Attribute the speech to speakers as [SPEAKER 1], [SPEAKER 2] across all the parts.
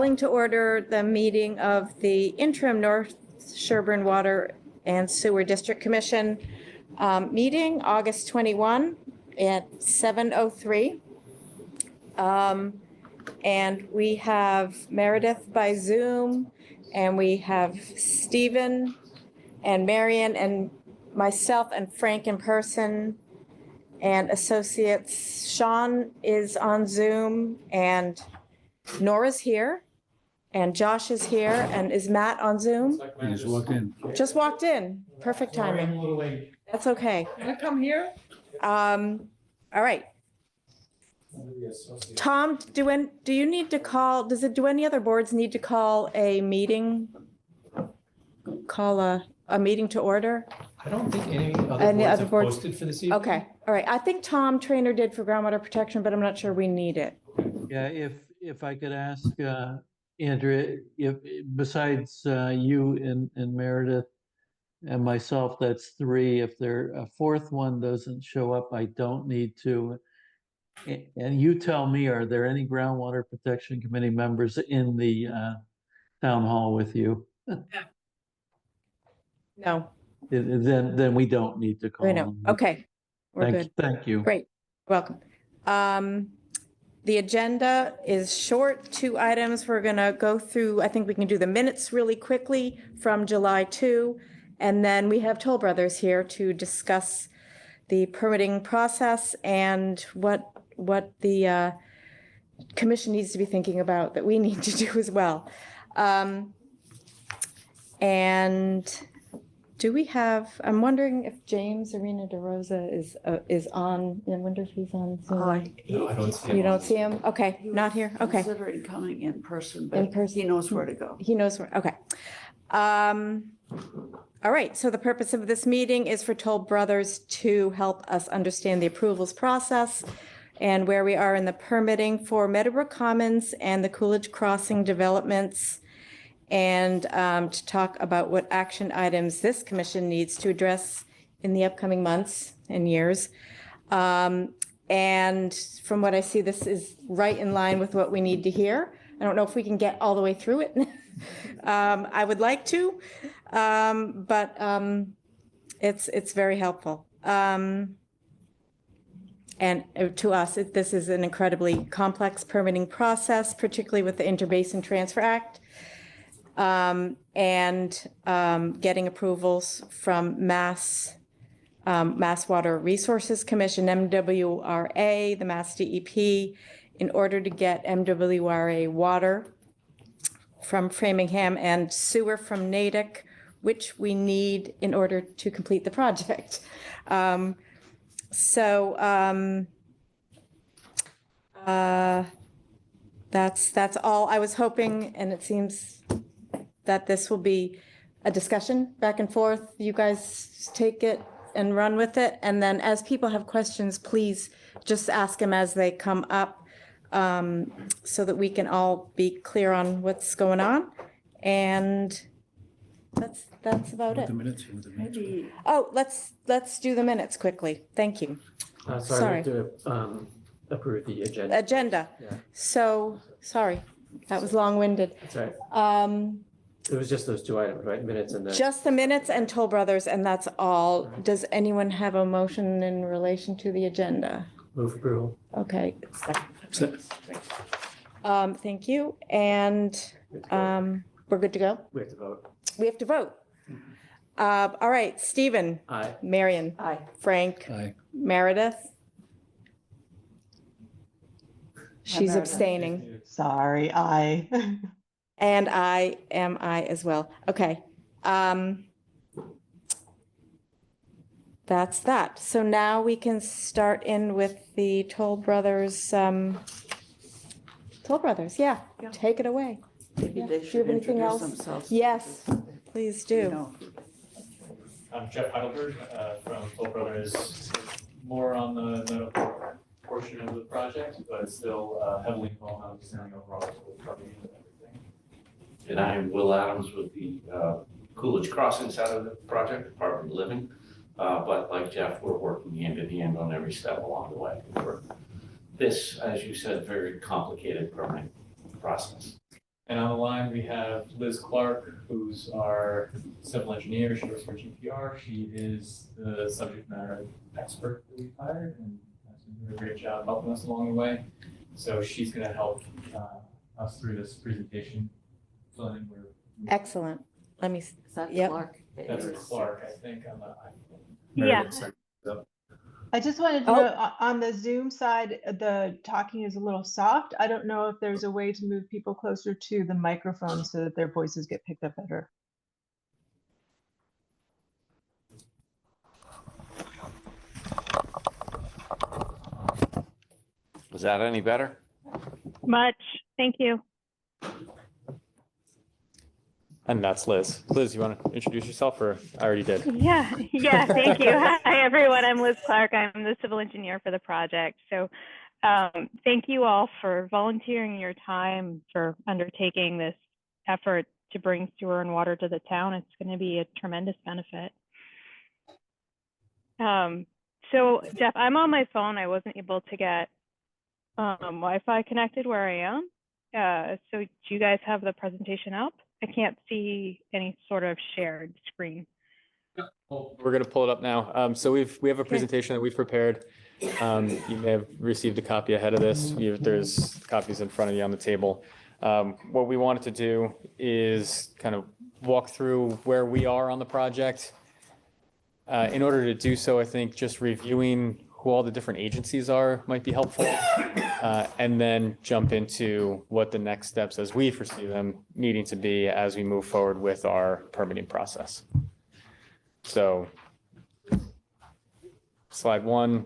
[SPEAKER 1] calling to order the meeting of the interim North Sherborn Water and Sewer District Commission meeting, August 21 at 7:03. And we have Meredith by Zoom, and we have Stephen and Marion and myself and Frank in person, and associates. Sean is on Zoom, and Nora's here, and Josh is here, and is Matt on Zoom?
[SPEAKER 2] He just walked in.
[SPEAKER 1] Just walked in. Perfect timing.
[SPEAKER 3] I'm a little late.
[SPEAKER 1] That's okay.
[SPEAKER 3] Can I come here?
[SPEAKER 1] All right. Tom, do you need to call, do any other boards need to call a meeting? Call a meeting to order?
[SPEAKER 3] I don't think any
[SPEAKER 1] Any
[SPEAKER 3] other boards
[SPEAKER 1] other
[SPEAKER 3] have
[SPEAKER 1] boards?
[SPEAKER 3] posted for this evening.
[SPEAKER 1] Okay, all right. I think Tom Trainer did for groundwater protection, but I'm not sure we need it.
[SPEAKER 4] Yeah, if I could ask, Andrea, if besides you and Meredith and myself, that's three. If a fourth one doesn't show up, I don't need to. And you tell me, are there any groundwater protection committee members in the town hall with you?
[SPEAKER 1] No,
[SPEAKER 4] Then we don't need to call
[SPEAKER 1] we know.
[SPEAKER 4] them.
[SPEAKER 1] Okay, we're good.
[SPEAKER 4] Thank you.
[SPEAKER 1] Great, welcome. The agenda is short, 2 items. We're going to go through, I think we can do the minutes really quickly from July 2. And then we have Toll Brothers here to discuss the permitting process and what the commission needs to be thinking about that we need to do as well. And do we have, I'm wondering if James Arena DeRosa is on, I wonder if he's on Zoom.
[SPEAKER 3] No, I don't see him.
[SPEAKER 1] You don't see him? Okay, not here, okay.
[SPEAKER 5] Considering coming in person,
[SPEAKER 1] In
[SPEAKER 5] but
[SPEAKER 1] person.
[SPEAKER 5] he knows where to go.
[SPEAKER 1] He knows where, okay. All right, so the purpose of this meeting is for Toll Brothers to help us understand the approvals process and where we are in the permitting for Meadowbrook Commons and the Coolidge Crossing developments, and to talk about what action items this commission needs to address in the upcoming months and years. And from what I see, this is right in line with what we need to hear. I don't know if we can get all the way through it. I would like to, but it's very helpful. And to us, this is an incredibly complex permitting process, particularly with the Interbasin Transfer Act, and getting approvals from Mass Water Resources Commission, MWRA, the Mass DEP, in order to get MWRA water from Framingham and sewer from Natick, which we need in order to complete the project. That's all I was hoping, and it seems that this will be a discussion back and forth. You guys take it and run with it, and then as people have questions, please just ask them as they come up, so that we can all be clear on what's going on. And that's about it.
[SPEAKER 2] The minutes. With the minutes.
[SPEAKER 5] Maybe
[SPEAKER 1] Oh, let's do the minutes quickly. Thank you.
[SPEAKER 6] Sorry, we have to approve the agenda.
[SPEAKER 1] Agenda.
[SPEAKER 6] Yeah.
[SPEAKER 1] So, sorry, that was long-winded.
[SPEAKER 6] That's right. It was just those 2 items, right? Minutes and then.
[SPEAKER 1] Just the minutes and Toll Brothers, and that's all. Does anyone have a motion in relation to the agenda?
[SPEAKER 6] Move approval.
[SPEAKER 1] Okay.
[SPEAKER 2] So-
[SPEAKER 1] Thank you. And we're good to go?
[SPEAKER 6] We have to vote.
[SPEAKER 1] We have to vote. All right, Stephen.
[SPEAKER 6] Aye.
[SPEAKER 1] Marion.
[SPEAKER 5] Aye.
[SPEAKER 1] Frank.
[SPEAKER 2] Aye.
[SPEAKER 1] Meredith. She's
[SPEAKER 5] Meredith.
[SPEAKER 1] abstaining.
[SPEAKER 5] sorry, aye.
[SPEAKER 1] And I am I as well. Okay. That's that. So now we can start in with the Toll Brothers. Toll Brothers, yeah.
[SPEAKER 5] Yeah.
[SPEAKER 1] Take it away.
[SPEAKER 5] Maybe
[SPEAKER 1] Yeah.
[SPEAKER 5] they
[SPEAKER 1] Do you
[SPEAKER 5] should
[SPEAKER 1] have anything
[SPEAKER 5] introduce
[SPEAKER 1] else?
[SPEAKER 5] themselves.
[SPEAKER 1] Yes, please
[SPEAKER 5] You
[SPEAKER 1] do.
[SPEAKER 5] know.
[SPEAKER 7] I'm Jeff Heidelberg from Toll Brothers, more on the medical portion of the project, but still heavily involved in understanding overall the property and everything.
[SPEAKER 8] And I am Will Adams with the Coolidge Crossing side of the project, Department of Living. But like Jeff, we're working hand in hand on every step along the way. For this, as you said, very complicated permitting process.
[SPEAKER 7] And on the line, we have Liz Clark, who's our civil engineer. She works for GPR. She is the subject matter expert that we've hired and has been doing a great job helping us along the way. So she's going to help us through this presentation. So I think
[SPEAKER 1] Excellent. Let me,
[SPEAKER 5] Is that
[SPEAKER 1] Yep.
[SPEAKER 5] Clark?
[SPEAKER 7] that's Clark, I think, on the.
[SPEAKER 9] Yeah.
[SPEAKER 7] Meredith sent it up.
[SPEAKER 9] I just wanted to
[SPEAKER 1] Oh.
[SPEAKER 9] know, on the Zoom side, the talking is a little soft. I don't know if there's a way to move people closer to the microphone so that their voices get picked up better.
[SPEAKER 10] Was that any better?
[SPEAKER 9] Much. Thank you.
[SPEAKER 11] And that's Liz. Liz, you want to introduce yourself, or I already did?
[SPEAKER 9] Yeah, thank you. Hi, everyone. I'm Liz Clark. I'm the civil engineer for the project. So thank you all for volunteering your time for undertaking this effort to bring sewer and water to the town. It's going to be a tremendous benefit. So Jeff, I'm on my phone. I wasn't able to get Wi-Fi connected where I am. So do you guys have the presentation up? I can't see any sort of shared screen.
[SPEAKER 11] We're going to pull it up now. So we have a presentation that we've prepared. You may have received a copy ahead of this. There's copies in front of you on the table. What we wanted to do is kind of walk through where we are on the project. In order to do so, I think just reviewing who all the different agencies are might be helpful. And then jump into what the next steps as we foresee them needing to be as we move forward with our permitting process. So slide 1,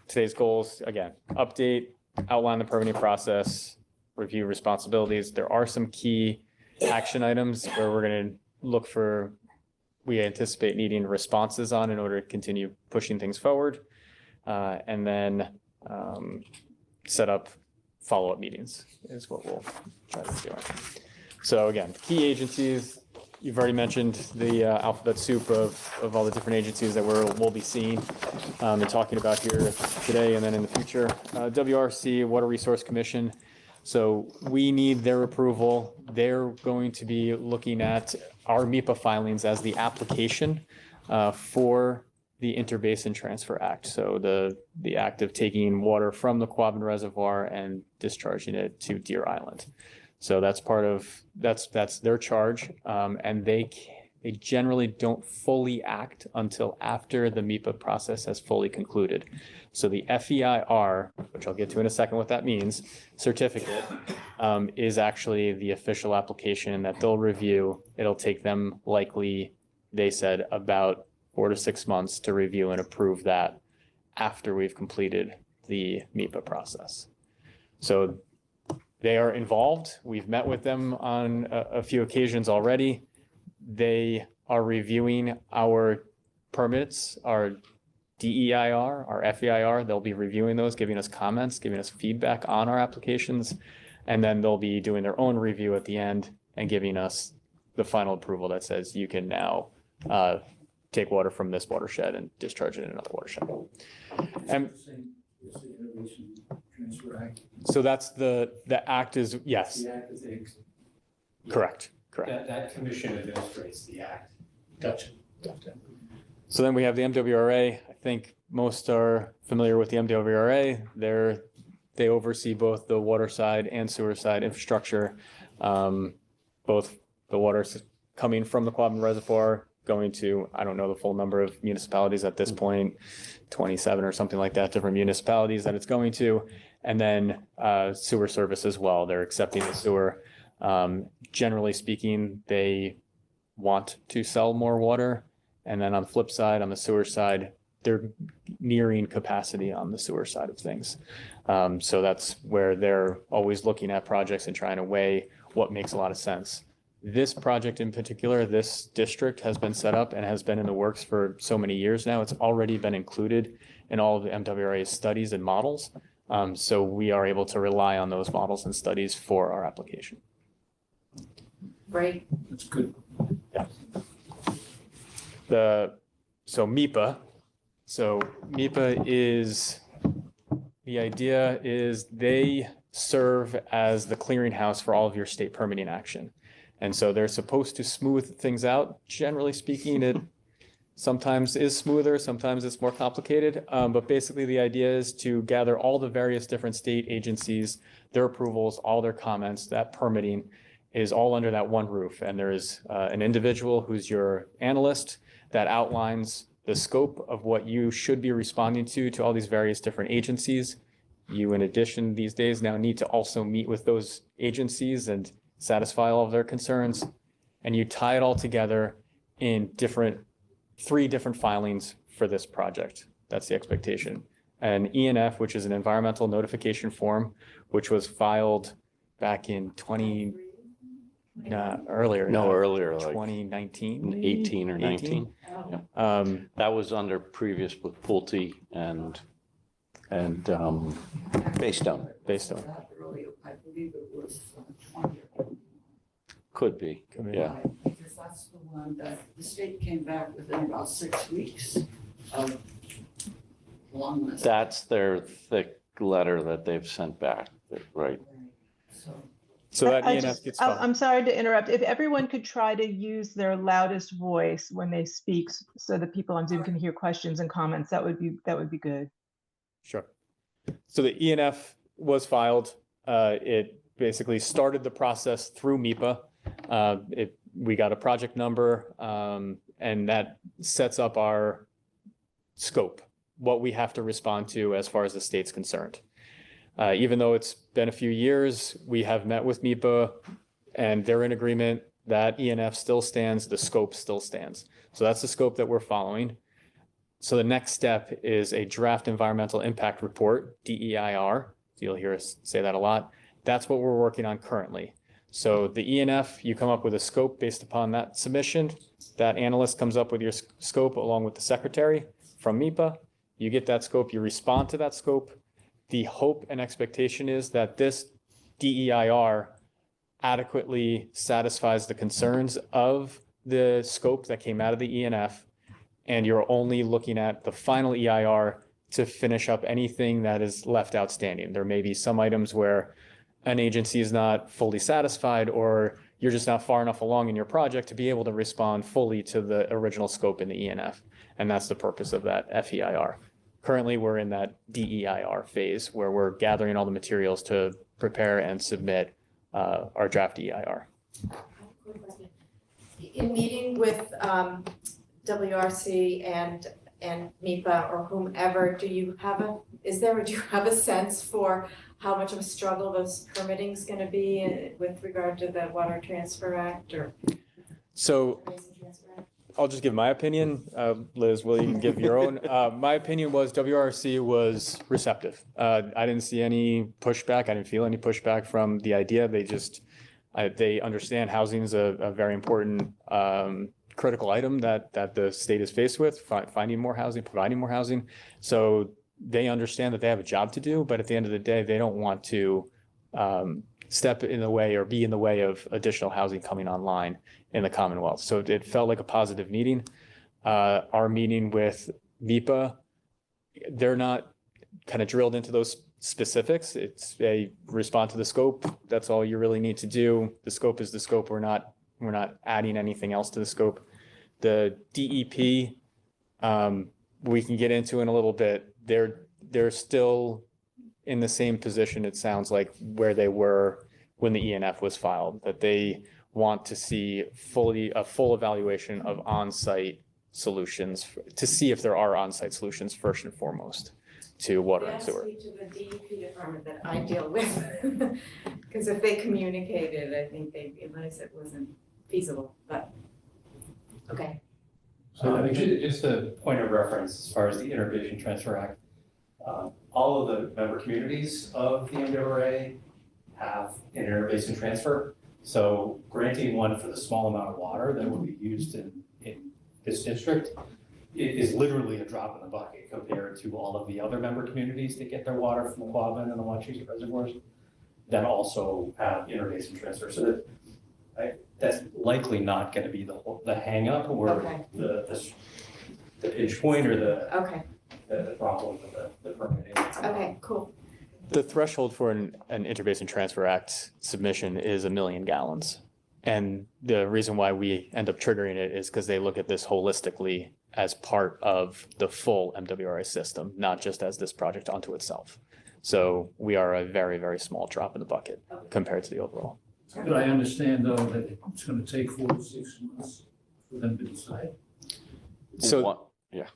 [SPEAKER 11] today's goals, again, update, outline the permitting process, review responsibilities. There are some key action items where we're going to look for, we anticipate needing responses on in order to continue pushing things forward. And then set up follow-up meetings is what we'll try to do. So again, key agencies, you've already mentioned the alphabet soup of all the different agencies that we'll be seeing and talking about here today and then in the future. WRC, Water Resource Commission. So we need their approval. They're going to be looking at our MIPA filings as the application for the Interbasin Transfer Act. So the act of taking water from the Quabbin Reservoir and discharging it to Deer Island. So that's part of, that's their charge. And they generally don't fully act until after the MIPA process has fully concluded. So the FEIR, which I'll get to in a second what that means, certificate, is actually the official application that they'll review. It'll take them likely, they said, about 4 to 6 months to review and approve that after we've completed the MIPA process. So they are involved. We've met with them on a few occasions already. They are reviewing our permits, our DEIR, our FEIR. They'll be reviewing those, giving us comments, giving us feedback on our applications. And then they'll be doing their own review at the end and giving us the final approval that says you can now take water from this watershed and discharge it in another watershed. And so that's the act is, yes.
[SPEAKER 6] The act is a-
[SPEAKER 11] Correct.
[SPEAKER 6] That commission administrates the act. Gotcha.
[SPEAKER 11] So then we have the MWRA. I think most are familiar with the MWRA. They oversee both the water side and sewer side infrastructure. Both the water coming from the Quabbin Reservoir going to, I don't know the full number of municipalities at this point, 27 or something like that, different municipalities that it's going to. And then sewer service as well. They're accepting the sewer. Generally speaking, they want to sell more water. And then on the flip side, on the sewer side, they're nearing capacity on the sewer side of things. So that's where they're always looking at projects and trying to weigh what makes a lot of sense. This project in particular, this district has been set up and has been in the works for so many years now. It's already been included in all of the MWRA's studies and models. So we are able to rely on those models and studies for our application.
[SPEAKER 5] Great.
[SPEAKER 6] That's good.
[SPEAKER 11] Yeah. So MIPA is The idea is they serve as the clearinghouse for all of your state permitting action. And so they're supposed to smooth things out. Generally speaking, it sometimes is smoother, sometimes it's more complicated. But basically the idea is to gather all the various different state agencies, their approvals, all their comments, that permitting is all under that one roof. And there is an individual who's your analyst that outlines the scope of what you should be responding to all these various different agencies. You, in addition, these days now need to also meet with those agencies and satisfy all of their concerns. And you tie it all together in three different filings for this project. That's the expectation. An ENF, which is an environmental notification form, which was filed back in earlier.
[SPEAKER 10] Earlier, like
[SPEAKER 11] 2019.
[SPEAKER 10] 18 or 19. That was under previous with Pulte and Baystone.
[SPEAKER 11] Baystone.
[SPEAKER 5] I believe it was 20.
[SPEAKER 10] Could be, yeah.
[SPEAKER 5] Because that's the one that the state came back within about 6 weeks of long list.
[SPEAKER 10] That's their thick letter that they've sent back, right?
[SPEAKER 11] So that
[SPEAKER 12] I
[SPEAKER 11] ENF
[SPEAKER 12] just-
[SPEAKER 11] gets
[SPEAKER 12] I'm
[SPEAKER 11] filed.
[SPEAKER 12] I'm sorry to interrupt. If everyone could try to use their loudest voice when they speak so that people on Zoom can hear questions and comments, that would be good.
[SPEAKER 11] Sure. So the ENF was filed. It basically started the process through MIPA. We got a project number, and that sets up our scope, what we have to respond to as far as the state's concerned. Even though it's been a few years, we have met with MIPA and they're in agreement that ENF still stands, the scope still stands. So that's the scope that we're following. So the next step is a draft environmental impact report, DEIR. You'll hear us say that a lot. That's what we're working on currently. So the ENF, you come up with a scope based upon that submission. That analyst comes up with your scope along with the secretary from MIPA. You get that scope, you respond to that scope. The hope and expectation is that this DEIR adequately satisfies the concerns of the scope that came out of the ENF, and you're only looking at the final EIR to finish up anything that is left outstanding. There may be some items where an agency is not fully satisfied, or you're just not far enough along in your project to be able to respond fully to the original scope in the ENF. And that's the purpose of that FEIR. Currently, we're in that DEIR phase where we're gathering all the materials to prepare and submit our draft EIR.
[SPEAKER 1] In meeting with WRC and MIPA or whomever, do you have a sense for how much of a struggle this permitting is going to be with regard to the Water Transfer Act or?
[SPEAKER 11] So I'll just give my opinion. Liz, will you give your own? My opinion was WRC was receptive. I didn't see any pushback. I didn't feel any pushback from the idea. They understand housing is a very important critical item that the state is faced with, finding more housing, providing more housing. So they understand that they have a job to do, but at the end of the day, they don't want to step in the way or be in the way of additional housing coming online in the Commonwealth. So it felt like a positive meeting. Our meeting with MIPA, they're not kind of drilled into those specifics. It's a respond to the scope. That's all you really need to do. The scope is the scope. We're not adding anything else to the scope. The DEP, we can get into in a little bit. They're still in the same position, it sounds like, where they were when the ENF was filed, that they want to see a full evaluation of on-site solutions to see if there are on-site solutions first and foremost to water and sewer.
[SPEAKER 1] To the DEP department that I deal with, because if they communicated, I think they realized it wasn't feasible, but, okay.
[SPEAKER 7] So just a point of reference as far as the Inter-Basin Transfer Act, all of the member communities of the MWRA have an inter-basin transfer. So granting one for the small amount of water that will be used in this district is literally a drop in the bucket compared to all of the other member communities that get their water from the Quabbin and the Wachusett reservoirs that also have inter-basin transfer. So that's likely not going to be the hang up or the pinch point or the problem with the permitting.
[SPEAKER 1] Okay, cool.
[SPEAKER 11] The threshold for an Interbasin Transfer Act submission is 1 million gallons. And the reason why we end up triggering it is because they look at this holistically as part of the full MWRA system, not just as this project unto itself. So we are a very, very small drop in the bucket compared to the overall.
[SPEAKER 2] But I understand though that it's gonna take 4 to 6 months for them to decide.
[SPEAKER 11] So,
[SPEAKER 10] Yeah.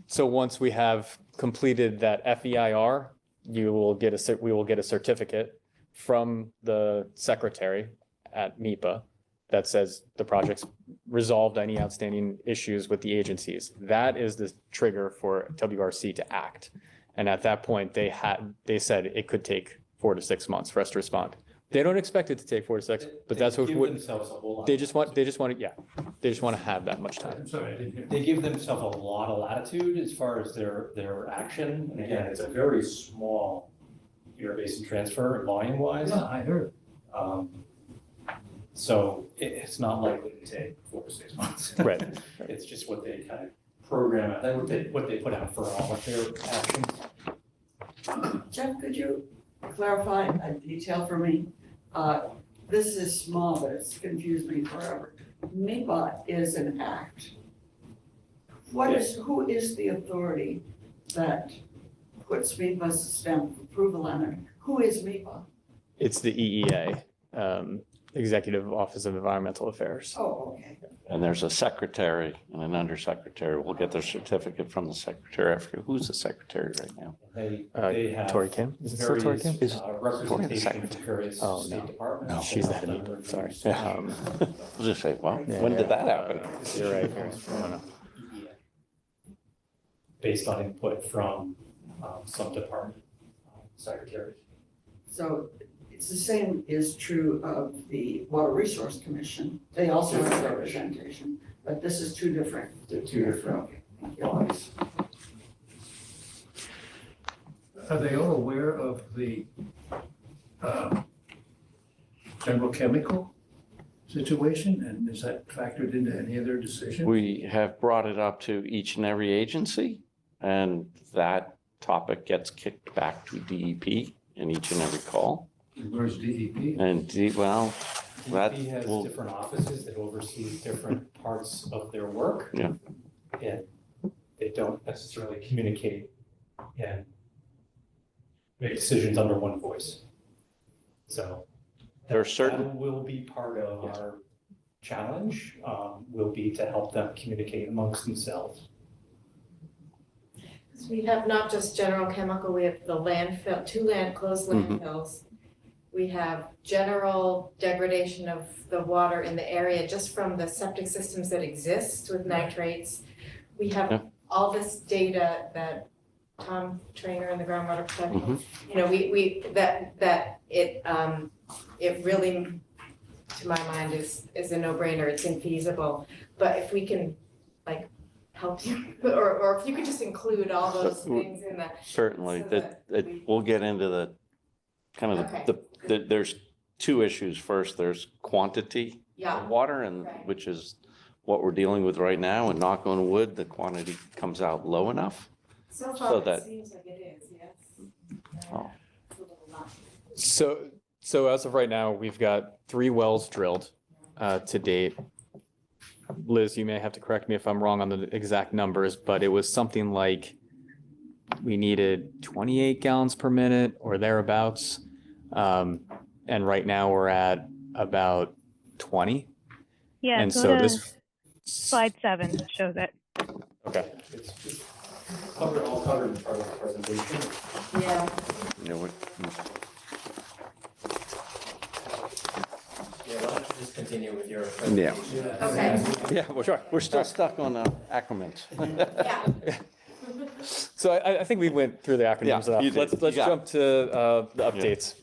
[SPEAKER 11] so once we have completed that FEIR, we will get a certificate from the secretary at MIPA that says the project's resolved any outstanding issues with the agencies. That is the trigger for WRC to act. And at that point, they said it could take 4 to 6 months for us to respond. They don't expect it to take 4 to 6, but that's what they just want to have that much time.
[SPEAKER 2] I'm sorry, I didn't hear.
[SPEAKER 3] They give themselves a lot of latitude as far as their action. And again, it's a very small interbasin transfer volume wise.
[SPEAKER 2] Yeah, I heard.
[SPEAKER 3] So it's not likely to take 4 to 6 months.
[SPEAKER 11] Right.
[SPEAKER 3] It's just what they kind of program, what they put out for all of their actions.
[SPEAKER 5] Jeff, could you clarify a detail for me? This is small, but it's confused me forever. MIPA is an act. Who is the authority that puts MIPA's stamp of approval on it? Who is MIPA?
[SPEAKER 11] It's the EEA, Executive Office of Environmental Affairs.
[SPEAKER 5] Oh, okay.
[SPEAKER 10] And there's a secretary and an undersecretary. We'll get their certificate from the secretary after. Who's the secretary right now?
[SPEAKER 3] They have
[SPEAKER 11] Tori Kim? Is it still Tori Kim?
[SPEAKER 3] various, representation from various
[SPEAKER 11] Oh,
[SPEAKER 3] state
[SPEAKER 11] no.
[SPEAKER 3] departments.
[SPEAKER 10] No.
[SPEAKER 11] She's the head of MIPA, sorry.
[SPEAKER 10] Yeah. I'll just say, well, when did that happen?
[SPEAKER 11] You're right. I don't know.
[SPEAKER 3] Based on input from some department secretaries.
[SPEAKER 5] So it's the same is true of the Water Resource Commission. They also have representation, but this is two different.
[SPEAKER 3] They're two different
[SPEAKER 5] Okay, thank you.
[SPEAKER 3] bodies.
[SPEAKER 2] Are they all aware of the general chemical situation? And is that factored into any of their decisions?
[SPEAKER 10] We have brought it up to each and every agency, and that topic gets kicked back to DEP in each and every call.
[SPEAKER 2] Where's DEP?
[SPEAKER 10] And, well, that
[SPEAKER 3] DEP has
[SPEAKER 10] will,
[SPEAKER 3] different offices that oversee different parts of their work.
[SPEAKER 10] Yeah.
[SPEAKER 3] And they don't necessarily communicate and make decisions under one voice. So
[SPEAKER 10] there are certain,
[SPEAKER 3] that will be part of our challenge, will be to help them communicate amongst themselves.
[SPEAKER 1] We have not just general chemical, we have the landfill, 2 closed landfills. We have general degradation of the water in the area just from the septic systems that exist with nitrates. We
[SPEAKER 10] Yeah.
[SPEAKER 1] have all this data that Tom Trainer and the groundwater professionals, you know, it really, to my mind, is a no-brainer. It's infeasible. But if we can like help you, or if you could just include all those things in the.
[SPEAKER 10] certainly,
[SPEAKER 1] so
[SPEAKER 10] that
[SPEAKER 1] we-
[SPEAKER 10] we'll get into the kind of there's 2 issues. First, there's quantity
[SPEAKER 1] Yeah,
[SPEAKER 10] of water, and
[SPEAKER 1] Right.
[SPEAKER 10] which is what we're dealing with right now, and knock on wood, the quantity comes out low enough.
[SPEAKER 1] so
[SPEAKER 10] So
[SPEAKER 1] far
[SPEAKER 10] that-
[SPEAKER 1] it seems like it is, yes.
[SPEAKER 10] Oh.
[SPEAKER 1] It's a little not-
[SPEAKER 11] So as of right now, we've got 3 wells drilled to date. Liz, you may have to correct me if I'm wrong on the exact numbers, but it was something like we needed 28 gallons per minute or thereabouts. And right now we're at about 20.
[SPEAKER 9] Yeah,
[SPEAKER 11] And
[SPEAKER 9] go
[SPEAKER 11] so
[SPEAKER 9] to
[SPEAKER 11] this,
[SPEAKER 9] slide 7 shows it.
[SPEAKER 11] okay.
[SPEAKER 3] It's all covered in part of the presentation.
[SPEAKER 1] Yeah,
[SPEAKER 10] You know,
[SPEAKER 6] Yeah, why don't you just continue with your
[SPEAKER 10] Yeah.
[SPEAKER 6] presentation?
[SPEAKER 1] okay,
[SPEAKER 10] yeah, we're still stuck on acronyms.
[SPEAKER 1] yeah.
[SPEAKER 11] So I think we went through the acronyms
[SPEAKER 10] Yeah,
[SPEAKER 11] enough.
[SPEAKER 10] you did.
[SPEAKER 11] Let's
[SPEAKER 10] You got
[SPEAKER 11] jump to the updates.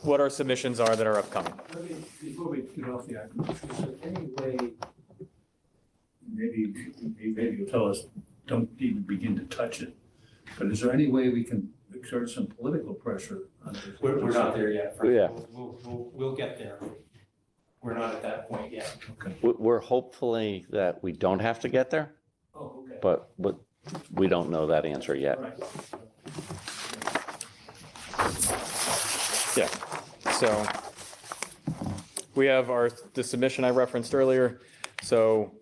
[SPEAKER 11] What our submissions are that are upcoming.
[SPEAKER 2] Before we get off the acronyms, is there any way, maybe you'll tell us, don't even begin to touch it, but is there any way we can exert some political pressure on this?
[SPEAKER 3] We're not there yet, Frank.
[SPEAKER 10] Yeah.
[SPEAKER 3] We'll get there. We're not at that point yet.
[SPEAKER 10] We're hopefully that we don't have to get there,
[SPEAKER 2] Oh, okay.
[SPEAKER 10] but we don't know that answer yet.
[SPEAKER 2] All right.
[SPEAKER 11] Yeah, so we have the submission I referenced earlier. So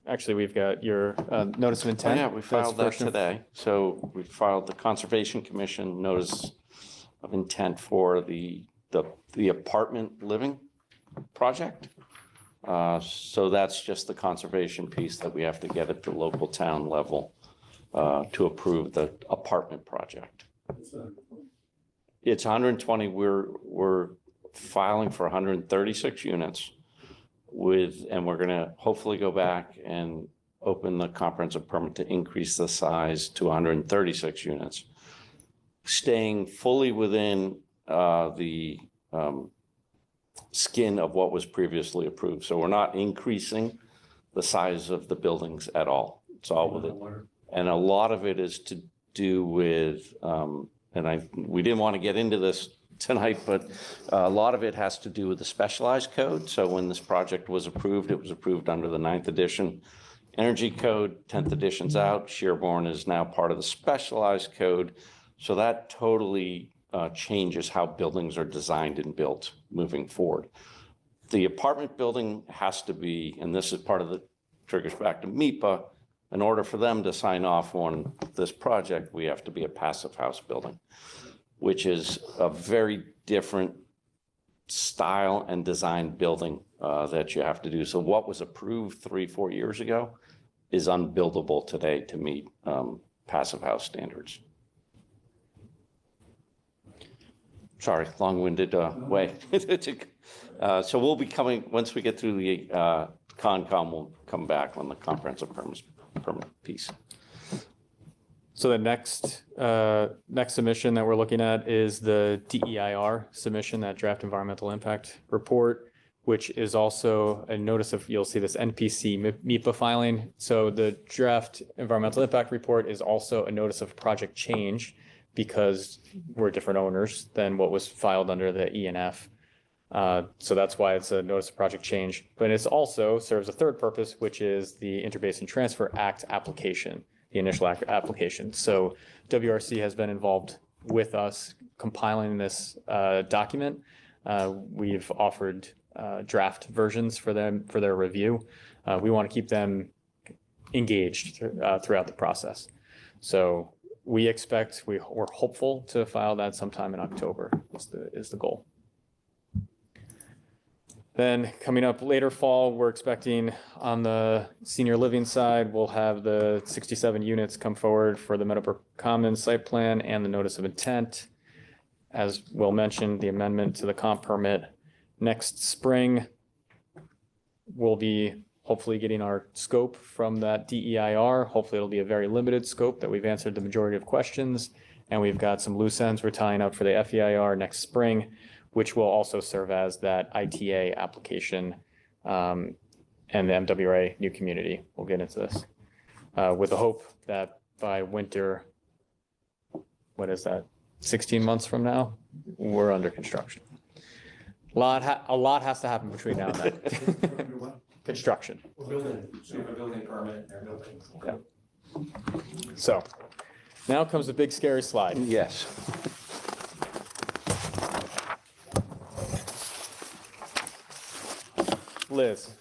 [SPEAKER 11] actually, we've got your notice of
[SPEAKER 10] Oh,
[SPEAKER 11] intent.
[SPEAKER 10] yeah, we
[SPEAKER 11] That's
[SPEAKER 10] filed that
[SPEAKER 11] first and-
[SPEAKER 10] today. So we filed the Conservation Commission notice of intent for the apartment living project. So that's just the conservation piece that we have to get at the local town level to approve the apartment project. It's 120, we're filing for 136 units and we're gonna hopefully go back and open the comprehensive permit to increase the size to 136 units, staying fully within the skin of what was previously approved. So we're not increasing the size of the buildings at all. It's all within. And a lot of it is to do with, we didn't want to get into this tonight, but a lot of it has to do with the specialized code. So when this project was approved, it was approved under the 9th edition energy code, 10th edition's out. Sherborn is now part of the specialized code. So that totally changes how buildings are designed and built moving forward. The apartment building has to be, and this is part of the triggers back to MIPA, in order for them to sign off on this project, we have to be a passive house building, which is a very different style and design building that you have to do. So what was approved 3-4 years ago is unbuildable today to meet passive house standards. Sorry, long-winded way. So we'll be coming, once we get through the Concom, we'll come back on the comprehensive permit piece.
[SPEAKER 11] So the next submission that we're looking at is the DEIR submission, that draft environmental impact report, which is also a notice of, you'll see this NPC MIPA filing. So the draft environmental impact report is also a notice of project change because we're different owners than what was filed under the ENF. So that's why it's a notice of project change, but it's also serves a third purpose, which is the Interbasin Transfer Act application, the initial application. So WRC has been involved with us compiling this document. We've offered draft versions for them for their review. We want to keep them engaged throughout the process. So we expect, we're hopeful to file that sometime in October is the goal. Then coming up later fall, we're expecting on the senior living side, we'll have the 67 units come forward for the Meadowbrook Commons site plan and the notice of intent. As Will mentioned, the amendment to the comp permit next spring. We'll be hopefully getting our scope from that DEIR. Hopefully it'll be a very limited scope that we've answered the majority of questions. And we've got some loose ends we're tying up for the FEIR next spring, which will also serve as that ITA application and the MWA new community. We'll get into this with the hope that by winter, what is that, 16 months from now, we're under construction. A lot has to happen between now and then. Construction.
[SPEAKER 3] We're building, so you have a building permit, they're building.
[SPEAKER 11] Yeah. So now comes the big scary slide.
[SPEAKER 10] Yes.
[SPEAKER 11] Liz,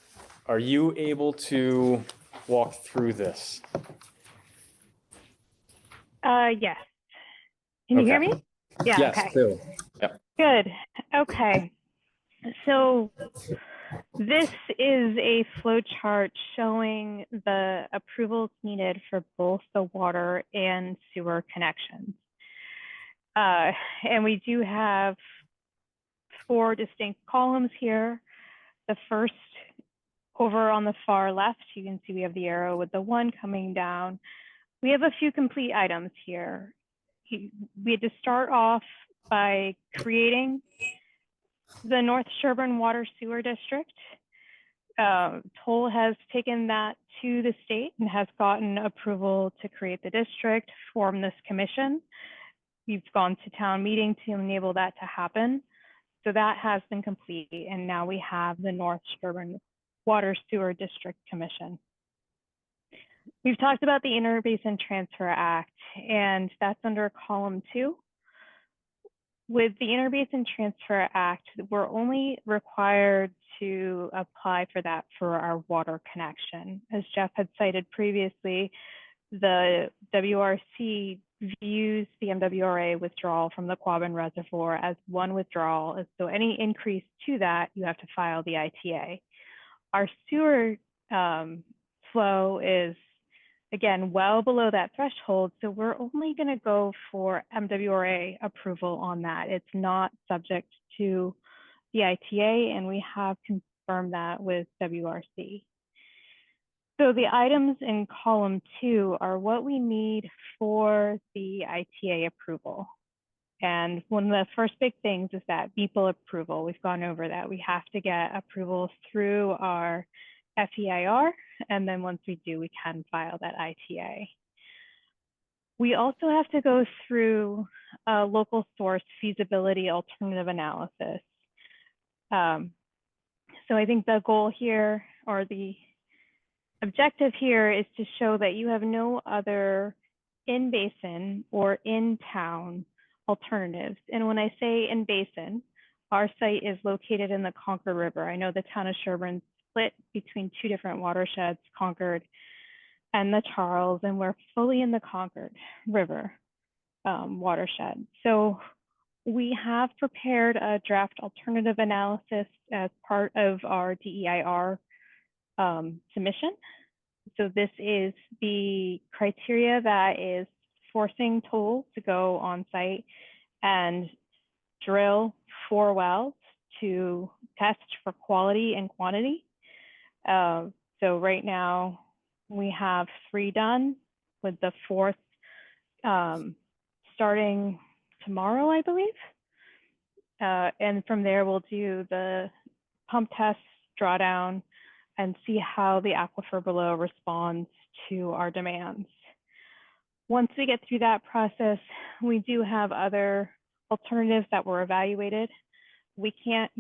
[SPEAKER 11] are you able to walk through this?
[SPEAKER 9] Yes. Can you hear
[SPEAKER 11] Okay.
[SPEAKER 9] me? Yeah,
[SPEAKER 11] Yes,
[SPEAKER 9] okay.
[SPEAKER 11] Bill. Yep.
[SPEAKER 9] Good. Okay. So this is a flow chart showing the approvals needed for both the water and sewer connections. And we do have 4 distinct columns here. The first, over on the far left, you can see we have the arrow with the 1 coming down. We have a few complete items here. We had to start off by creating the North Sherborn Water Sewer District. Toll has taken that to the state and has gotten approval to create the district, form this commission. We've gone to town meeting to enable that to happen. So that has been complete, and now we have the North Sherborn Water Sewer District Commission. We've talked about the Interbasin Transfer Act, and that's under column 2. with the Interbasin Transfer Act, we're only required to apply for that for our water connection. As Jeff had cited previously, the WRC views the MWRA withdrawal from the Quabbin Reservoir as one withdrawal. So any increase to that, you have to file the ITA. Our sewer flow is, again, well below that threshold. So we're only going to go for MWRA approval on that. It's not subject to the ITA, and we have confirmed that with WRC. So the items in column 2 are what we need for the ITA approval. And one of the first big things is that BEPL approval. We've gone over that. We have to get approval through our FEIR, and then once we do, we can file that ITA. We also have to go through a local source feasibility alternative analysis. So I think the goal here, or the objective here, is to show that you have no other in-basin or in-town alternatives. And when I say in-basin, our site is located in the Concord River. I know the town of Sherborn split between 2 different watersheds, Concord and the Charles, and we're fully in the Concord River watershed. So we have prepared a draft alternative analysis as part of our DEIR submission. So this is the criteria that is forcing Toll to go on site and drill 4 wells to test for quality and quantity. So right now we have 3 done, with the 4th starting tomorrow, I believe. And from there we'll do the pump test, drawdown, and see how the aquifer below responds to our demands. Once we get through that process, we do have other alternatives that were evaluated. We can't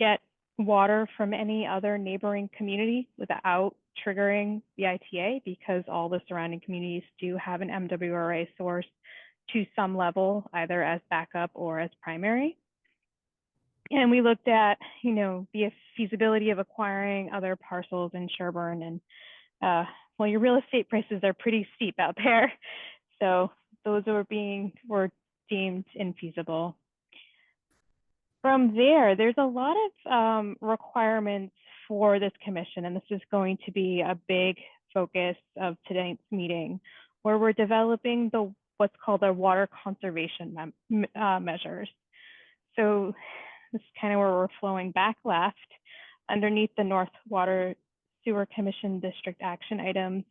[SPEAKER 9] get water from any other neighboring community without triggering the ITA, because all the surrounding communities do have an MWRA source to some level, either as backup or as primary. And we looked at, the feasibility of acquiring other parcels in Sherborn, and well, your real estate prices are pretty steep out there. So those were deemed infeasible. From there, there's a lot of requirements for this commission, and this is going to be a big focus of tonight's meeting, where we're developing what's called the water conservation measures. So this is kind of where we're flowing back left underneath the North Water Sewer Commission district action items.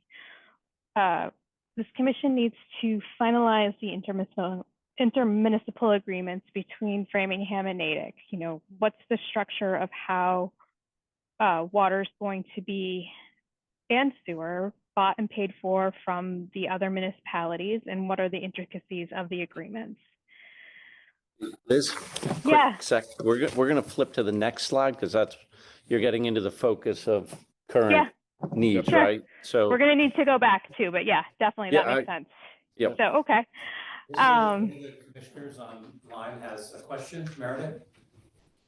[SPEAKER 9] This commission needs to finalize the intermunicipal agreements between Framingham and Natick. What's the structure of how water is going to be, and sewer, bought and paid for from the other municipalities, and what are the intricacies of the agreements?
[SPEAKER 10] Liz, quick sec. We're going to flip to the next slide, because you're getting into the focus of current needs,
[SPEAKER 9] sure.
[SPEAKER 10] right? So
[SPEAKER 9] we're going to need to go back too, but yeah, definitely that makes sense.
[SPEAKER 10] Yep.
[SPEAKER 9] So, okay.
[SPEAKER 3] One of the commissioners online has a question. Meredith?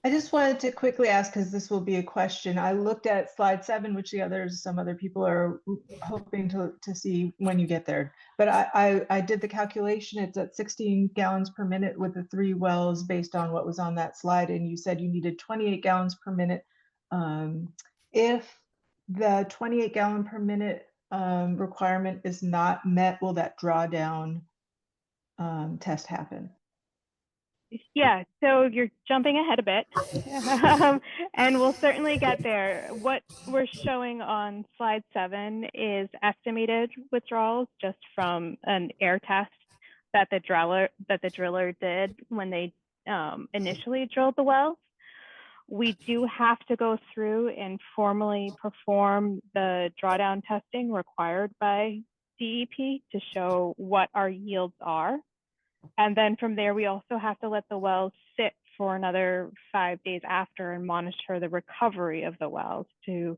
[SPEAKER 12] I just wanted to quickly ask, because this will be a question. I looked at slide 7, which some other people are hoping to see when you get there. But I did the calculation. It's at 16 gallons per minute with the 3 wells based on what was on that slide. And you said you needed 28 gallons per minute. If the 28 gallon per minute requirement is not met, will that drawdown test happen?
[SPEAKER 9] Yeah, so you're jumping ahead a bit, and we'll certainly get there. What we're showing on slide 7 is estimated withdrawals just from an air test that the driller did when they initially drilled the wells. We do have to go through and formally perform the drawdown testing required by DEP to show what our yields are. And then from there, we also have to let the wells sit for another 5 days after and monitor the recovery of the wells to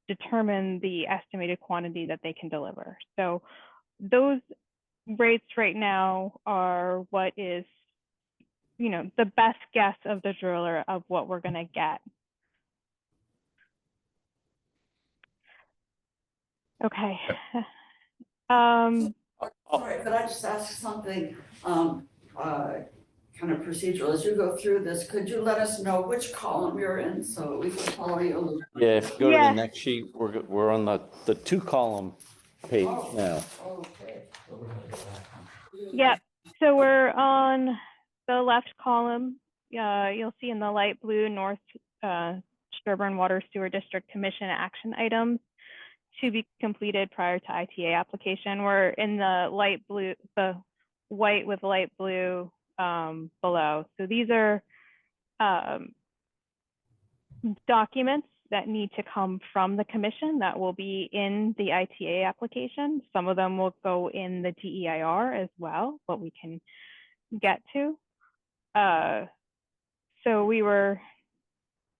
[SPEAKER 9] determine the estimated quantity that they can deliver. So those rates right now are what is the best guess of the driller of what we're going to get. Okay.
[SPEAKER 5] Sorry, could I just ask something, kind of procedural? As you go through this, could you let us know which column you're in so we can follow you?
[SPEAKER 10] Yeah, if you go to
[SPEAKER 9] Yeah.
[SPEAKER 10] the next sheet, we're on the 2-column page now.
[SPEAKER 5] Okay.
[SPEAKER 9] Yep. So we're on the left column. You'll see in the light blue North Sherborn Water Sewer District Commission action items to be completed prior to ITA application. We're in the light blue, the white with light blue below. So these are documents that need to come from the commission that will be in the ITA application. Some of them will go in the DEIR as well, but we can get to. So we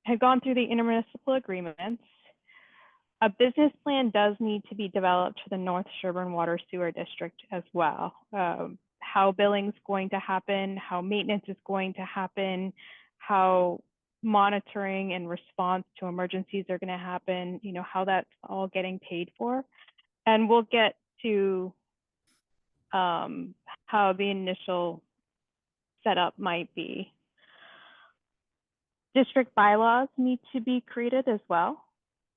[SPEAKER 9] had gone through the intermunicipal agreements. A business plan does need to be developed for the North Sherborn Water Sewer District as well. How billing is going to happen, how maintenance is going to happen, how monitoring and response to emergencies are going to happen, how that's all getting paid for. And we'll get to how the initial setup might be. District bylaws need to be created as well.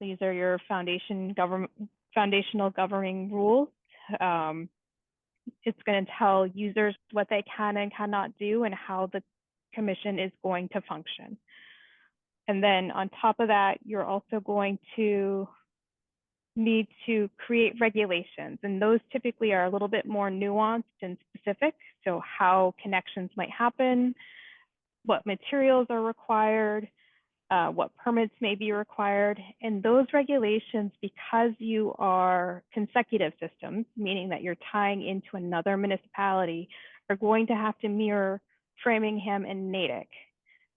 [SPEAKER 9] These are your foundational governing rules. It's going to tell users what they can and cannot do and how the commission is going to function. And then on top of that, you're also going to need to create regulations. And those typically are a little bit more nuanced and specific. So how connections might happen, what materials are required, what permits may be required. And those regulations, because you are consecutive systems, meaning that you're tying into another municipality, are going to have to mirror Framingham and Natick.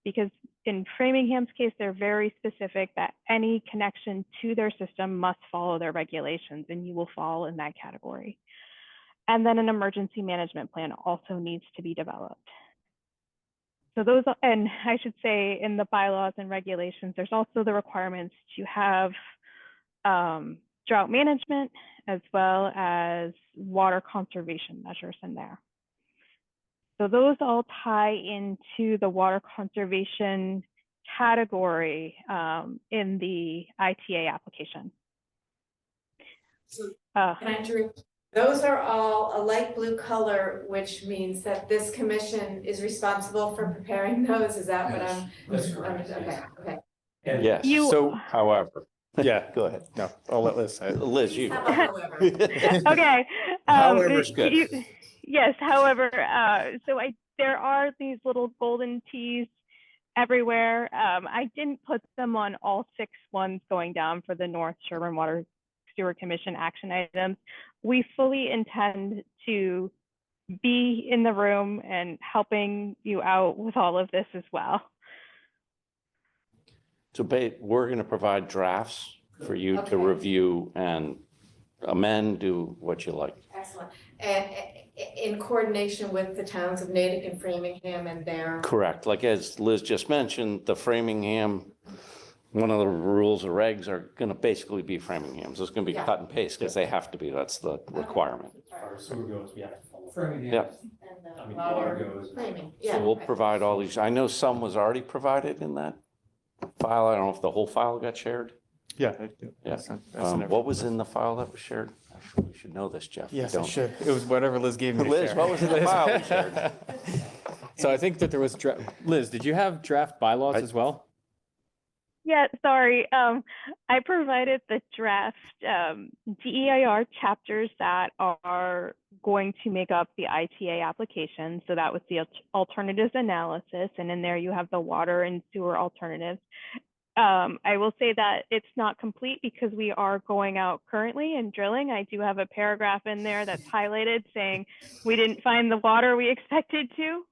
[SPEAKER 9] Because in Framingham's case, they're very specific that any connection to their system must follow their regulations, and you will fall in that category. And then an emergency management plan also needs to be developed. So those, and I should say in the bylaws and regulations, there's also the requirements to have drought management as well as water conservation measures in there. So those all tie into the water conservation category in the ITA application.
[SPEAKER 1] So can I interrupt? Those are all a light blue color, which means that this commission is responsible for preparing those. Is that what I'm?
[SPEAKER 3] That's correct.
[SPEAKER 1] Okay, okay.
[SPEAKER 3] And
[SPEAKER 10] Yes,
[SPEAKER 11] So,
[SPEAKER 10] however.
[SPEAKER 11] yeah,
[SPEAKER 10] Go ahead.
[SPEAKER 11] no, I'll let Liz say it.
[SPEAKER 10] Liz, you.
[SPEAKER 1] How about however?
[SPEAKER 9] Okay.
[SPEAKER 10] However's good.
[SPEAKER 9] Yes, however, so there are these little golden T's everywhere. I didn't put them on all 6 ones going down for the North Sherborn Water Sewer Commission action items. We fully intend to be in the room and helping you out with all of this as well.
[SPEAKER 10] So we're going to provide drafts for you to
[SPEAKER 1] Okay.
[SPEAKER 10] review and amend, do what you like.
[SPEAKER 1] Excellent. And in coordination with the towns of Natick and Framingham and their.
[SPEAKER 10] Correct. Like as Liz just mentioned, the Framingham, one of the rules or regs are going to basically be Framingham's. It's going to be
[SPEAKER 1] Yeah.
[SPEAKER 10] cut and paste because they have to be. That's the requirement.
[SPEAKER 3] as far as sewer goes, we have to follow.
[SPEAKER 10] Yeah.
[SPEAKER 1] And
[SPEAKER 3] I
[SPEAKER 1] the
[SPEAKER 3] mean,
[SPEAKER 1] water
[SPEAKER 3] water goes.
[SPEAKER 1] framing.
[SPEAKER 10] So
[SPEAKER 1] Yeah.
[SPEAKER 10] we'll provide all these. I know some was already provided in that file. I don't know if the whole file got shared.
[SPEAKER 11] Yeah.
[SPEAKER 10] Yeah.
[SPEAKER 11] That's in
[SPEAKER 10] What was in the file that was shared? Actually, we should know this, Jeff. We
[SPEAKER 11] Yes, I
[SPEAKER 10] don't.
[SPEAKER 11] should. It was whatever Liz gave me to
[SPEAKER 10] Liz,
[SPEAKER 11] share.
[SPEAKER 10] what was in the
[SPEAKER 11] Liz.
[SPEAKER 10] file we shared?
[SPEAKER 11] So I think that there was, Liz, did you have draft bylaws as well?
[SPEAKER 9] Yeah, sorry. I provided the draft DEIR chapters that are going to make up the ITA application. So that was the alternatives analysis. And in there you have the water and sewer alternatives. I will say that it's not complete because we are going out currently and drilling. I do have a paragraph in there that's highlighted saying we didn't find the water we expected to.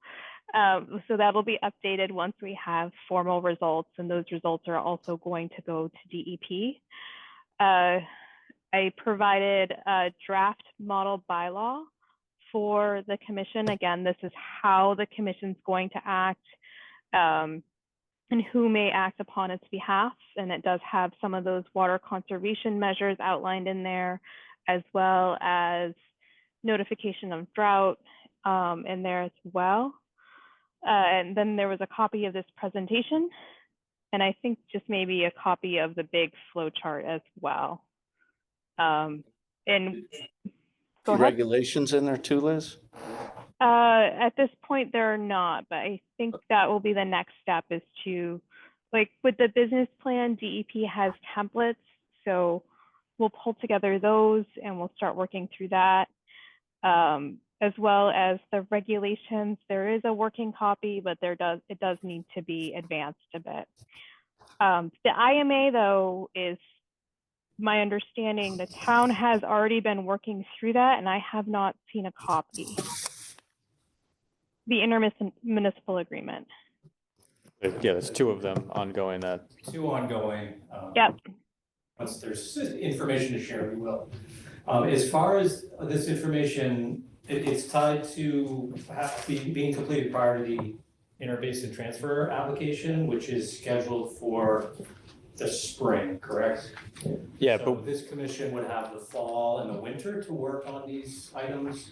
[SPEAKER 9] So that'll be updated once we have formal results, and those results are also going to go to DEP. I provided a draft model bylaw for the commission. Again, this is how the commission's going to act, and who may act upon its behalf. And it does have some of those water conservation measures outlined in there, as well as notification of drought in there as well. And then there was a copy of this presentation, and I think just maybe a copy of the big flow chart as well. And go ahead.
[SPEAKER 10] Regulations in there too, Liz?
[SPEAKER 9] At this point, there are not, but I think that will be the next step, is to, like with the business plan, DEP has templates. So we'll pull together those and we'll start working through that. As well as the regulations, there is a working copy, but it does need to be advanced a bit. The IMA, though, is my understanding the town has already been working through that, and I have not seen a copy. The intermunicipal agreement.
[SPEAKER 11] Yeah, there's two of them ongoing that.
[SPEAKER 3] Two ongoing.
[SPEAKER 9] Yep.
[SPEAKER 3] Once there's information to share, we will. As far as this information, it's tied to being completed prior to the interbasin transfer application, which is scheduled for the spring, correct?
[SPEAKER 11] Yeah,
[SPEAKER 3] So
[SPEAKER 11] but
[SPEAKER 3] this commission would have the fall and the winter to work on these items.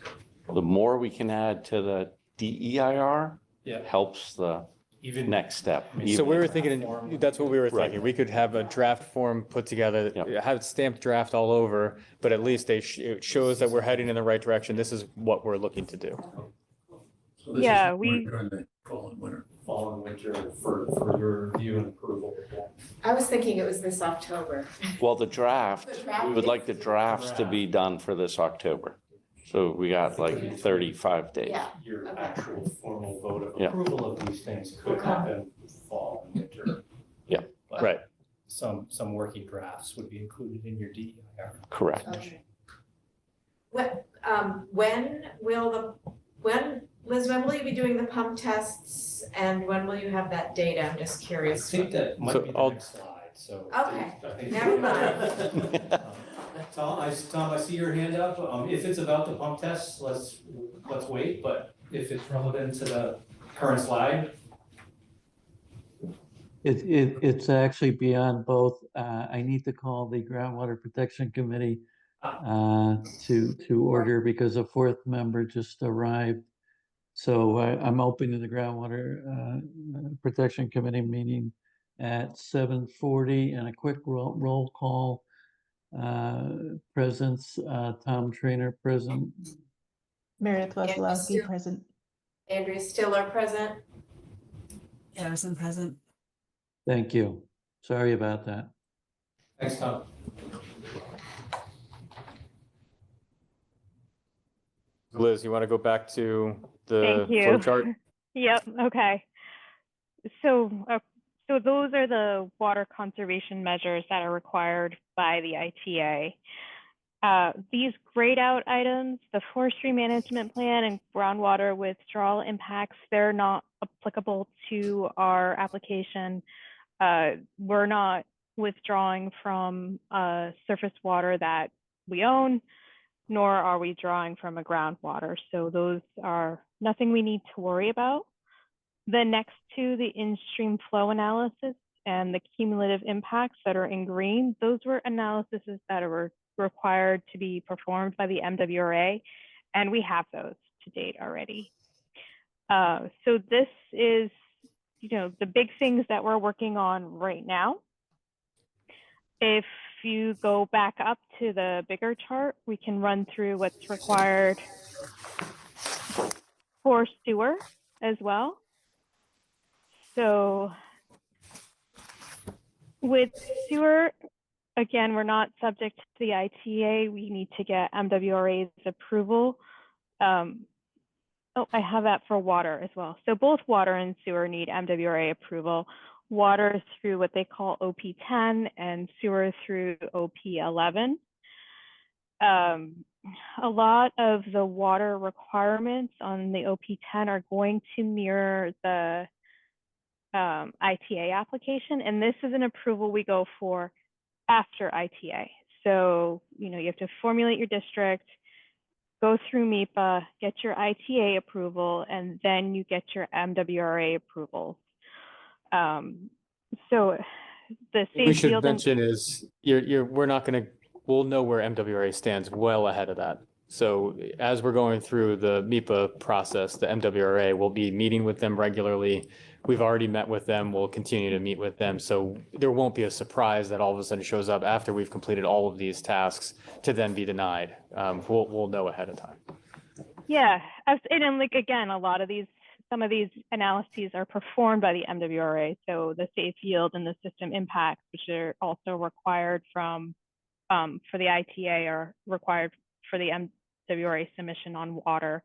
[SPEAKER 10] The more we can add to the DEIR
[SPEAKER 3] Yeah.
[SPEAKER 10] helps the
[SPEAKER 3] Even
[SPEAKER 10] next step.
[SPEAKER 11] so we were
[SPEAKER 3] Draft
[SPEAKER 11] thinking,
[SPEAKER 3] form.
[SPEAKER 11] that's what we were
[SPEAKER 10] Right.
[SPEAKER 11] thinking. We could have a draft form put together,
[SPEAKER 10] Yep.
[SPEAKER 11] have it stamped draft all over, but at least it shows that we're heading in the right direction. This is what we're looking to do.
[SPEAKER 2] So this is
[SPEAKER 9] Yeah,
[SPEAKER 2] during the fall and winter.
[SPEAKER 3] fall and winter for your review and approval.
[SPEAKER 1] I was thinking it was this October.
[SPEAKER 10] Well, the draft,
[SPEAKER 1] The draft
[SPEAKER 10] we would
[SPEAKER 1] is-
[SPEAKER 10] like the drafts to be done for this October. So we got like 35 days.
[SPEAKER 1] Yeah.
[SPEAKER 3] Your
[SPEAKER 1] Okay.
[SPEAKER 3] actual formal vote of
[SPEAKER 10] Yeah.
[SPEAKER 3] approval of these things could
[SPEAKER 1] Okay.
[SPEAKER 3] happen fall and winter.
[SPEAKER 10] Yeah.
[SPEAKER 3] But
[SPEAKER 11] Right.
[SPEAKER 3] Some working drafts would be included in your DEIR.
[SPEAKER 10] Correct.
[SPEAKER 1] Okay. Liz, when will you be doing the pump tests, and when will you have that data? I'm just
[SPEAKER 3] I
[SPEAKER 1] curious.
[SPEAKER 3] think that might
[SPEAKER 11] So
[SPEAKER 3] be the
[SPEAKER 11] I'll-
[SPEAKER 3] next slide, so.
[SPEAKER 1] Okay,
[SPEAKER 3] I think-
[SPEAKER 1] never mind.
[SPEAKER 3] Tom, I see your hand up. If it's about the pump tests, let's wait, but if it's relevant to the current slide,
[SPEAKER 4] It's actually beyond both. I need to call the Groundwater Protection Committee to order because a fourth member just arrived. So I'm opening the Groundwater Protection Committee meeting at 7:40, and a quick roll call. Presence, Tom Trainer present.
[SPEAKER 12] Meredith Wesolowski
[SPEAKER 1] Andrew-
[SPEAKER 12] present.
[SPEAKER 1] Andrea Stiller present.
[SPEAKER 13] Harrison present.
[SPEAKER 4] Thank you. Sorry about that.
[SPEAKER 3] thanks, Tom.
[SPEAKER 11] Liz, you want to go back to the
[SPEAKER 9] Thank you.
[SPEAKER 11] flow chart?
[SPEAKER 9] Yep, okay. So those are the water conservation measures that are required by the ITA. These grayed out items, the forestry management plan and groundwater withdrawal impacts, they're not applicable to our application. We're not withdrawing from surface water that we own, nor are we drawing from a groundwater. So those are nothing we need to worry about. The next two, the in-stream flow analysis and the cumulative impacts that are in green, those were analyses that were required to be performed by the MWRA, and we have those to date already. So this is, the big things that we're working on right now. If you go back up to the bigger chart, we can run through what's required for sewer as well. So with sewer, again, we're not subject to the ITA. We need to get MWRA's approval. Oh, I have that for water as well. So both water and sewer need MWRA approval. Water through what they call OP10 and sewer through OP11. A lot of the water requirements on the OP10 are going to mirror the ITA application, and this is an approval we go for after ITA. So, you have to formulate your district, go through MIPA, get your ITA approval, and then you get your MWRA approval. So the
[SPEAKER 11] We
[SPEAKER 9] safe
[SPEAKER 11] should
[SPEAKER 9] field and
[SPEAKER 11] mention is we're not gonna, we'll know where MWRA stands well ahead of that. So as we're going through the MIPA process, the MWRA will be meeting with them regularly. We've already met with them. We'll continue to meet with them. So there won't be a surprise that all of a sudden shows up after we've completed all of these tasks to then be denied. We'll know ahead of time.
[SPEAKER 9] yeah, and then like again, a lot of these, some of these analyses are performed by the MWRA. So the safe yield and the system impacts, which are also required from for the ITA, are required for the MWRA submission on water.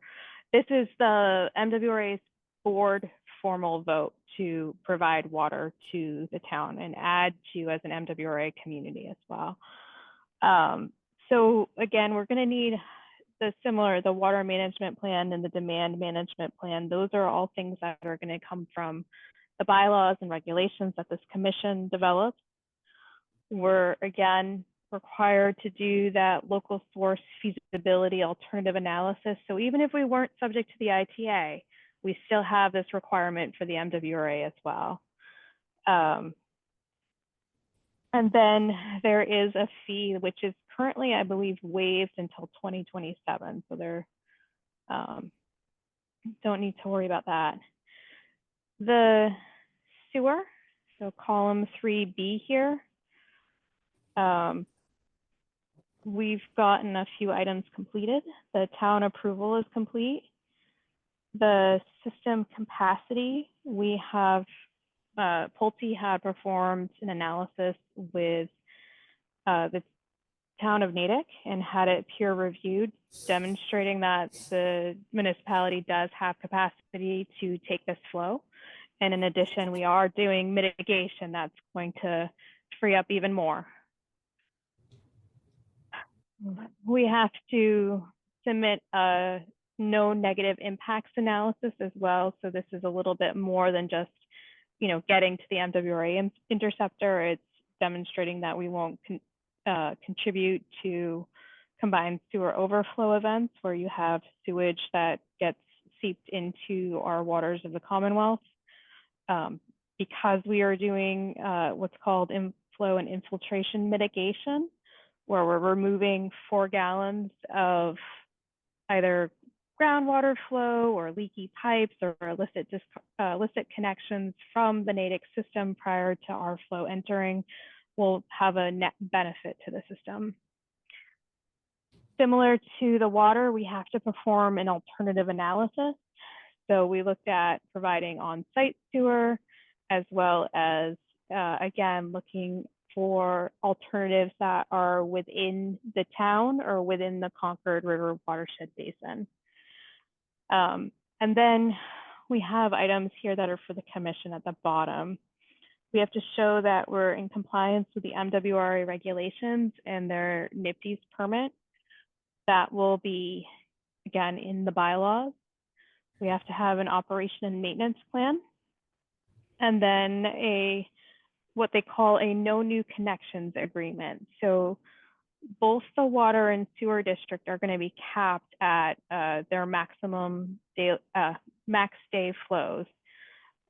[SPEAKER 9] This is the MWRA's board formal vote to provide water to the town and add to as an MWRA community as well. So again, we're going to need the water management plan and the demand management plan. Those are all things that are going to come from the bylaws and regulations that this commission develops. We're again required to do that local source feasibility alternative analysis. So even if we weren't subject to the ITA, we still have this requirement for the MWRA as well. And then there is a fee, which is currently, I believe, waived until 2027. So there, don't need to worry about that. The sewer, so column 3B here. We've gotten a few items completed. The town approval is complete. The system capacity, we have, Pulte had performed an analysis with the town of Natick and had it peer reviewed, demonstrating that the municipality does have capacity to take this flow. And in addition, we are doing mitigation that's going to free up even more. We have to submit a no negative impacts analysis as well. So this is a little bit more than just, you know, getting to the MWRA interceptor. It's demonstrating that we won't contribute to combined sewer overflow events where you have sewage that gets seeped into our waters of the Commonwealth. Because we are doing what's called inflow and infiltration mitigation, where we're removing 4 gallons of either groundwater flow or leaky pipes or illicit connections from the Natick system prior to our flow entering, will have a net benefit to the system. Similar to the water, we have to perform an alternative analysis. So we looked at providing on-site sewer, as well as, again, looking for alternatives that are within the town or within the Concord River watershed basin. And then we have items here that are for the commission at the bottom. We have to show that we're in compliance with the MWRA regulations and their NIPD's permit. That will be, again, in the bylaws. We have to have an operation and maintenance plan, and then what they call a no new connections agreement. So both the water and sewer district are going to be capped at their maximum max day flows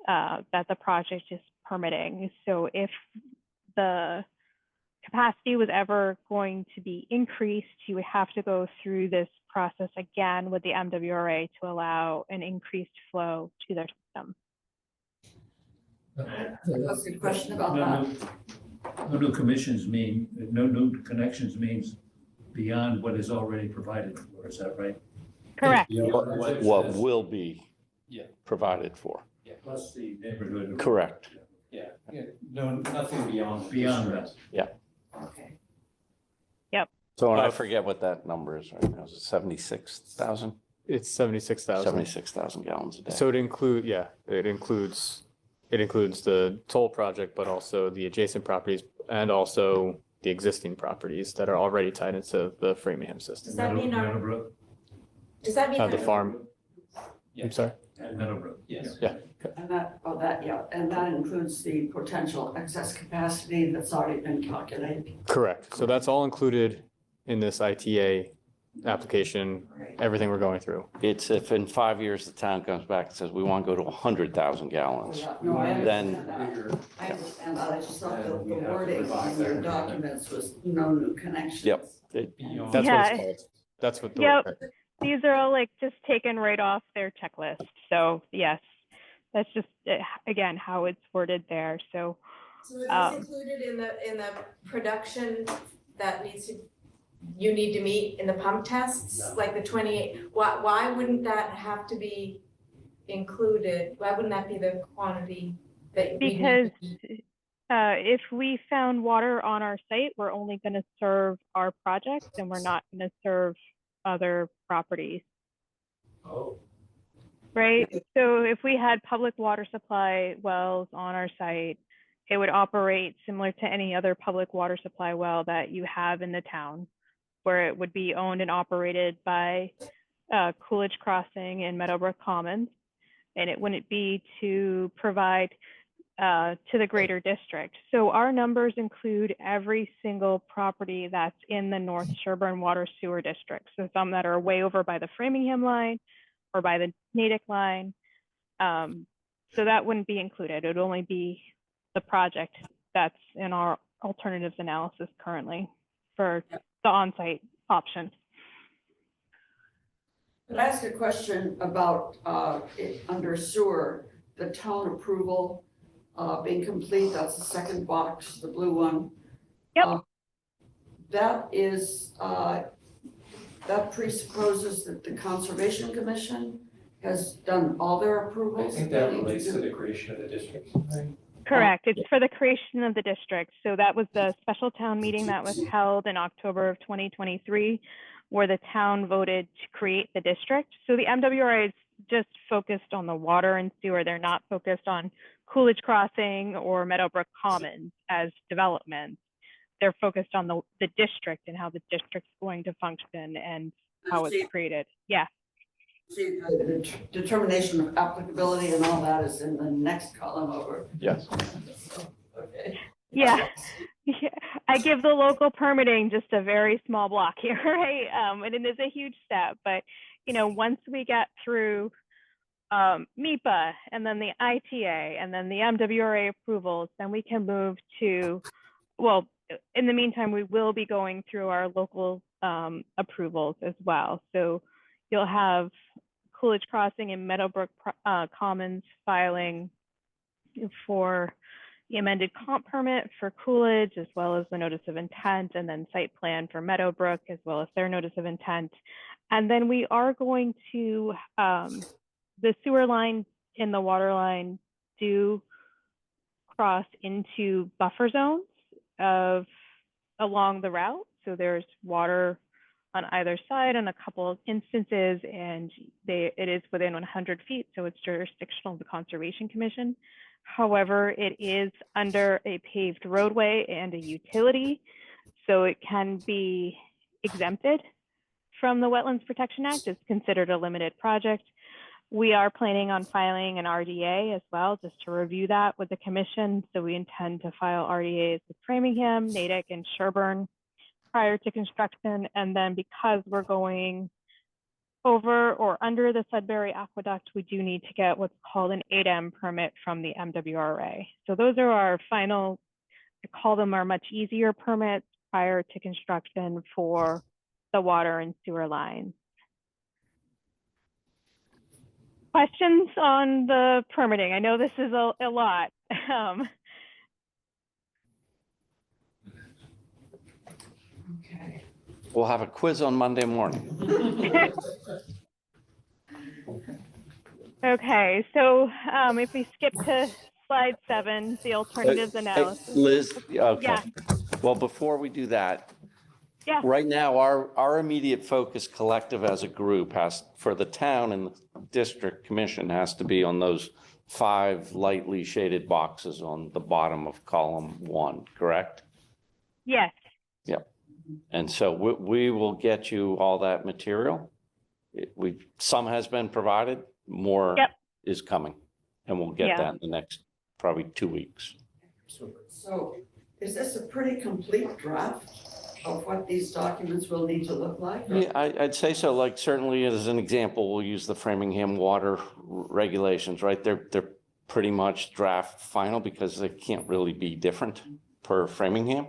[SPEAKER 9] that the project is permitting. So if the capacity was ever going to be increased, you would have to go through this process again with the MWRA to allow an increased flow to their system.
[SPEAKER 5] That's a good question about that.
[SPEAKER 2] No new commissions mean, no new connections means beyond what is already provided for, is that right?
[SPEAKER 9] Correct.
[SPEAKER 10] What will be
[SPEAKER 3] Yeah.
[SPEAKER 10] provided for.
[SPEAKER 2] Plus the neighborhood.
[SPEAKER 10] Correct.
[SPEAKER 3] Yeah, no, nothing beyond.
[SPEAKER 2] Beyond that.
[SPEAKER 10] Yeah.
[SPEAKER 5] Okay.
[SPEAKER 10] So and I forget what that number is right now. Is it 76,000?
[SPEAKER 11] It's 76,000.
[SPEAKER 10] 76,000 gallons a day.
[SPEAKER 11] So it includes the toll project, but also the adjacent properties and also the existing properties that are already tied into the Framingham system.
[SPEAKER 5] Does that mean
[SPEAKER 2] Meadowbrook.
[SPEAKER 11] The farm.
[SPEAKER 3] Yeah.
[SPEAKER 11] I'm sorry.
[SPEAKER 2] And Meadowbrook.
[SPEAKER 3] Yes.
[SPEAKER 11] Yeah.
[SPEAKER 5] And that includes the potential excess capacity that's already been calculated.
[SPEAKER 11] Correct. So that's all included in this ITA application, everything we're going through.
[SPEAKER 10] It's if in 5 years the town comes back and says, we want to go to 100,000 gallons.
[SPEAKER 5] Yeah, no, I
[SPEAKER 10] Then-
[SPEAKER 5] understand that. I understand that. I just thought the wording on your documents was no new connections.
[SPEAKER 10] Yep.
[SPEAKER 11] That's what
[SPEAKER 9] Yeah.
[SPEAKER 11] it's called. That's what the.
[SPEAKER 9] Yep. These are all like just taken right off their checklist. So yes, that's just again how it's worded there. So
[SPEAKER 1] So is this included in the production that you need to meet in the pump tests, like the 28? Why wouldn't that have to be included? Why wouldn't that be the quantity that we need
[SPEAKER 9] because
[SPEAKER 1] to meet?
[SPEAKER 9] if we found water on our site, we're only going to serve our project and we're not going to serve other properties.
[SPEAKER 2] Oh.
[SPEAKER 9] Right. So if we had public water supply wells on our site, it would operate similar to any other public water supply well that you have in the town, where it would be owned and operated by Coolidge Crossing and Meadowbrook Commons. And it wouldn't be to provide to the greater district. So our numbers include every single property that's in the North Sherborn Water Sewer District. So some that are way over by the Framingham line or by the Natick line. So that wouldn't be included. It would only be the project that's in our alternatives analysis currently for the on-site option.
[SPEAKER 5] Could I ask a question about under sewer, the town approval being complete? That's the second box, the blue one.
[SPEAKER 9] Yep.
[SPEAKER 5] That is, that presupposes that the Conservation Commission has done all their
[SPEAKER 3] I
[SPEAKER 5] approvals.
[SPEAKER 3] think that relates to the creation of the district.
[SPEAKER 9] Correct. It's for the creation of the district. So that was the special town meeting that was held in October of 2023, where the town voted to create the district. So the MWRA is just focused on the water and sewer. They're not focused on Coolidge Crossing or Meadowbrook Commons as development. They're focused on the district and how the district's going to function and how it's created. Yeah.
[SPEAKER 5] See, the determination of applicability and all that is in the next column over.
[SPEAKER 10] Yes.
[SPEAKER 5] Okay.
[SPEAKER 9] Yeah. Yeah. I give the local permitting just a very small block here, right? And it is a huge step, but you know, once we get through MIPA and then the ITA and then the MWRA approvals, then we can move to, well, in the meantime, we will be going through our local approvals as well. So you'll have Coolidge Crossing and Meadowbrook Commons filing for the amended comp permit for Coolidge, as well as the notice of intent, and then site plan for Meadowbrook, as well as their notice of intent. And then we are going to, the sewer line and the water line do cross into buffer zones along the route. So there's water on either side on a couple of instances, and it is within 100 feet, so it's jurisdictional of the Conservation Commission. However, it is under a paved roadway and a utility, so it can be exempted from the Wetlands Protection Act. It's considered a limited project. We are planning on filing an RDA as well, just to review that with the commission. So we intend to file RDAs with Framingham, Natick, and Sherborn prior to construction. And then because we're going over or under the Sudbury Aqueduct, we do need to get what's called an 8M permit from the MWRA. So those are our final, I call them our much easier permits prior to construction for the water and sewer lines. Questions on the permitting? I know this is a lot.
[SPEAKER 5] Okay.
[SPEAKER 10] We'll have a quiz on Monday morning.
[SPEAKER 9] Okay, so if we skip to slide 7, the alternatives analysis.
[SPEAKER 10] Liz, okay.
[SPEAKER 9] Yeah.
[SPEAKER 10] Well, before we do that,
[SPEAKER 9] Yeah.
[SPEAKER 10] right now, our immediate focus collective as a group has, for the town and the district commission, has to be on those 5 lightly shaded boxes on the bottom of column 1, correct?
[SPEAKER 9] Yes.
[SPEAKER 10] Yep. And so we will get you all that material. Some has been provided, more is coming, and we'll get that in the next probably 2 weeks.
[SPEAKER 5] So is this a pretty complete draft? of what these documents will need to look like?
[SPEAKER 10] Yeah, I'd say so. Like certainly as an example, we'll use the Framingham water regulations, right? They're pretty much draft final because they can't really be different per Framingham.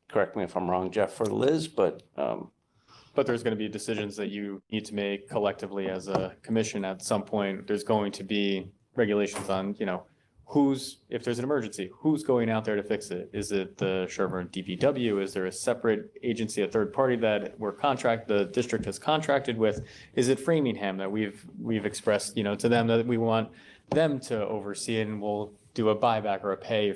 [SPEAKER 10] Correct me if I'm wrong, Jeff or Liz, but
[SPEAKER 11] there's going to be decisions that you need to make collectively as a commission at some point. There's going to be regulations on, if there's an emergency, who's going out there to fix it? Is it the Sherborn DPW? Is there a separate agency, a third party that the district has contracted with? Is it Framingham that we've expressed, to them that we want them to oversee it, and we'll do a buyback or a pay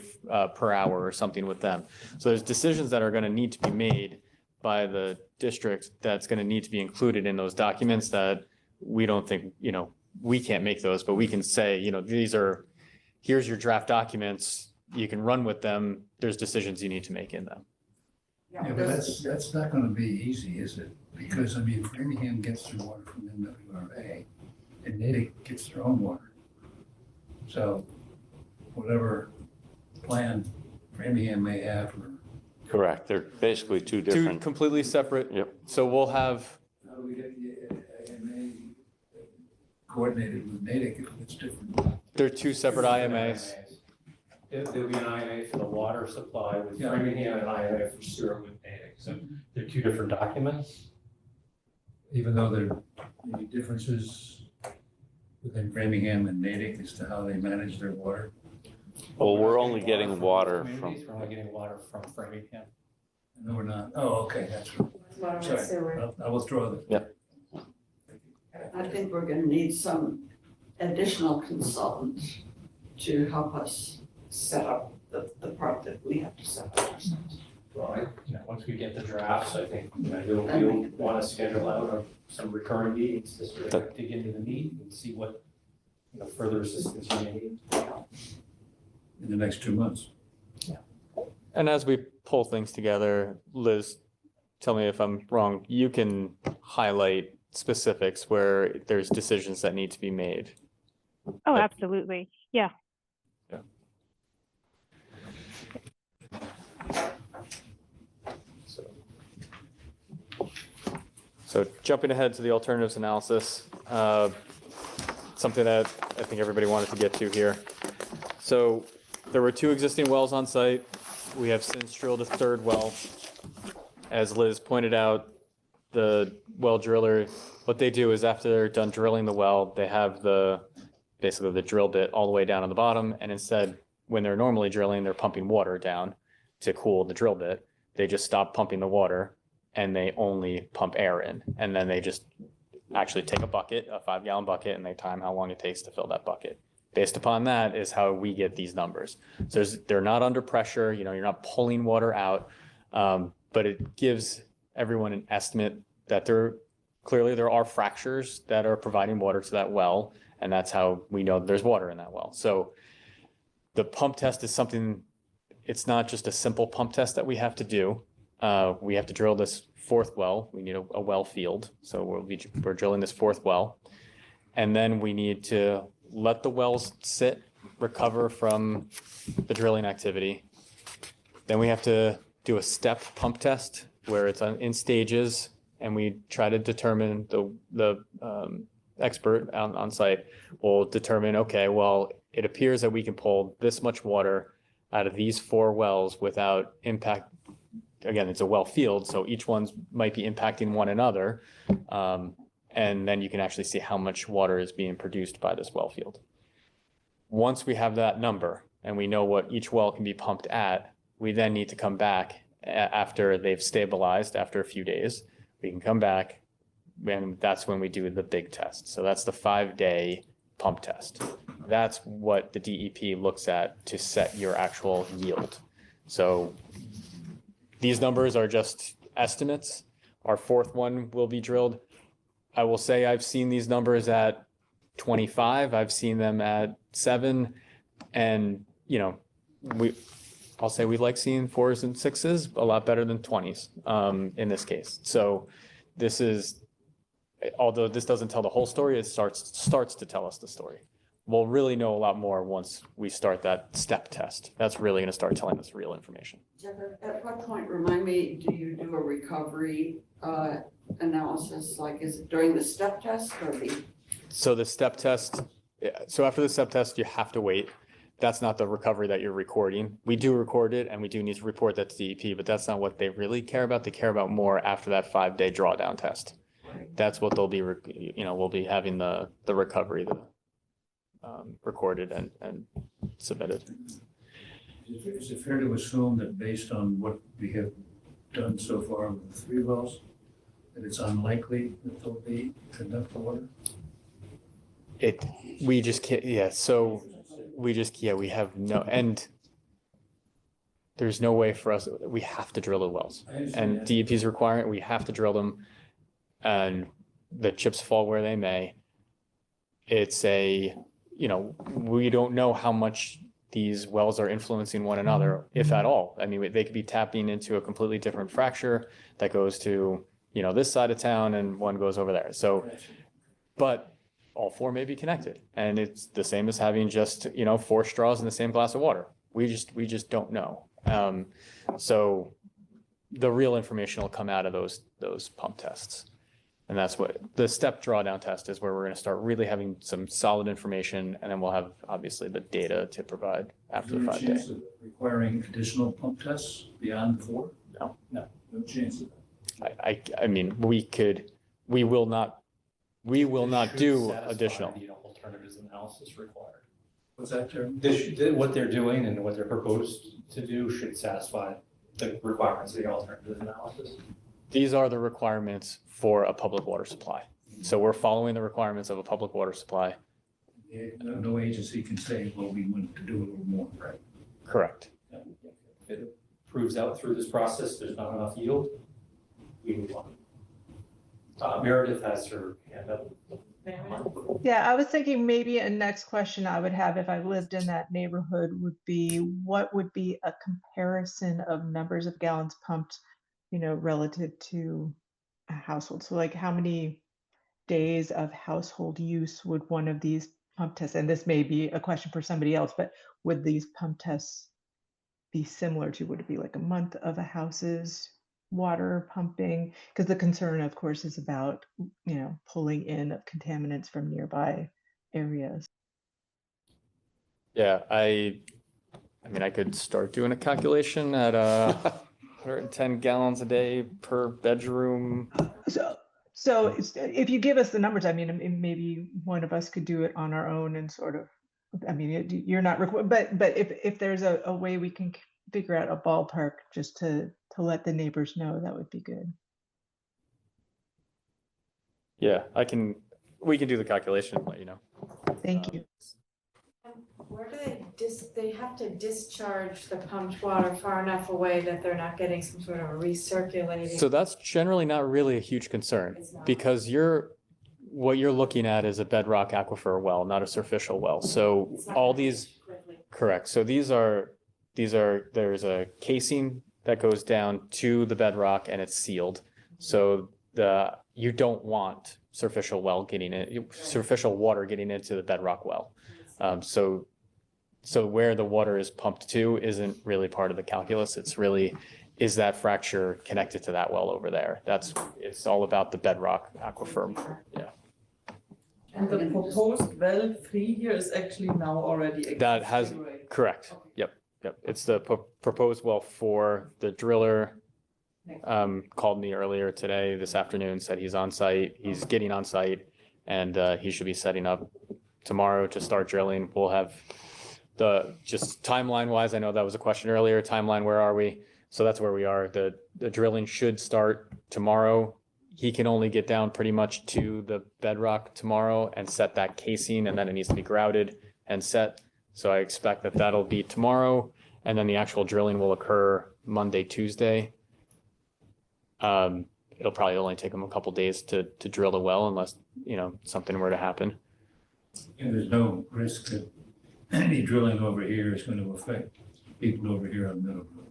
[SPEAKER 11] per hour or something with them. So there's decisions that are going to need to be made by the district that's going to need to be included in those documents that we don't think, we can't make those, but we can say, here's your draft documents, you can run with them, there's decisions you need to make in them.
[SPEAKER 2] Yeah, but that's not gonna be easy, is it? Because, Framingham gets their water from NWRA, and Natick gets their own water. So, whatever plan Framingham may have, or
[SPEAKER 10] correct. They're basically two
[SPEAKER 11] Two
[SPEAKER 10] different.
[SPEAKER 11] completely separate.
[SPEAKER 10] Yep.
[SPEAKER 11] So we'll have,
[SPEAKER 2] how do we get the IMA coordinated with Natick if it's different?
[SPEAKER 11] they're two separate IMAs.
[SPEAKER 3] There'll be an IMA for the water supply with
[SPEAKER 2] Yeah.
[SPEAKER 3] Framingham and an IMA for sewer with Natick. So they're two different documents.
[SPEAKER 2] Even though there may be differences within Framingham and Natick as to how they manage their water.
[SPEAKER 10] Well, we're only getting water from,
[SPEAKER 3] We're only getting water from Framingham.
[SPEAKER 2] No, we're not. Oh, okay, that's right. Sorry, I withdraw that.
[SPEAKER 10] Yeah.
[SPEAKER 5] I think we're gonna need some additional consultants to help us set up the part that we have to set up ourselves.
[SPEAKER 3] Well, once we get the drafts, I think, you'll want to schedule out some recurring meetings to sort of dig into the meat and see what, further assistance you may need.
[SPEAKER 2] In the next 2 months.
[SPEAKER 11] And as we pull things together, Liz, tell me if I'm wrong, you can highlight specifics where there's decisions that need to be made.
[SPEAKER 9] Oh, absolutely. Yeah.
[SPEAKER 11] So jumping ahead to the alternatives analysis, something that I think everybody wanted to get to here. So there were 2 existing wells on site. We have since drilled a 3rd well. As Liz pointed out, the well driller, what they do is after they're done drilling the well, they have basically the drill bit all the way down on the bottom. And instead, when they're normally drilling, they're pumping water down to cool the drill bit. They just stop pumping the water and they only pump air in. And then they just actually take a bucket, a 5-gallon bucket, and they time how long it takes to fill that bucket. Based upon that is how we get these numbers. So they're not under pressure, you're not pulling water out, but it gives everyone an estimate that there are fractures that are providing water to that well, and that's how we know there's water in that well. So the pump test is something, it's not just a simple pump test that we have to do. We have to drill this 4th well. We need a well field. So we're drilling this 4th well. And then we need to let the wells sit, recover from the drilling activity. Then we have to do a step pump test where it's in stages, and we try to determine the expert on site will determine, okay, well, it appears that we can pull this much water out of these 4 wells without impact. Again, it's a well field, so each one's might be impacting one another. And then you can actually see how much water is being produced by this well field. Once we have that number and we know what each well can be pumped at, we then need to come back after they've stabilized after a few days. We can come back, and that's when we do the big test. So that's the 5-day pump test. That's what the DEP looks at to set your actual yield. So these numbers are just estimates. Our 4th one will be drilled. I will say I've seen these numbers at 25. I've seen them at 7. And, I'll say we like seeing 4s and 6s a lot better than 20s in this case. So although this doesn't tell the whole story, it starts to tell us the story. we'll really know a lot more once we start that step test. That's really gonna start telling us real information.
[SPEAKER 5] Jeff, at what point, remind me, do you do a recovery analysis? Like, is it during the step test or the?
[SPEAKER 11] So the step test, so after the step test, you have to wait. That's not the recovery that you're recording. We do record it and we do need to report that to DEP, but that's not what they really care about. They care about more after that 5-day drawdown test. That's what they'll be, we'll be having the recovery, recorded and submitted.
[SPEAKER 2] Is it fair to assume that based on what we have done so far with the 3 wells, that it's unlikely that there'll be enough water?
[SPEAKER 11] We just can't, we have no, and there's no way for us, we have to drill the wells. And DEP's requirement, we have to drill them, and the chips fall where they may. It's we don't know how much these wells are influencing one another, if at all. I mean, they could be tapping into a completely different fracture that goes to, this side of town and one goes over there. So, but all 4 may be connected, and it's the same as having just, 4 straws in the same glass of water. We just don't know. So the real information will come out of those pump tests. And that's what the step drawdown test is, where we're going to start really having some solid information, and then we'll have obviously the data to provide after the 5 days.
[SPEAKER 2] Requiring additional pump tests beyond 4?
[SPEAKER 11] No.
[SPEAKER 2] No chance of that.
[SPEAKER 11] I mean, we will not do additional.
[SPEAKER 3] The alternatives analysis required.
[SPEAKER 2] What's that term?
[SPEAKER 3] What they're doing and what they're proposed to do should satisfy the requirements of the alternatives analysis.
[SPEAKER 11] These are the requirements for a public water supply. So we're following the requirements of a public water supply.
[SPEAKER 2] No agency can say, well, we want to do a little more, right?
[SPEAKER 11] Correct.
[SPEAKER 3] If it proves out through this process, there's not enough yield, we move on. Meredith has her hand up.
[SPEAKER 12] Yeah, I was thinking maybe a next question I would have if I lived in that neighborhood would be, what would be a comparison of numbers of gallons pumped, relative to a household? So like how many days of household use would one of these pump tests, and this may be a question for somebody else, but would these pump tests be similar to, would it be like a month of a house's water pumping? Because the concern, of course, is about, pulling in of contaminants from nearby areas.
[SPEAKER 11] Yeah, I mean, I could start doing a calculation at 110 gallons a day per bedroom.
[SPEAKER 12] So if you give us the numbers, I mean, maybe one of us could do it on our own and sort of, I mean, you're not required, but if there's a way we can figure out a ballpark just to let the neighbors know, that would be good.
[SPEAKER 11] Yeah, we can do the calculation and let you know.
[SPEAKER 12] Thank you.
[SPEAKER 1] Where do they have to discharge the pumped water far enough away that they're not getting some sort of a recirculating?
[SPEAKER 11] So that's generally not really a huge concern, because what you're looking at is a bedrock aquifer well, not a surficial well. So all these, correct. So there's a casing that goes down to the bedrock and it's sealed. So you don't want surficial water getting into the bedrock well. So where the water is pumped to isn't really part of the calculus. It's really, is that fracture connected to that well over there? It's all about the bedrock aquifer. Yeah.
[SPEAKER 13] And the proposed well 3 here is actually now already.
[SPEAKER 11] That has, correct. Yep. It's the proposed well 4. The driller called me earlier today, this afternoon, said he's on site. He's getting on site, and he should be setting up tomorrow to start drilling. We'll have just timeline wise, I know that was a question earlier, timeline, where are we? So that's where we are. The drilling should start tomorrow. He can only get down pretty much to the bedrock tomorrow and set that casing, and then it needs to be grouted and set. So I expect that that'll be tomorrow, and then the actual drilling will occur Monday, Tuesday. It'll probably only take them a couple days to drill the well, unless, something were to happen.
[SPEAKER 2] And there's no risk that any drilling over here is going to affect people over here on Middle Road.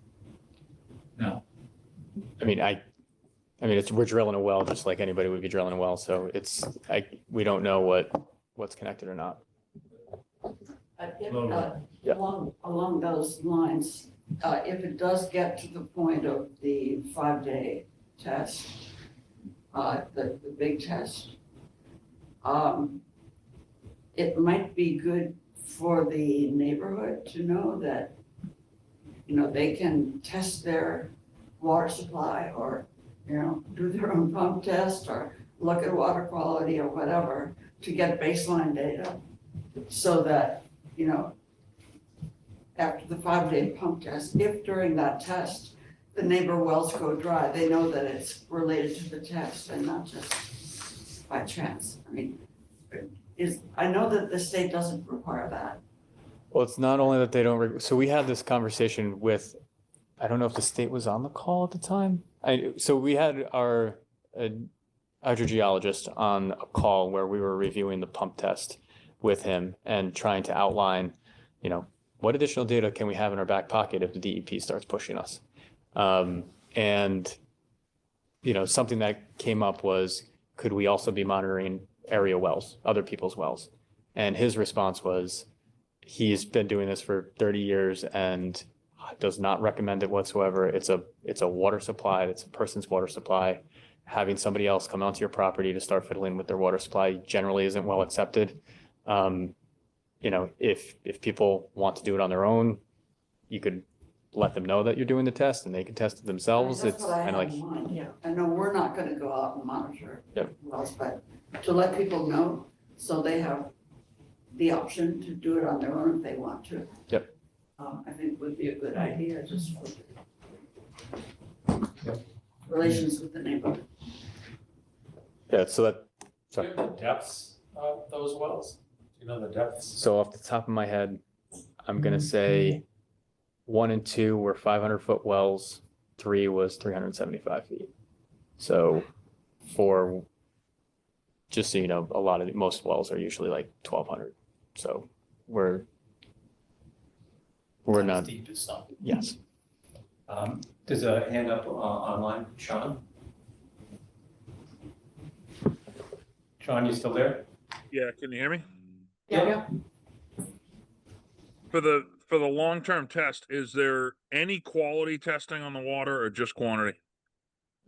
[SPEAKER 2] No.
[SPEAKER 11] We're drilling a well just like anybody would be drilling a well. So we don't know what's connected or not.
[SPEAKER 10] Yeah.
[SPEAKER 5] Along those lines, if it does get to the point of the 5-day test, the big test, it might be good for the neighborhood to know that, they can test their water supply or, do their own pump test or look at water quality or whatever to get baseline data so that, after the 5-day pump test, if during that test, the neighbor wells go dry, they know that it's related to the test and not just by chance. I mean, I know that the state doesn't require that.
[SPEAKER 11] Well, it's not only that they don't, so we had this conversation with, I don't know if the state was on the call at the time. So we had our hydrogeologist on a call where we were reviewing the pump test with him and trying to outline, what additional data can we have in our back pocket if the DEP starts pushing us? And, something that came up was, could we also be monitoring area wells, other people's wells? And his response was, he's been doing this for 30 years and does not recommend it whatsoever. It's a water supply. It's a person's water supply. Having somebody else come onto your property to start fiddling with their water supply generally isn't well accepted. If people want to do it on their own, you could let them know that you're doing the test and they can test it themselves.
[SPEAKER 5] That's
[SPEAKER 11] It's
[SPEAKER 5] what I
[SPEAKER 11] kind
[SPEAKER 5] have
[SPEAKER 11] of
[SPEAKER 5] in
[SPEAKER 11] like,
[SPEAKER 5] mind. I know we're not gonna go out and monitor
[SPEAKER 11] Yep.
[SPEAKER 5] wells, but to let people know so they have the option to do it on their own if they want to.
[SPEAKER 11] Yep.
[SPEAKER 5] I think would be a good idea, just for relations with the neighborhood.
[SPEAKER 11] yeah, so that,
[SPEAKER 7] Do
[SPEAKER 11] sorry.
[SPEAKER 7] you have the depths of those wells? Do you know the depths?
[SPEAKER 11] So off the top of my head, I'm gonna say 1 and 2 were 500-foot wells, 3 was 375 feet. So for, just so you know, most wells are usually like 1,200. So we're not,
[SPEAKER 3] Deep as some.
[SPEAKER 11] yes.
[SPEAKER 3] There's a hand up online, Sean? Sean, you still there?
[SPEAKER 14] Yeah, can you hear me?
[SPEAKER 3] Yeah.
[SPEAKER 14] For the long-term test, is there any quality testing on the water or just quantity?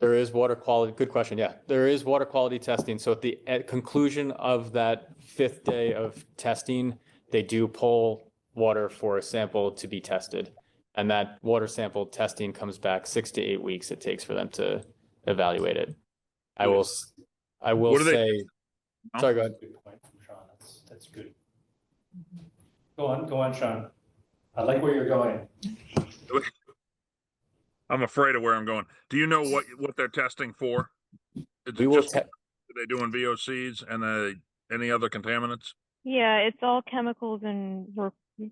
[SPEAKER 11] There is water quality, good question, yeah. There is water quality testing. So at conclusion of that 5th day of testing, they do pull water for a sample to be tested. And that water sample testing comes back 6 to 8 weeks it takes for them to evaluate it. I will
[SPEAKER 14] What do they-
[SPEAKER 11] say, sorry, go ahead.
[SPEAKER 3] Good point from Sean. That's good. Go on, Sean. I like where you're going.
[SPEAKER 14] I'm afraid of where I'm going. Do you know what they're testing for? Is
[SPEAKER 11] We
[SPEAKER 14] it
[SPEAKER 11] will
[SPEAKER 14] just, are they doing VOCs and any other contaminants?
[SPEAKER 9] Yeah, it's all chemicals and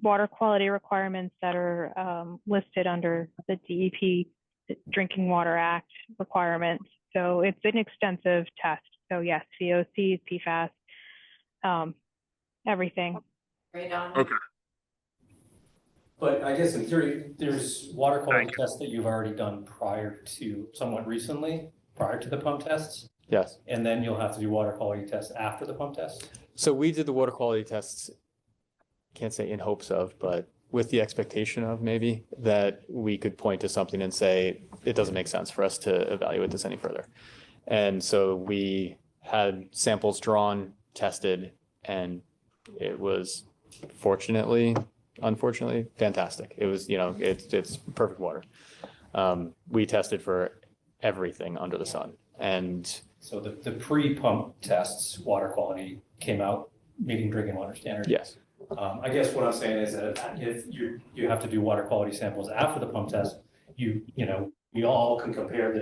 [SPEAKER 9] water quality requirements that are listed under the DEP Drinking Water Act requirements. So it's an extensive test. So yes, VOCs, PFAS, everything.
[SPEAKER 1] Right on.
[SPEAKER 14] Okay.
[SPEAKER 3] But I guess in theory, there's water quality tests that you've already done somewhat recently, prior to the pump tests.
[SPEAKER 11] Yes.
[SPEAKER 3] And then you'll have to do water quality tests after the pump test.
[SPEAKER 11] So we did the water quality tests, can't say in hopes of, but with the expectation of maybe that we could point to something and say, it doesn't make sense for us to evaluate this any further. And so we had samples drawn, tested, and it was unfortunately, fantastic. It was, it's perfect water. We tested for everything under the sun. And
[SPEAKER 3] So the pre-pump tests, water quality came out meeting drinking water standards.
[SPEAKER 11] yes,
[SPEAKER 3] I guess what I'm saying is that if you have to do water quality samples after the pump test, we all can compare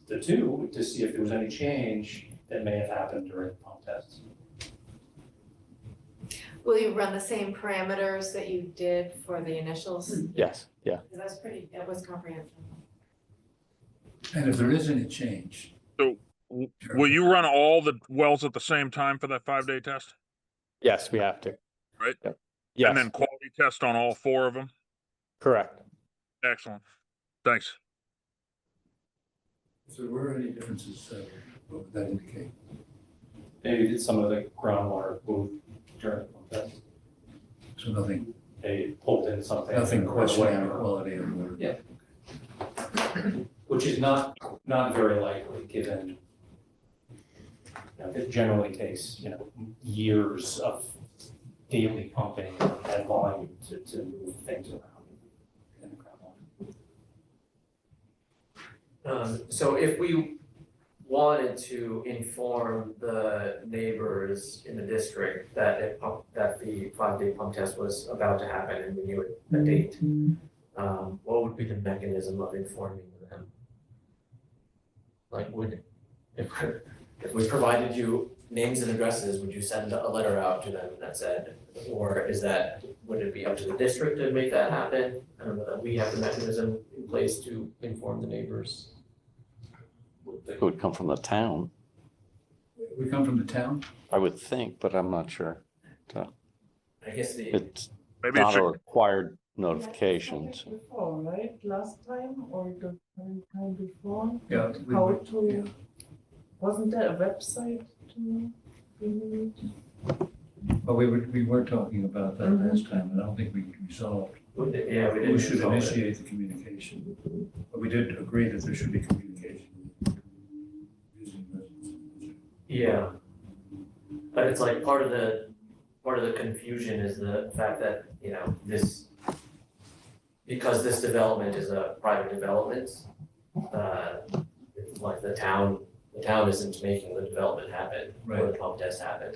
[SPEAKER 3] the two to see if there was any change that may have happened during the pump tests.
[SPEAKER 1] Will you run the same parameters that you did for the initials?
[SPEAKER 11] yes, yeah.
[SPEAKER 1] That was comprehensive.
[SPEAKER 2] And if there is any change,
[SPEAKER 14] So will you run all the wells at the same time for that 5-day test?
[SPEAKER 11] Yes, we have to.
[SPEAKER 14] Right?
[SPEAKER 11] Yep. Yes,
[SPEAKER 14] And then quality test on all 4 of them?
[SPEAKER 11] correct.
[SPEAKER 14] Excellent. Thanks.
[SPEAKER 2] if there were any differences, what would that indicate?
[SPEAKER 3] Maybe some of the groundwater moved during the pump test.
[SPEAKER 2] So nothing,
[SPEAKER 3] They pulled in something.
[SPEAKER 2] nothing
[SPEAKER 3] or
[SPEAKER 2] questioning the
[SPEAKER 3] whatever.
[SPEAKER 2] quality of the water.
[SPEAKER 3] Yeah. Which is not very likely, given, it generally takes, years of daily pumping and volume to move things around in the groundwater.
[SPEAKER 6] So if we wanted to inform the neighbors in the district that that the 5-day pump test was about to happen and we knew a date, what would be the mechanism of informing them? Like, if we provided you names and addresses, would you send a letter out to them that said, or would it be up to the district to make that happen? I don't know that we have the mechanism in place to inform the neighbors.
[SPEAKER 10] It would come from the town,
[SPEAKER 2] We come from the town?
[SPEAKER 10] I would think, but I'm not sure.
[SPEAKER 6] I guess
[SPEAKER 10] It's
[SPEAKER 14] Maybe it
[SPEAKER 10] not a
[SPEAKER 14] should,
[SPEAKER 10] required notification.
[SPEAKER 13] Before, right? Last time or the time before?
[SPEAKER 2] Yeah.
[SPEAKER 13] How to, wasn't there a website to read?
[SPEAKER 2] Well, we were talking about that last time, and I don't think we resolved.
[SPEAKER 6] Yeah, we didn't
[SPEAKER 2] We should
[SPEAKER 6] resolve it.
[SPEAKER 2] initiate the communication, but we did agree that there should be communication. Using residents.
[SPEAKER 6] Yeah. But it's like part of the confusion is the fact that, because this development is a private development, it's like the town isn't making the development happen or the pump test happen,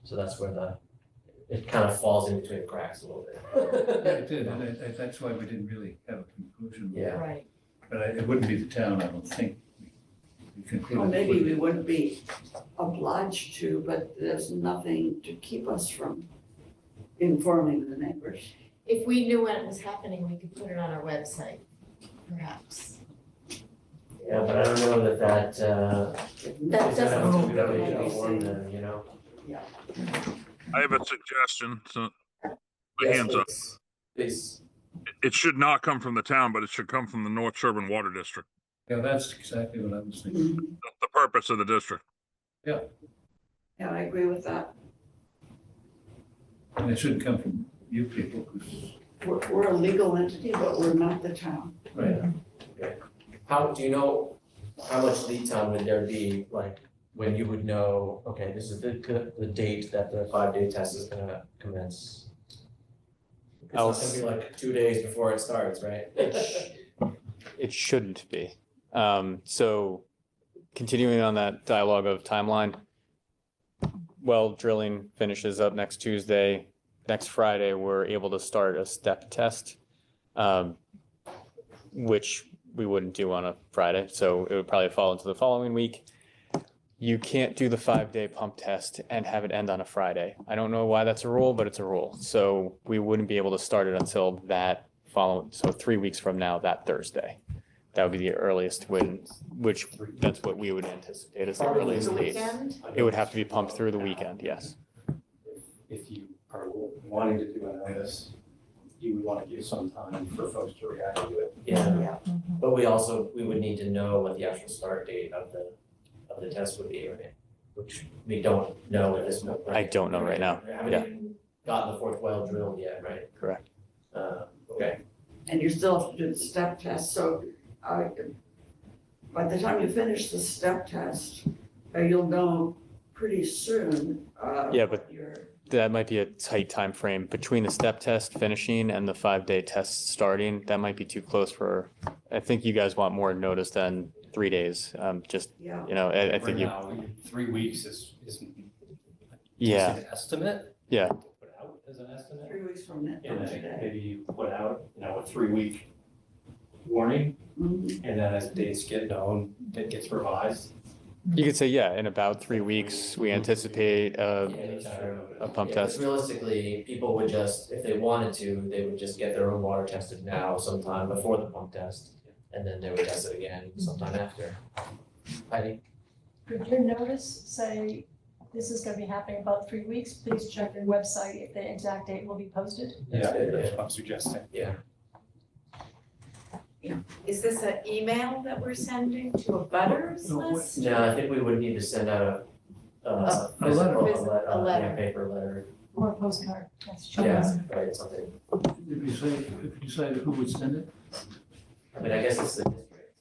[SPEAKER 6] so that's where it kind of falls in between the cracks a little bit.
[SPEAKER 2] Yeah, it did, and that's why we didn't really have a conclusion.
[SPEAKER 6] Yeah.
[SPEAKER 13] Right.
[SPEAKER 2] But it wouldn't be the town, I don't think. We concluded.
[SPEAKER 5] Well, maybe we wouldn't be obliged to, but there's nothing to keep us from informing the neighbors.
[SPEAKER 15] If we knew when it was happening, we could put it on our website, perhaps.
[SPEAKER 6] Yeah, but I don't know that
[SPEAKER 15] That doesn't.
[SPEAKER 6] inform them,
[SPEAKER 14] I have a suggestion, so, my
[SPEAKER 6] Yes,
[SPEAKER 14] hands up.
[SPEAKER 6] Please.
[SPEAKER 14] It should not come from the town, but it should come from the North Sherborn Water District,
[SPEAKER 2] Yeah, that's exactly what I was thinking.
[SPEAKER 14] the purpose of the district.
[SPEAKER 5] Yeah, I agree with that.
[SPEAKER 2] And it shouldn't come from you people, because,
[SPEAKER 5] We're a legal entity, but we're not the town.
[SPEAKER 2] right,
[SPEAKER 6] Do you know how much lead time would there be, like, when you would know, okay, this is the date that the 5-day test is gonna commence? It's not gonna be like 2 days before it starts, right?
[SPEAKER 11] It shouldn't be. So continuing on that dialogue of timeline, well, drilling finishes up next Tuesday. Next Friday, we're able to start a step test, which we wouldn't do on a Friday. So it would probably fall into the following week. You can't do the 5-day pump test and have it end on a Friday. I don't know why that's a rule, but it's a rule. So we wouldn't be able to start it until so 3 weeks from now, that Thursday. That would be the earliest which that's what we would anticipate as the earliest date. It would have to be pumped through the weekend, yes.
[SPEAKER 3] If you are wanting to do an IS, you would want to give some time for folks to react to it.
[SPEAKER 6] Yeah, but we would need to know what the actual start date of the test would be, right? Which we don't know at this moment.
[SPEAKER 11] I don't know right now.
[SPEAKER 6] We haven't even gotten the 4th well drilled yet, right?
[SPEAKER 11] Correct.
[SPEAKER 6] Okay.
[SPEAKER 5] And you still have to do the step test, so by the time you finish the step test, you'll know pretty soon.
[SPEAKER 11] Yeah, but that might be a tight time frame between the step test finishing and the 5-day test starting. That might be too close I think you guys want more notice than 3 days. I think you.
[SPEAKER 3] Right now, 3 weeks is
[SPEAKER 11] Yeah.
[SPEAKER 3] an estimate.
[SPEAKER 11] Yeah.
[SPEAKER 3] To put out as an estimate.
[SPEAKER 5] 3 weeks from
[SPEAKER 3] And then
[SPEAKER 5] today.
[SPEAKER 3] maybe you put out, a 3-week warning, and then as dates get known, it gets revised.
[SPEAKER 11] You could say, yeah, in about 3 weeks, we anticipate a pump test.
[SPEAKER 6] Realistically, people would if they wanted to, they would just get their own water tested now sometime before the pump test. And then they would test it again sometime after. Heidi?
[SPEAKER 16] Could your notice say, this is gonna be happening about 3 weeks, please check your website if the exact date will be posted?
[SPEAKER 3] Yeah, that's what I'm suggesting.
[SPEAKER 6] Yeah.
[SPEAKER 15] Is this an email that we're sending to a butters list?
[SPEAKER 6] No, I think we would need to send out a
[SPEAKER 2] letter.
[SPEAKER 15] A letter.
[SPEAKER 6] paper letter.
[SPEAKER 16] Or a postcard, that's
[SPEAKER 6] Yeah, right, something.
[SPEAKER 2] Did we say, if you decided who would send it?
[SPEAKER 6] I mean, I guess it's the district.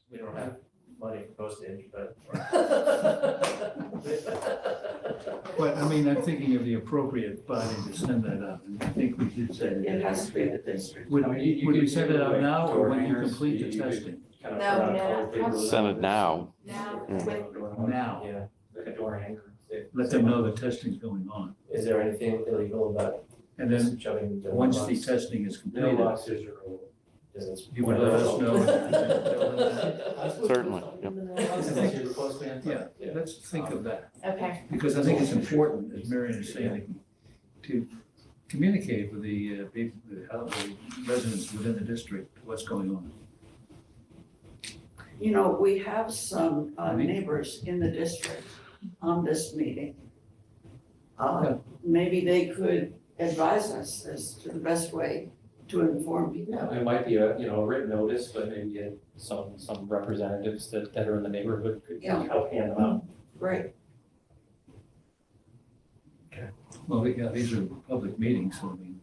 [SPEAKER 6] We don't have money for postage, but.
[SPEAKER 2] But I mean, I'm thinking of the appropriate body to send that out. And I think we did say that.
[SPEAKER 5] It has to be the district.
[SPEAKER 2] Would,
[SPEAKER 6] I mean, you
[SPEAKER 2] would we
[SPEAKER 6] could
[SPEAKER 2] send
[SPEAKER 6] do
[SPEAKER 2] it out
[SPEAKER 6] like
[SPEAKER 2] now or
[SPEAKER 6] door
[SPEAKER 2] when you
[SPEAKER 6] hangers,
[SPEAKER 2] complete the
[SPEAKER 6] you could
[SPEAKER 2] testing?
[SPEAKER 6] kind of
[SPEAKER 15] No,
[SPEAKER 6] put out
[SPEAKER 15] no,
[SPEAKER 6] colored paper
[SPEAKER 10] Send it
[SPEAKER 6] letters.
[SPEAKER 10] now.
[SPEAKER 15] Now,
[SPEAKER 10] Yeah.
[SPEAKER 15] with,
[SPEAKER 2] Now.
[SPEAKER 6] Yeah, like a door hanger.
[SPEAKER 2] Let them know the testing's going on.
[SPEAKER 6] Is there anything illegal about
[SPEAKER 2] And then,
[SPEAKER 6] just shoving the
[SPEAKER 2] once the
[SPEAKER 6] mailbox?
[SPEAKER 2] testing is completed,
[SPEAKER 6] Mailboxes are business.
[SPEAKER 2] you would let us know.
[SPEAKER 10] Certainly,
[SPEAKER 2] Yeah, let's think of that.
[SPEAKER 15] okay,
[SPEAKER 2] Because I think it's important, as Marion is saying, to communicate with the people, the residents within the district, what's going on.
[SPEAKER 5] You know, we have some neighbors in the district on this meeting. Maybe they could advise us as to the best way to inform people.
[SPEAKER 3] Yeah, it might be a, a written notice, but maybe some representatives that are in the neighborhood could
[SPEAKER 5] Yeah.
[SPEAKER 3] help hand them out.
[SPEAKER 5] Right.
[SPEAKER 2] Well, these are public meetings, so I mean,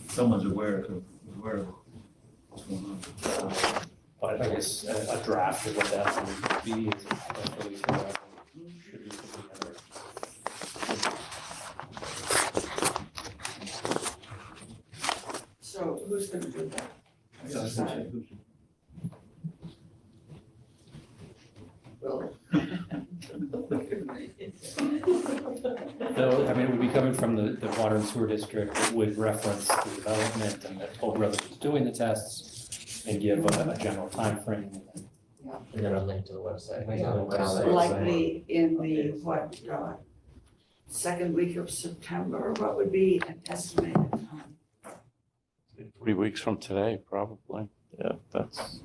[SPEAKER 2] someone's aware of what's going on.
[SPEAKER 3] But I guess a draft of what that would be is hopefully should be together.
[SPEAKER 5] So who's gonna do that? Well.
[SPEAKER 3] So, I mean, it would be coming from the water and sewer district, it would reference the development and that Toll Brothers is doing the tests and give a general timeframe.
[SPEAKER 6] And then a link to the website.
[SPEAKER 5] Likely in the, second week of September, what would be an estimated time?
[SPEAKER 10] 3 weeks from today, probably.
[SPEAKER 11] Yeah, that's,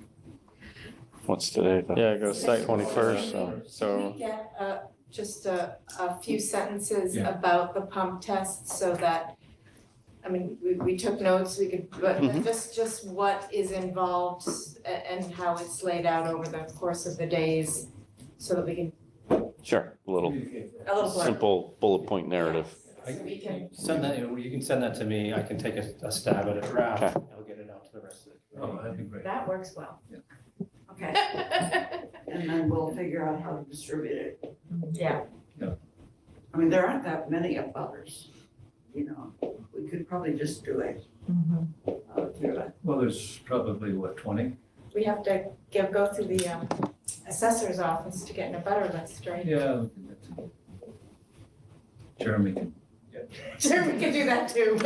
[SPEAKER 10] What's today?
[SPEAKER 11] yeah, it goes site
[SPEAKER 10] 21st,
[SPEAKER 11] so.
[SPEAKER 15] can we get just a few sentences
[SPEAKER 2] Yeah.
[SPEAKER 15] about the pump tests so that, I mean, we took notes, we could, but
[SPEAKER 10] Mhm.
[SPEAKER 15] just what is involved and how it's laid out over the course of the days so that we can,
[SPEAKER 10] Sure, a little
[SPEAKER 15] a little blurb.
[SPEAKER 10] simple bullet point narrative.
[SPEAKER 15] So we can,
[SPEAKER 3] Send that, you can send that to me, I can take a stab at a draft,
[SPEAKER 10] Okay.
[SPEAKER 3] and I'll get it out to the rest of the
[SPEAKER 2] Oh,
[SPEAKER 3] community.
[SPEAKER 2] that'd be great.
[SPEAKER 15] that works well.
[SPEAKER 2] Yeah.
[SPEAKER 5] Okay, and then we'll figure out how to distribute it.
[SPEAKER 15] Yeah,
[SPEAKER 5] I mean, there aren't that many of others, we could probably just do it. Through it.
[SPEAKER 2] Well, there's probably, 20?
[SPEAKER 15] we have to go through the assessor's office to get in a butter list, right?
[SPEAKER 2] Yeah. Jeremy can.
[SPEAKER 15] Sure, we can do that too.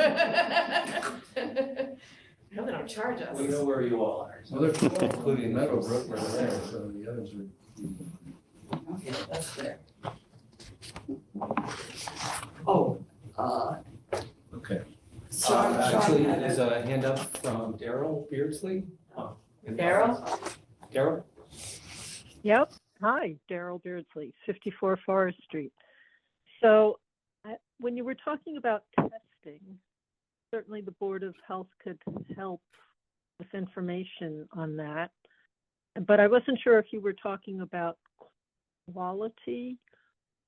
[SPEAKER 15] I know they don't charge us.
[SPEAKER 3] We know where you all are.
[SPEAKER 2] Well, they're
[SPEAKER 3] Including
[SPEAKER 2] Meadowbrook, we're there, so the others are.
[SPEAKER 5] Okay, that's there. Oh,
[SPEAKER 2] Okay.
[SPEAKER 5] Sean
[SPEAKER 3] Actually,
[SPEAKER 5] had
[SPEAKER 3] there's a hand up from Daryl Beardsley.
[SPEAKER 15] Daryl?
[SPEAKER 3] Daryl?
[SPEAKER 17] Yep. Hi, Daryl Beardsley, 54 Forest Street. So when you were talking about testing, certainly the Board of Health could help with information on that. But I wasn't sure if you were talking about quality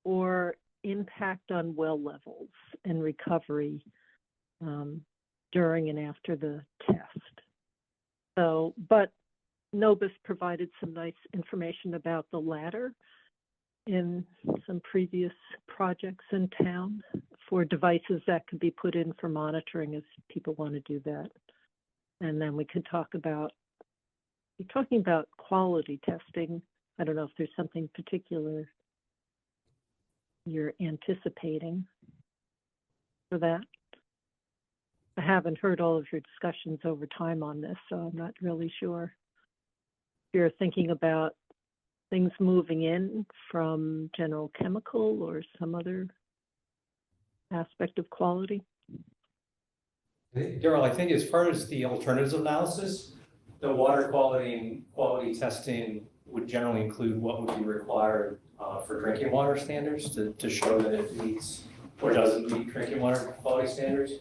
[SPEAKER 17] or impact on well levels and recovery during and after the test. So, but Nobis provided some nice information about the latter in some previous projects in town for devices that could be put in for monitoring if people want to do that. And then we could talk about, you're talking about quality testing. I don't know if there's something particular you're anticipating for that. I haven't heard all of your discussions over time on this, so I'm not really sure. If you're thinking about things moving in from General Chemical or some other aspect of quality.
[SPEAKER 3] Daryl, I think as far as the alternatives analysis, the water quality and quality testing would generally include what would be required for drinking water standards to show that it meets or doesn't meet drinking water quality standards.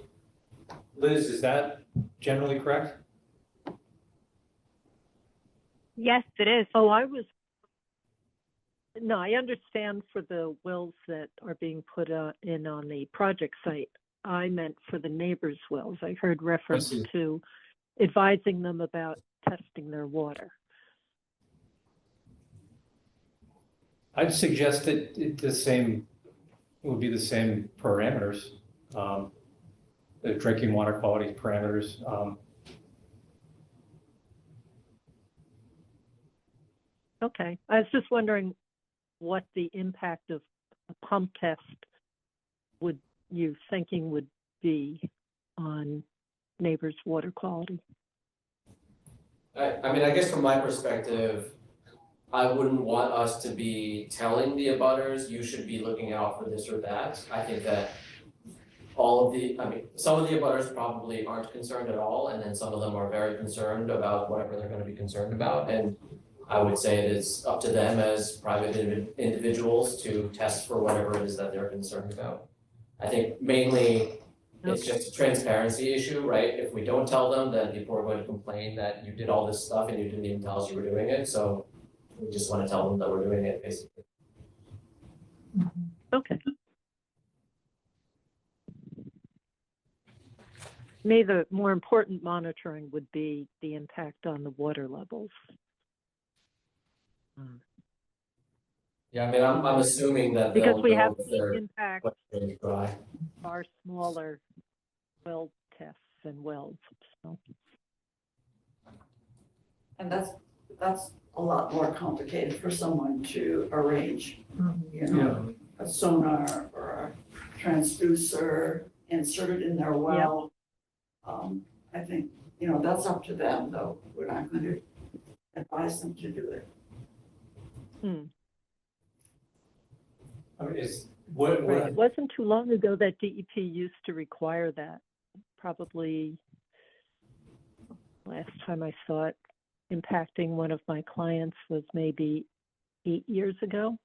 [SPEAKER 3] Liz, is that generally correct?
[SPEAKER 9] Yes, it is.
[SPEAKER 17] Oh, I was No, I understand for the wells that are being put in on the project site. I meant for the neighbors' wells. I heard reference
[SPEAKER 3] see.
[SPEAKER 17] to advising them about testing their water.
[SPEAKER 3] I'd suggest that it would be the same parameters, the drinking water quality parameters.
[SPEAKER 17] Okay, I was just wondering what the impact of a pump test would you thinking would be on neighbors' water quality?
[SPEAKER 6] I mean, I guess from my perspective, I wouldn't want us to be telling the abutters, you should be looking out for this or that. I think that some of the abutters probably aren't concerned at all, and then some of them are very concerned about whatever they're gonna be concerned about. And I would say it is up to them as private individuals to test for whatever it is that they're concerned about. I think mainly it's just a transparency issue, right? If we don't tell them, then people are going to complain that you did all this stuff and you didn't even tell us you were doing it. So we just want to tell them that we're doing it, basically.
[SPEAKER 17] Okay. To me, the more important monitoring would be the impact on the water levels.
[SPEAKER 6] Yeah, I mean, I'm assuming that
[SPEAKER 17] because
[SPEAKER 6] they'll
[SPEAKER 17] we
[SPEAKER 6] know
[SPEAKER 17] have
[SPEAKER 6] if
[SPEAKER 17] seen
[SPEAKER 6] they're
[SPEAKER 17] impact
[SPEAKER 6] really dry.
[SPEAKER 17] our smaller well tests and wells. So.
[SPEAKER 5] And that's a lot more complicated for someone to arrange, you know, a sonar or a transducer inserted in their well. I think, you know, that's up to them though. We're not going to advise them to do it.
[SPEAKER 3] I mean,
[SPEAKER 17] Right. It wasn't too long ago that DEP used to require that. Probably last time I saw it impacting one of my clients was maybe 8 years ago.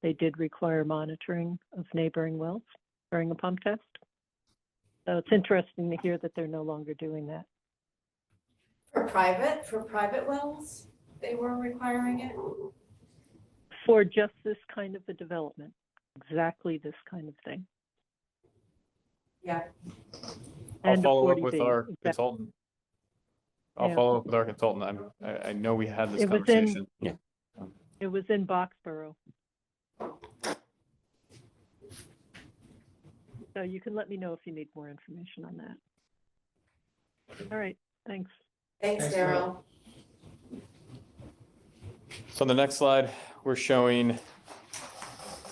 [SPEAKER 17] They did require monitoring of neighboring wells during a pump test. So it's interesting to hear that they're no longer doing that.
[SPEAKER 15] For private wells, they were requiring it?
[SPEAKER 17] For just this kind of a development, exactly this kind of thing.
[SPEAKER 15] Yeah.
[SPEAKER 11] I'll follow up with our consultant. I'll
[SPEAKER 17] Yeah.
[SPEAKER 11] follow up with our consultant. I know we had this
[SPEAKER 17] It was
[SPEAKER 11] conversation.
[SPEAKER 17] It was in Boxborough. So you can let me know if you need more information on that. All right, thanks.
[SPEAKER 15] Thanks, Daryl.
[SPEAKER 11] So on the next slide, we're showing,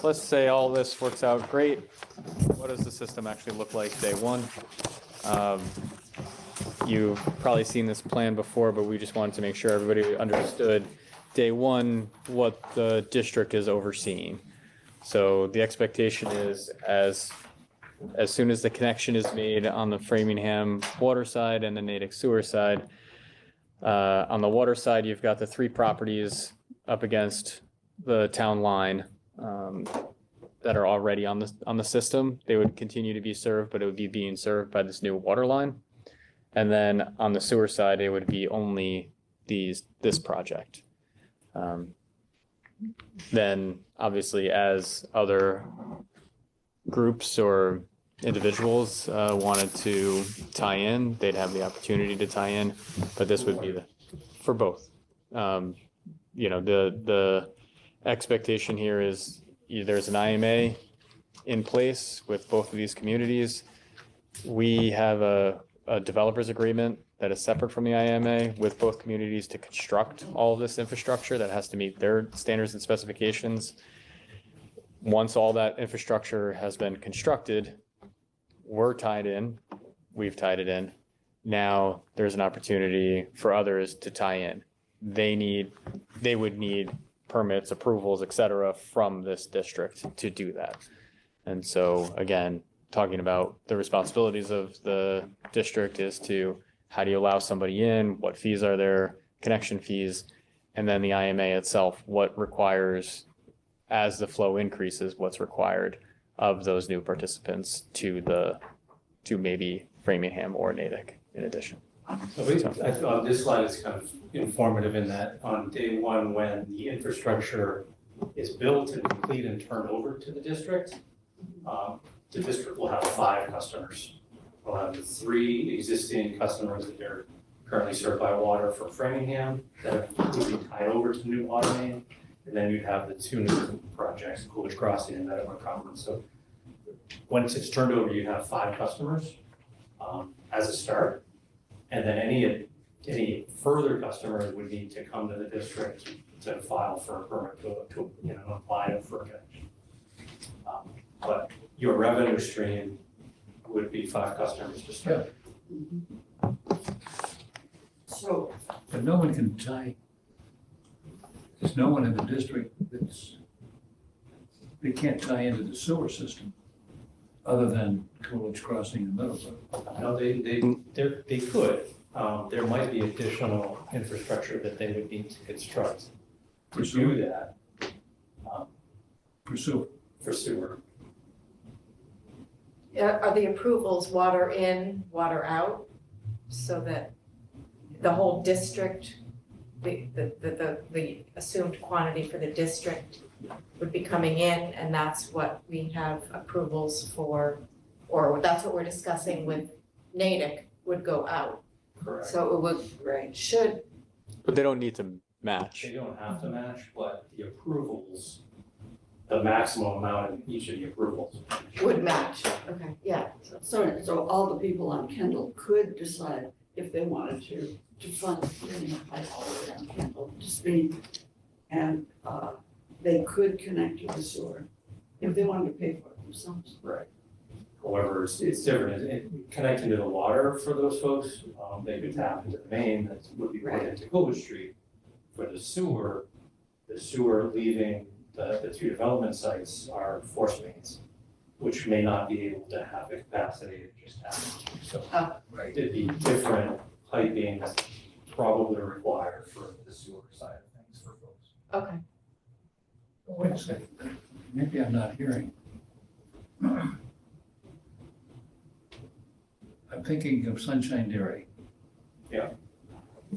[SPEAKER 11] let's say all this works out great. What does the system actually look like day one? You've probably seen this plan before, but we just wanted to make sure everybody understood day one what the district is overseeing. So the expectation is as soon as the connection is made on the Framingham water side and the Natick sewer side, on the water side, you've got the 3 properties up against the town line that are already on the system. They would continue to be served, but it would be being served by this new water line. And then on the sewer side, it would be only this project. Then obviously as other groups or individuals wanted to tie in, they'd have the opportunity to tie in, but this would be for both. You know, the expectation here is there's an IMA in place with both of these communities. We have a developer's agreement that is separate from the IMA with both communities to construct all of this infrastructure that has to meet their standards and specifications. Once all that infrastructure has been constructed, we're tied in, we've tied it in. Now there's an opportunity for others to tie in. They would need permits, approvals, et cetera, from this district to do that. And so again, talking about the responsibilities of the district is to how do you allow somebody in, what fees are there, connection fees, and then the IMA itself, what requires, as the flow increases, what's required of those new participants to maybe Framingham or Natick in addition.
[SPEAKER 3] So I thought this slide is kind of informative in that on day one, when the infrastructure is built and complete and turned over to the district will have 5 customers. We'll have the 3 existing customers that are currently served by water from Framingham that will be tied over to the new water main. And then you'd have the 2 new projects, Coolidge Crossing and Meadow Commons. So once it's turned over, you have 5 customers as a start. And then any further customers would need to come to the district to file for a permit to apply for a connection. But your revenue stream would be 5 customers to start.
[SPEAKER 5] So,
[SPEAKER 2] But no one can tie, there's no one in the district they can't tie into the sewer system other than Coolidge Crossing and Meadowbrook.
[SPEAKER 3] No, they could. There might be additional infrastructure that they would need to construct to do that.
[SPEAKER 2] For sewer.
[SPEAKER 3] For sewer.
[SPEAKER 15] Are the approvals water in, water out? So that the whole district, the assumed quantity for the district would be coming in, and that's what we have approvals for, or that's what we're discussing with Natick would go out.
[SPEAKER 3] Correct.
[SPEAKER 15] So it would, should.
[SPEAKER 11] But they don't need to match.
[SPEAKER 3] They don't have to match, but the approvals, the maximum amount in each of the approvals.
[SPEAKER 15] Would match, okay, yeah.
[SPEAKER 5] so all the people on Kendall could decide if they wanted to fund getting a pipe all the way on Kendall to speed. And they could connect to the sewer if they wanted to pay for it themselves.
[SPEAKER 3] Right. However, it's different. Connecting to the water for those folks, they could tap into the main that would be right into Coolidge Street. For the sewer leaving the 2 development sites are force mains, which may not be able to have the capacity to just tap into. So it'd be different piping that's probably required for the sewer side of things for folks.
[SPEAKER 15] Okay.
[SPEAKER 2] Wait a second, maybe I'm not hearing. I'm thinking of Sunshine Dairy.
[SPEAKER 3] Yeah.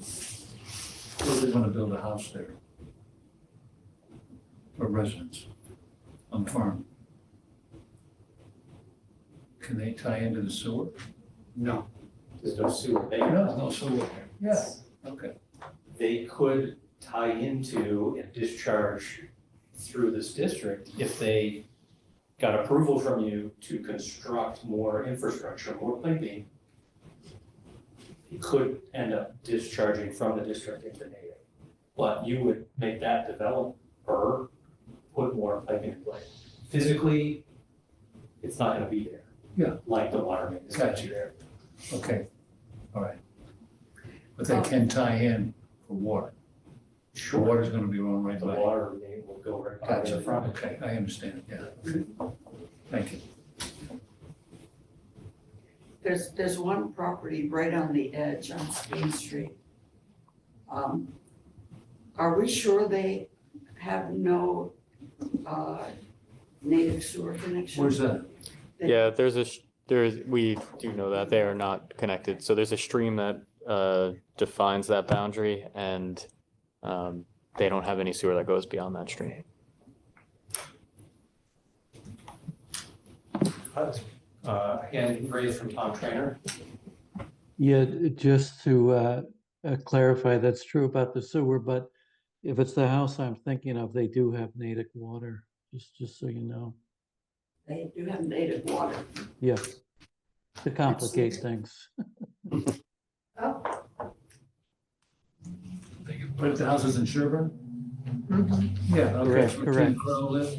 [SPEAKER 2] So they want to build a house there for residents on the farm. Can they tie into the sewer?
[SPEAKER 3] No. There's no sewer there.
[SPEAKER 2] No sewer there. Yes. Okay.
[SPEAKER 3] They could tie into and discharge through this district if they got approval from you to construct more infrastructure, more piping. You could end up discharging from the district into Natick. But you would make that developer put more piping in place. Physically, it's not gonna be there.
[SPEAKER 2] Yeah.
[SPEAKER 3] Like the water main is gonna be there.
[SPEAKER 2] Okay, all right. But they can tie in for water.
[SPEAKER 3] Sure.
[SPEAKER 2] The water's gonna be run right
[SPEAKER 3] The
[SPEAKER 2] by.
[SPEAKER 3] water main will go right by
[SPEAKER 2] Gotcha,
[SPEAKER 3] the front.
[SPEAKER 2] okay, I understand, yeah. Thank you.
[SPEAKER 5] There's one property right on the edge on Spring Street. Are we sure they have no native sewer connection?
[SPEAKER 2] Where's that?
[SPEAKER 11] Yeah, we do know that they are not connected. So there's a stream that defines that boundary, and they don't have any sewer that goes beyond that stream.
[SPEAKER 3] Hand raised from Tom Trainer.
[SPEAKER 4] Yeah, just to clarify, that's true about the sewer, but if it's the house I'm thinking of, they do have Natick water, just so you know.
[SPEAKER 5] They do have native water.
[SPEAKER 4] Yeah, to complicate things.
[SPEAKER 15] Oh.
[SPEAKER 2] But the house is in Sherborn?
[SPEAKER 5] Mm-hmm.
[SPEAKER 2] Yeah, okay.
[SPEAKER 4] Correct.
[SPEAKER 2] Crow live?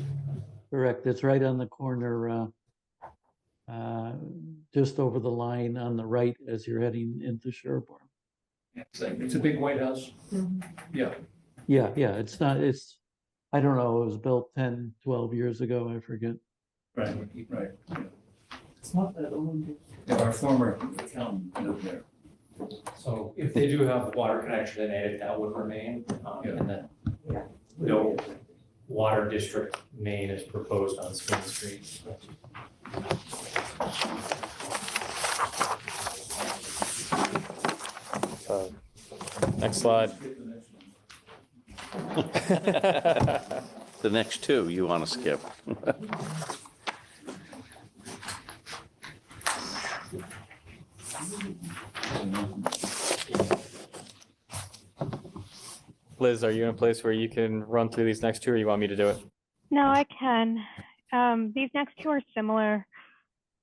[SPEAKER 4] Correct, it's right on the corner, just over the line on the right as you're heading into Sherborn.
[SPEAKER 2] It's a big white house? Yeah.
[SPEAKER 4] Yeah, it's not, I don't know, it was built 10, 12 years ago, I forget.
[SPEAKER 2] Right.
[SPEAKER 5] It's not that old.
[SPEAKER 2] Yeah, our former accountant lived there.
[SPEAKER 3] So if they do have water connection in Natick, that would remain, and then no water district main is proposed on Spring Street.
[SPEAKER 11] Next slide.
[SPEAKER 10] the next two you want to skip?
[SPEAKER 11] Liz, are you in a place where you can run through these next two, or you want me to do it?
[SPEAKER 9] No, I can. These next two are similar,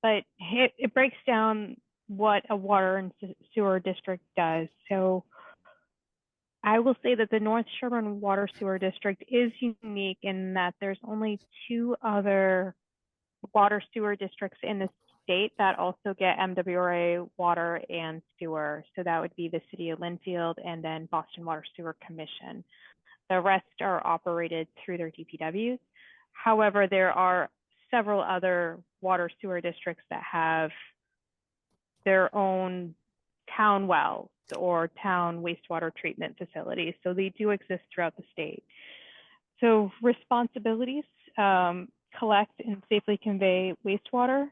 [SPEAKER 9] but it breaks down what a water and sewer district does. So I will say that the North Sherborn Water Sewer District is unique in that there's only two other water sewer districts in the state that also get MWRA water and sewer. So that would be the City of Linfield and then Boston Water Sewer Commission. The rest are operated through their DPWs. However, there are several other water sewer districts that have their own town wells or town wastewater treatment facilities. So they do exist throughout the state. So responsibilities, collect and safely convey wastewater,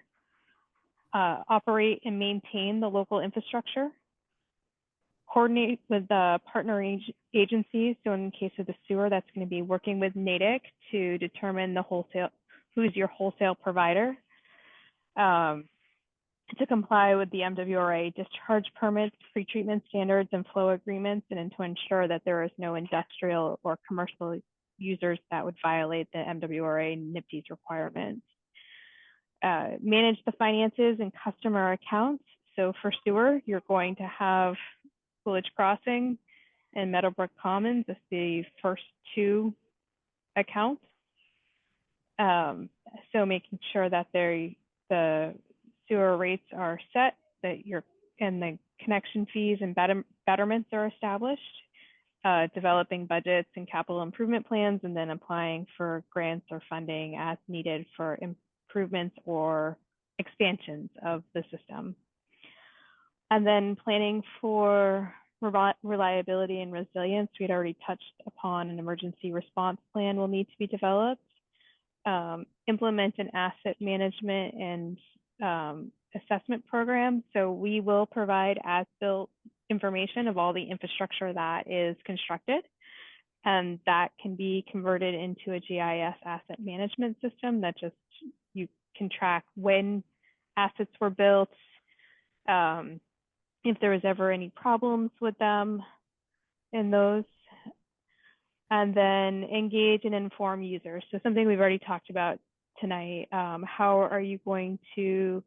[SPEAKER 9] operate and maintain the local infrastructure, coordinate with the partner agencies. So in case of the sewer, that's going to be working with NATIC to determine the wholesale, who's your wholesale provider, to comply with the MWRA discharge permits, pretreatment standards, and flow agreements, and to ensure that there is no industrial or commercial users that would violate the MWRA and NIPD's requirements. Manage the finances and customer accounts. So for sewer, you're going to have Coolidge Crossing and Meadowbrook Commons as the first two accounts. So making sure that the sewer rates are set, that and the connection fees and betterments are established, developing budgets and capital improvement plans, and then applying for grants or funding as needed for improvements or expansions of the system. And then planning for reliability and resilience. We'd already touched upon an emergency response plan will need to be developed. Implement an asset management and assessment program. So we will provide as-built information of all the infrastructure that is constructed, and that can be converted into a GIS asset management system that just you can track when assets were built, if there was ever any problems with them in those, and then engage and inform users. So something we've already talked about tonight. How are you going to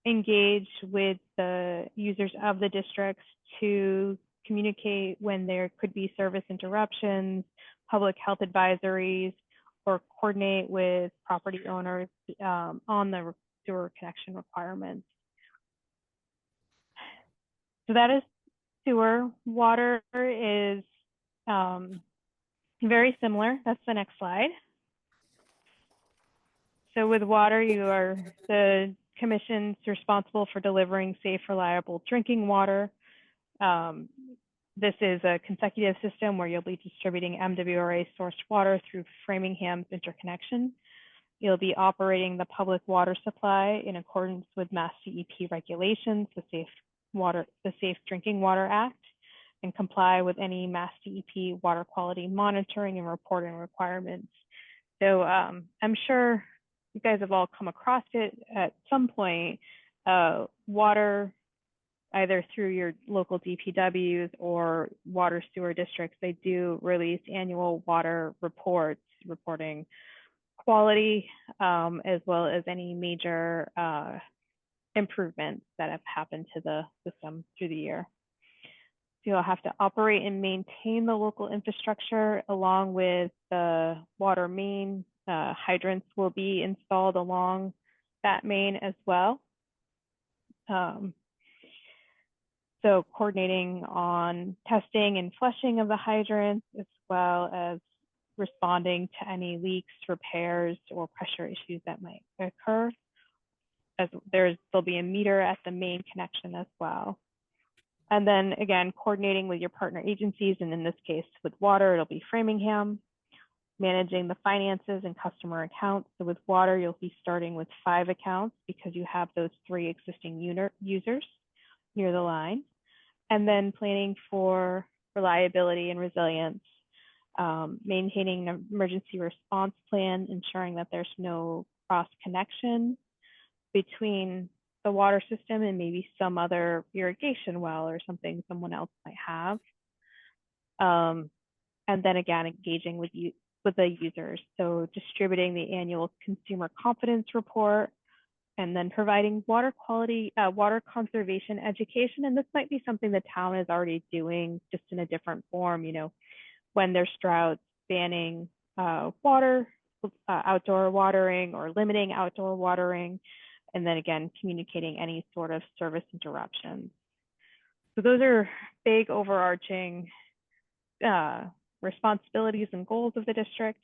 [SPEAKER 9] engage with the users of the districts to communicate when there could be service interruptions, public health advisories, or coordinate with property owners on the sewer connection requirements? So that is sewer. Water is very similar. That's the next slide. So with water, the commission's responsible for delivering safe, reliable drinking water. This is a consecutive system where you'll be distributing MWRA sourced water through Framingham's interconnection. You'll be operating the public water supply in accordance with Mass DEP regulations, the Safe Drinking Water Act, and comply with any Mass DEP water quality monitoring and reporting requirements. So I'm sure you guys have all come across it at some point. Water, either through your local DPWs or water sewer districts, they do release annual water reports reporting quality, as well as any major improvements that have happened to the system through the year. So you'll have to operate and maintain the local infrastructure along with the water main. Hydrants will be installed along that main as well. So coordinating on testing and flushing of the hydrants, as well as responding to any leaks, repairs, or pressure issues that might occur. As there'll be a meter at the main connection as well. And then again, coordinating with your partner agencies, and in this case with water, it'll be Framingham. Managing the finances and customer accounts. So with water, you'll be starting with 5 accounts because you have those 3 existing users near the line. And then planning for reliability and resilience. maintaining an emergency response plan, ensuring that there's no cross connection between the water system and maybe some other irrigation well or something someone else might have. And then again, engaging with the users. So distributing the annual consumer confidence report, and then providing water quality, water conservation education. And this might be something the town is already doing, just in a different form, when there's droughts, banning outdoor watering or limiting outdoor watering, and then again, communicating any sort of service interruptions. So those are big overarching responsibilities and goals of the district.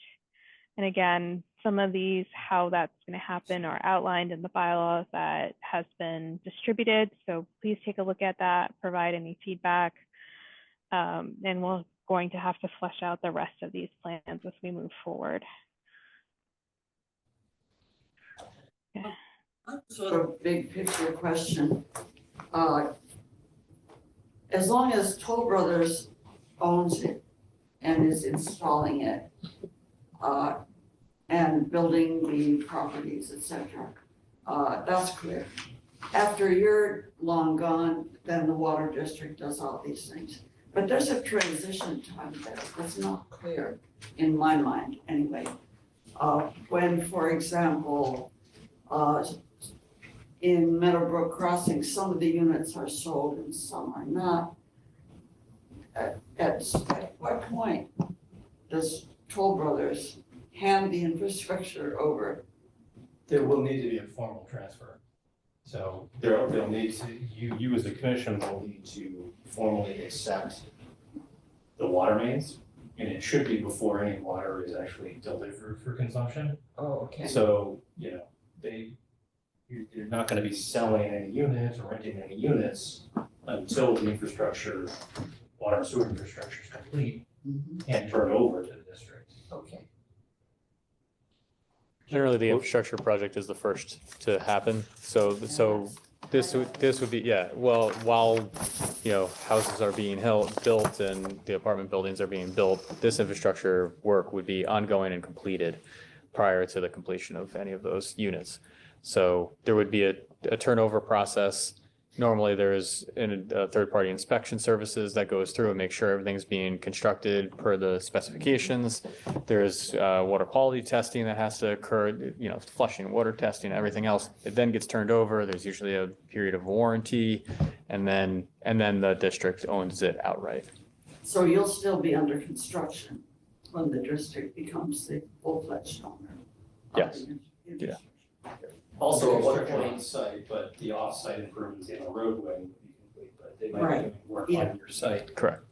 [SPEAKER 9] And again, some of these, how that's going to happen, are outlined in the bylaws that has been distributed. So please take a look at that, provide any feedback. And we're going to have to flesh out the rest of these plans as we move forward. Yeah.
[SPEAKER 5] Sort of big picture question. As long as Toll Brothers owns it and is installing it, and building the properties, etc., that's clear. After you're long gone, then the water district does all these things. But there's a transition time there that's not clear in my mind anyway. When, for example, in Meadowbrook Crossing, some of the units are sold and some are not. At what point does Toll Brothers hand the infrastructure over?
[SPEAKER 3] There will need to be a formal transfer. So they'll need to, you as the commission will need to formally accept the water mains, and it should be before any water is actually delivered for consumption.
[SPEAKER 5] Oh, okay.
[SPEAKER 3] So, you're not gonna be selling any units or renting any units until the infrastructure, water and sewer infrastructure is complete and turned over to the district.
[SPEAKER 5] Okay.
[SPEAKER 11] Generally, the infrastructure project is the first to happen. So this would be, well, while, houses are being built and the apartment buildings are being built, this infrastructure work would be ongoing and completed prior to the completion of any of those units. So there would be a turnover process. Normally, there's a third-party inspection services that goes through and makes sure everything's being constructed per the specifications. There's water quality testing that has to occur, flushing, water testing, everything else. It then gets turned over. There's usually a period of warranty, and then the district owns it outright.
[SPEAKER 5] So you'll still be under construction when the district becomes the full-fledged owner?
[SPEAKER 11] Yes. Yeah.
[SPEAKER 3] Also, at what point on site, but the off-site improvements in the roadway would be complete, but they might be work on your site.
[SPEAKER 11] Correct.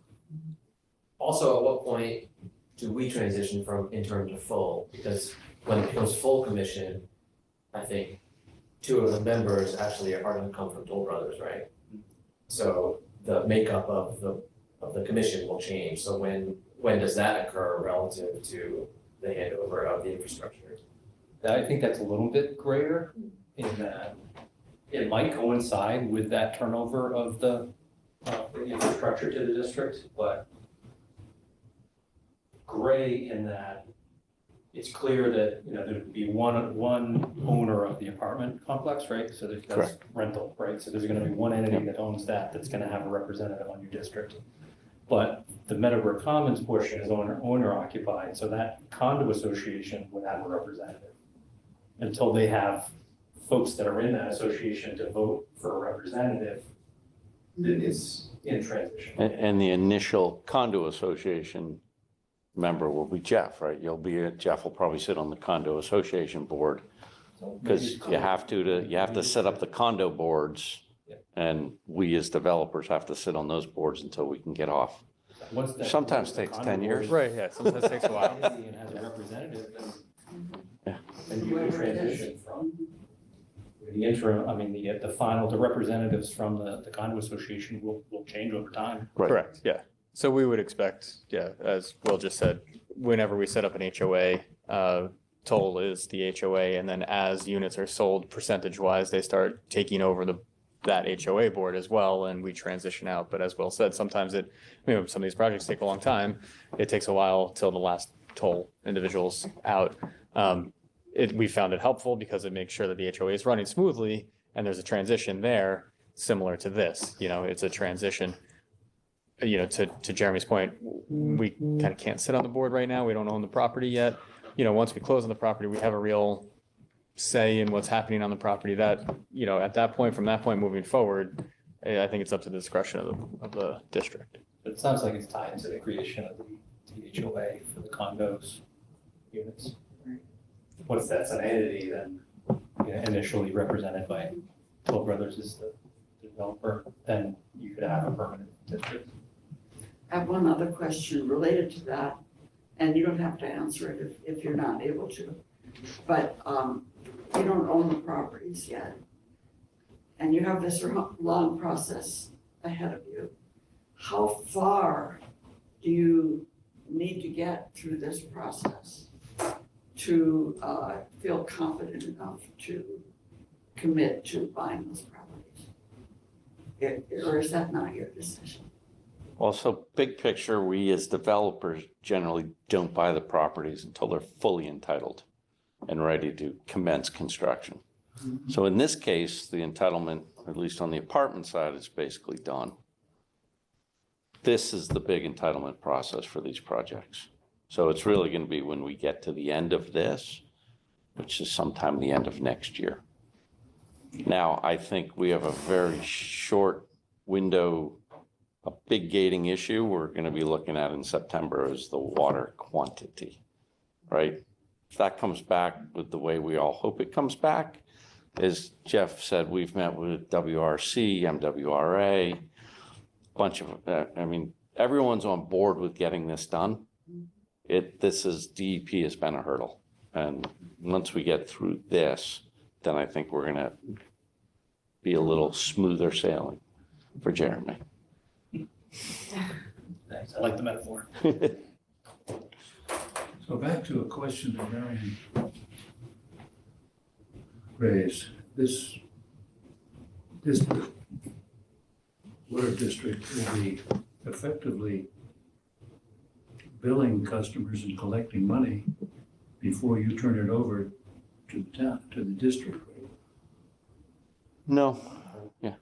[SPEAKER 6] Also, at what point do we transition from interim to full? Because when it becomes full commission, I think 2 of the members actually are going to come from Toll Brothers, right? So the makeup of the commission will change. So when does that occur relative to the handover of the infrastructure?
[SPEAKER 3] I think that's a little bit grayer in that it might coincide with that turnover of the infrastructure to the district, but gray in that it's clear that, there would be one owner of the apartment complex, right? So that's rental, right? So there's gonna be one entity that owns that's gonna have a representative on your district. But the Meadowbrook Commons portion is owner occupied, so that condo association would have a representative until they have folks that are in that association to vote for a representative. It's in transition.
[SPEAKER 10] And the initial condo association member will be Jeff, right? Jeff will probably sit on the condo association board, because you have to set up the condo boards, and we as developers have to sit on those boards until we can get off. Sometimes takes 10 years.
[SPEAKER 11] Right, yeah, sometimes it takes a while.
[SPEAKER 3] And has a representative, and you can transition from the interim, the final, the representatives from the condo association will change over time.
[SPEAKER 10] Right.
[SPEAKER 11] Correct, yeah. So we would expect, as Will just said, whenever we set up an HOA, Toll is the HOA, and then as units are sold percentage-wise, they start taking over the that HOA board as well, and we transition out. But as Will said, sometimes some of these projects take a long time. It takes a while till the last toll individuals out. We found it helpful because it makes sure that the HOA is running smoothly, and there's a transition there similar to this. It's a transition. To Jeremy's point, we kind of can't sit on the board right now. We don't own the property yet. Once we close on the property, we have a real say in what's happening on the property. That, at that point, from that point moving forward, I think it's up to the discretion of the district.
[SPEAKER 3] It sounds like it's tied to the creation of the HOA for the condos units. Once that's an entity, then initially represented by Toll Brothers as the developer, then you could have a permanent district.
[SPEAKER 5] I have one other question related to that, and you don't have to answer it if you're not able to. But you don't own the properties yet, and you have this long process ahead of you. How far do you need to get through this process to feel confident enough to commit to buying those properties? Or is that not your decision?
[SPEAKER 10] Also, big picture, we as developers generally don't buy the properties until they're fully entitled and ready to commence construction. So in this case, the entitlement, at least on the apartment side, is basically done. This is the big entitlement process for these projects. So it's really going to be when we get to the end of this, which is sometime the end of next year. Now, I think we have a very short window. A big gating issue we're going to be looking at in September is the water quantity, right? If that comes back with the way we all hope it comes back, as Jeff said, we've met with WRC, MWRA, a bunch of, everyone's on board with getting this done. DEP has been a hurdle. And once we get through this, then I think we're going to be a little smoother sailing for Jeremy.
[SPEAKER 3] Thanks. I like the metaphor.
[SPEAKER 2] So back to a question that Marion raised. This water district will be effectively billing customers and collecting money before you turn it over to the town, to the district.
[SPEAKER 10] No. Yeah.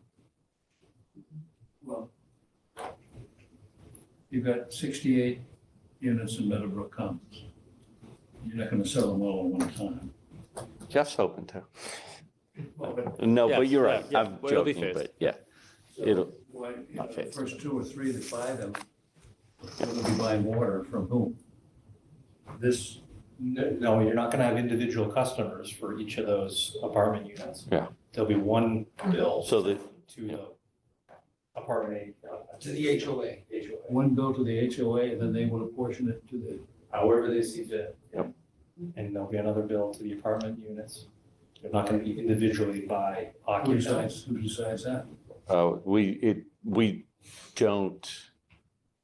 [SPEAKER 2] Well, you've got 68 units in Meadowbrook Commons. You're not going to sell them all at one time.
[SPEAKER 10] Jeff's hoping to. No,
[SPEAKER 11] Yeah,
[SPEAKER 10] but you're right.
[SPEAKER 11] yeah.
[SPEAKER 10] I'm
[SPEAKER 11] Well, it'll be
[SPEAKER 10] joking,
[SPEAKER 11] phased.
[SPEAKER 10] but yeah.
[SPEAKER 2] So, the first 2 or 3 that buy them, they're going to be buying water from whom? This.
[SPEAKER 3] No, you're not going to have individual customers for each of those apartment units.
[SPEAKER 10] Yeah.
[SPEAKER 3] There'll be one bill
[SPEAKER 10] So
[SPEAKER 3] to the apartment, to the HOA.
[SPEAKER 2] One bill to the HOA, and then they will apportion it to the.
[SPEAKER 3] However they see fit.
[SPEAKER 10] Yep.
[SPEAKER 3] And there'll be another bill to the apartment units. They're not going to be individually by
[SPEAKER 2] Who
[SPEAKER 3] occupant.
[SPEAKER 2] decides that?
[SPEAKER 10] We don't,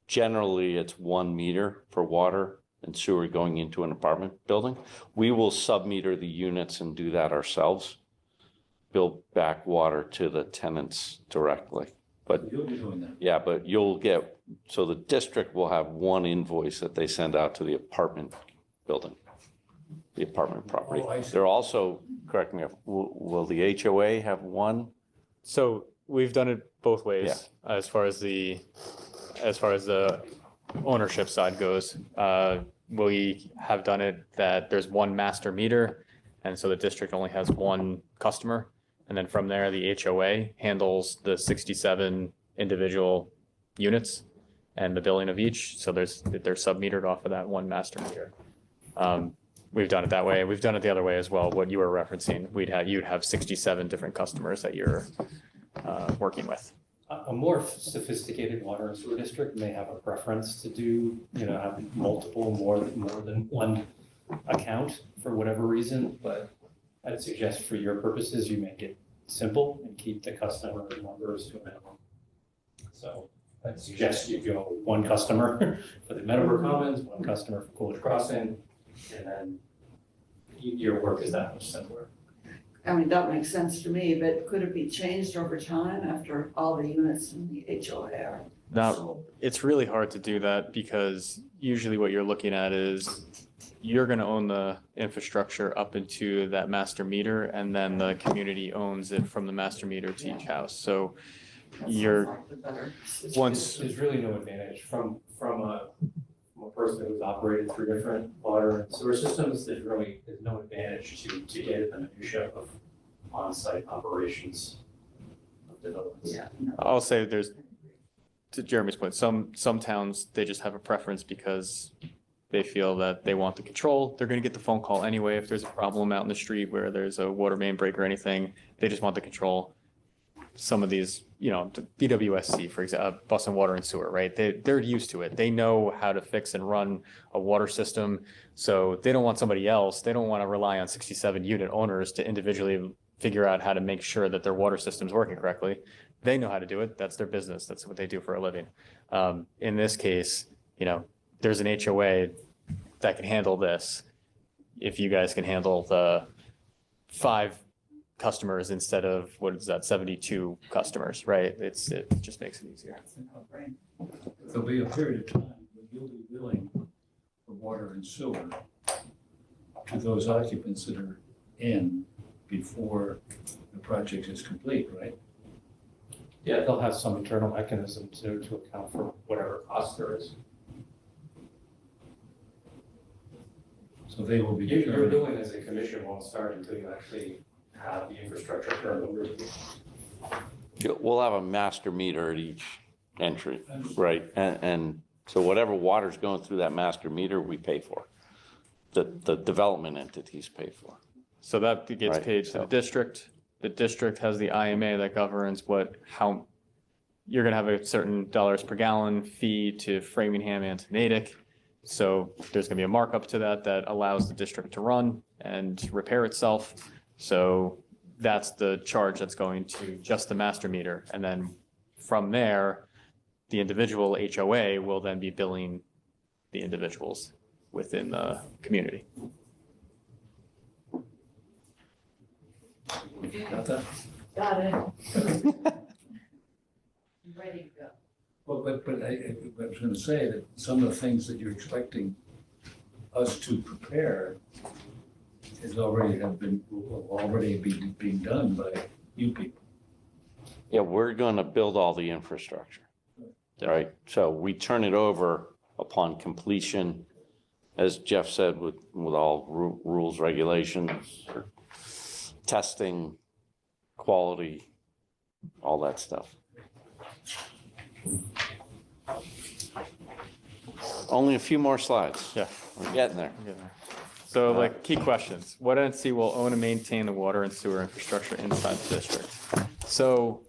[SPEAKER 10] generally it's 1 meter for water and sewer going into an apartment building. We will sub-meter the units and do that ourselves. Bill back water to the tenants directly. But
[SPEAKER 2] You'll be doing that.
[SPEAKER 10] yeah, but you'll get, so the district will have one invoice that they send out to the apartment building, the apartment property.
[SPEAKER 2] Oh, I see.
[SPEAKER 10] They're also, correct me, will the HOA have one?
[SPEAKER 11] So we've done it both ways as far as the ownership side goes. We have done it that there's one master meter, and so the district only has one customer. And then from there, the HOA handles the 67 individual units and the billing of each. So they're sub-metered off of that one master meter. We've done it that way. We've done it the other way as well. What you were referencing, you'd have 67 different customers that you're working with.
[SPEAKER 3] A more sophisticated water and sewer district may have a preference to do, have multiple, more than one account for whatever reason, but I'd suggest for your purposes, you make it simple and keep the customer numbers to a minimum. So I'd suggest you go one customer for the Meadowbrook Commons, one customer for Coolidge Crossing, and then your work is that much simpler.
[SPEAKER 5] I mean, that makes sense to me, but could it be changed over time after all the units in the HOA are?
[SPEAKER 11] Now, it's really hard to do that because usually what you're looking at is you're going to own the infrastructure up into that master meter, and then the community owns it from the master meter to each house. So you're, once,
[SPEAKER 3] There's really no advantage from a person who's operated through different water and sewer systems. There's no advantage to get the minutia of on-site operations of developments.
[SPEAKER 5] Yeah.
[SPEAKER 11] I'll say there's, to Jeremy's point, some towns, they just have a preference because they feel that they want the control. They're going to get the phone call anyway if there's a problem out in the street where there's a water main break or anything. They just want the control. Some of these, you know, BWSC, for example, Boston Water and Sewer, right? They're used to it. They know how to fix and run a water system. So they don't want somebody else. They don't want to rely on 67 unit owners to individually figure out how to make sure that their water system's working correctly. They know how to do it. That's their business. That's what they do for a living. In this case, you know, there's an HOA that can handle this. If you guys can handle the 5 customers instead of, what is that, 72 customers, right? It just makes it easier.
[SPEAKER 2] There'll be a period of time when you'll be billing for water and sewer to those occupants that are in before the project is complete, right?
[SPEAKER 3] Yeah, they'll have some internal mechanism to account for whatever cost there is.
[SPEAKER 2] So they will be.
[SPEAKER 3] Your billing as a commission won't start until you actually have the infrastructure turned over to you.
[SPEAKER 10] We'll have a master meter at each entry, right? And so whatever water's going through that master meter, we pay for. The development entities pay for.
[SPEAKER 11] So that gets
[SPEAKER 10] Right.
[SPEAKER 11] paid to the district. The district has the IMA that governs how you're going to have a certain dollars per gallon fee to Framingham and to Natick. So there's going to be a markup to that allows the district to run and repair itself. So that's the charge that's going to just the master meter. And then from there, the individual HOA will then be billing the individuals within the community.
[SPEAKER 2] Got that?
[SPEAKER 15] Got it. Ready to go.
[SPEAKER 2] Well, but I was going to say that some of the things that you're expecting us to prepare will already be being done by you people.
[SPEAKER 10] Yeah, we're going to build all the infrastructure, right? So we turn it over upon completion, as Jeff said, with all rules, regulations, testing, quality, all that stuff. Only a few more slides.
[SPEAKER 11] Yeah.
[SPEAKER 10] We're getting there.
[SPEAKER 11] So like key questions, what entity will own and maintain the water and sewer infrastructure inside the district? So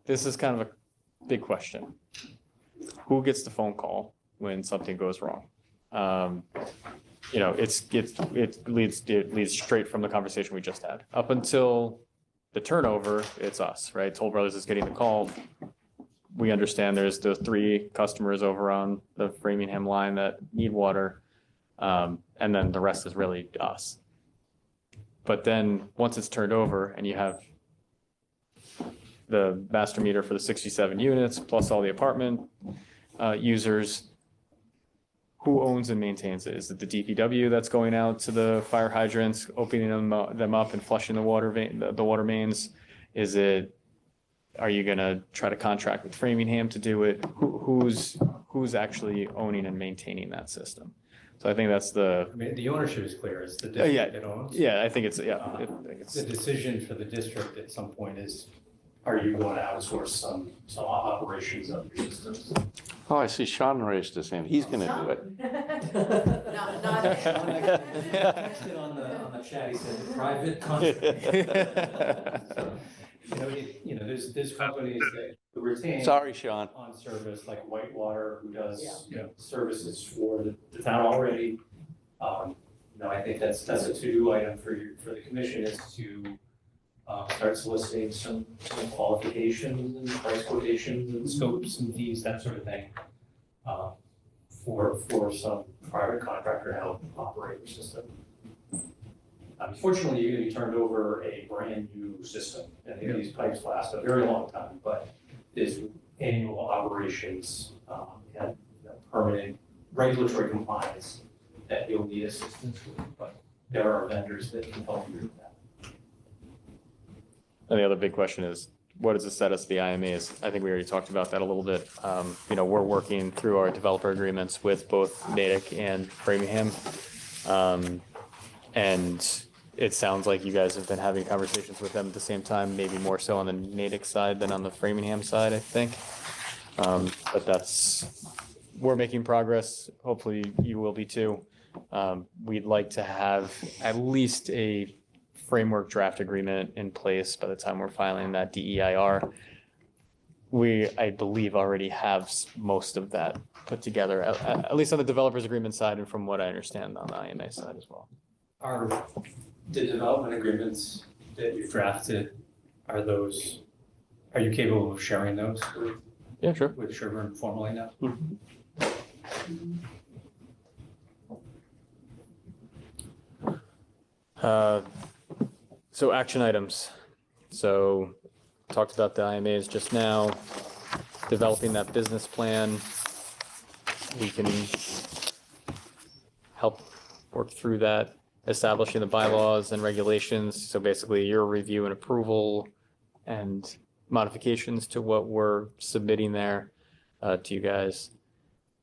[SPEAKER 11] this is kind of a big question. Who gets the phone call when something goes wrong? You know, it leads straight from the conversation we just had. Up until the turnover, it's us, right? Toll Brothers is getting the call. We understand there's the 3 customers over on the Framingham line that need water. And then the rest is really us. But then once it's turned over and you have the master meter for the 67 units plus all the apartment users, who owns and maintains it? Is it the DPW that's going out to the fire hydrants, opening them up and flushing the water mains? Are you going to try to contract with Framingham to do it? Who's actually owning and maintaining that system? So I think that's
[SPEAKER 3] I mean, the ownership is clear. It's the district that owns.
[SPEAKER 11] Yeah, I think it's,
[SPEAKER 3] The decision for the district at some point is, are you going to outsource some operations of your systems?
[SPEAKER 10] Oh, I see Sean raised his hand. He's going to do it.
[SPEAKER 15] Not
[SPEAKER 3] Texted on the chat, he said private contract. You know, there's companies that retain.
[SPEAKER 10] Sorry, Sean.
[SPEAKER 3] On service, like Whitewater, who does services for the town already. I think that's a to-do item for the commission is to start soliciting some qualifications and price quotations and scopes and fees, that sort of thing, for some private contractor to help operate your system. Unfortunately, you're gonna be turned over a brand new system, and these pipes last a very long time, but this annual operations, and permanent regulatory compliance that you'll need assistance with, but there are vendors that can help you with that.
[SPEAKER 11] And the other big question is, what is the status of the IMAs? I think we already talked about that a little bit. You know, we're working through our developer agreements with both Natick and Framingham. And it sounds like you guys have been having conversations with them at the same time, maybe more so on the Natick side than on the Framingham side, I think. But we're making progress. Hopefully you will be too. We'd like to have at least a framework draft agreement in place by the time we're filing that DEIR. I believe, already have most of that put together, at least on the developers agreement side, and from what I understand on the IMA side as well.
[SPEAKER 3] Are the development agreements that you've drafted, are you capable of sharing those with?
[SPEAKER 11] Yeah, sure.
[SPEAKER 3] With Sherborn formally now?
[SPEAKER 11] So action items. So talked about the IMAs just now, developing that business plan. We can help work through that, establishing the bylaws and regulations. So basically your review and approval and modifications to what we're submitting there to you guys,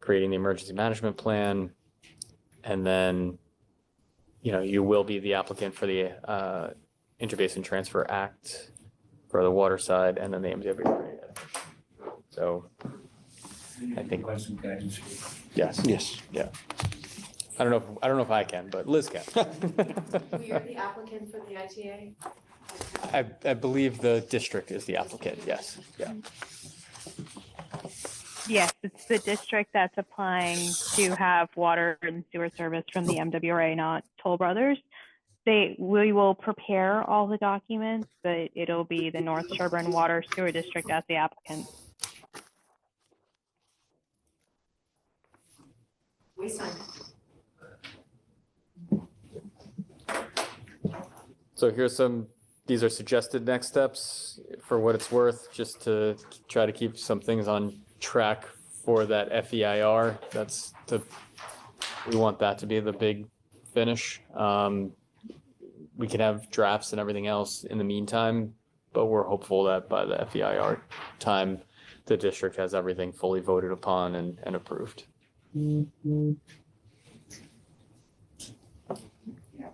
[SPEAKER 11] creating the emergency management plan, and then, you know, you will be the applicant for the Interbasin Transfer Act for the water side, and then the MWRA. So I think. Yes.
[SPEAKER 10] Yes.
[SPEAKER 11] Yeah. I don't know if I can, but Liz can.
[SPEAKER 15] You're the applicant for the ITA?
[SPEAKER 11] I believe the district is the applicant, yes, yeah.
[SPEAKER 9] Yes, it's the district that's applying to have water and sewer service from the MWRA, not Toll Brothers. We will prepare all the documents, but it'll be the North Sherborn Water Sewer District as the applicant.
[SPEAKER 15] We signed.
[SPEAKER 11] So these are suggested next steps for what it's worth, just to try to keep some things on track for that FEIR. We want that to be the big finish. We can have drafts and everything else in the meantime, but we're hopeful that by the FEIR time, the district has everything fully voted upon and approved.
[SPEAKER 5] Yeah,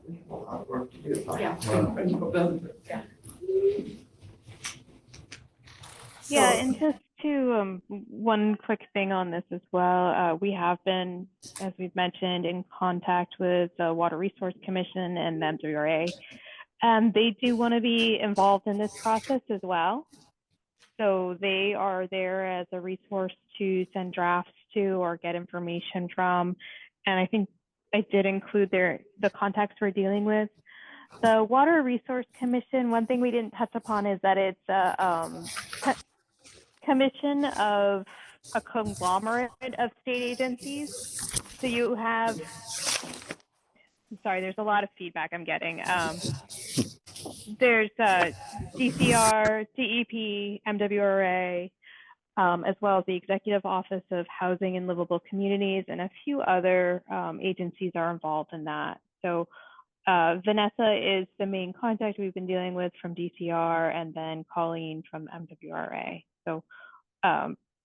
[SPEAKER 5] we have a lot of work to do.
[SPEAKER 15] Yeah.
[SPEAKER 9] Yeah, and just to one quick thing on this as well, we have been, as we've mentioned, in contact with the Water Resource Commission and the MWRA. They do want to be involved in this process as well. So they are there as a resource to send drafts to or get information from. And I think I did include the contacts we're dealing with. The Water Resource Commission, one thing we didn't touch upon is that it's a commission of a conglomerate of state agencies. So you have, I'm sorry, there's a lot of feedback I'm getting. There's DCR, DEP, MWRA, as well as the Executive Office of Housing and Livable Communities, and a few other agencies are involved in that. So Vanessa is the main contact we've been dealing with from DCR, and then Colleen from MWRA. So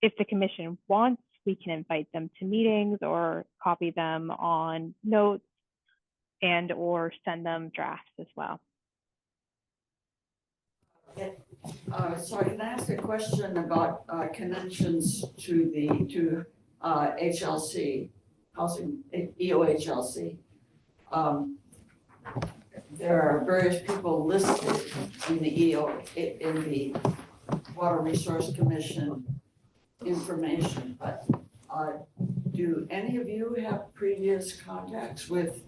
[SPEAKER 9] if the commission wants, we can invite them to meetings or copy them on notes and or send them drafts as well.
[SPEAKER 5] So I can ask a question about connections to HLC, housing, EOHLC. There are various people listed in the Water Resource Commission information, but do any of you have previous contacts with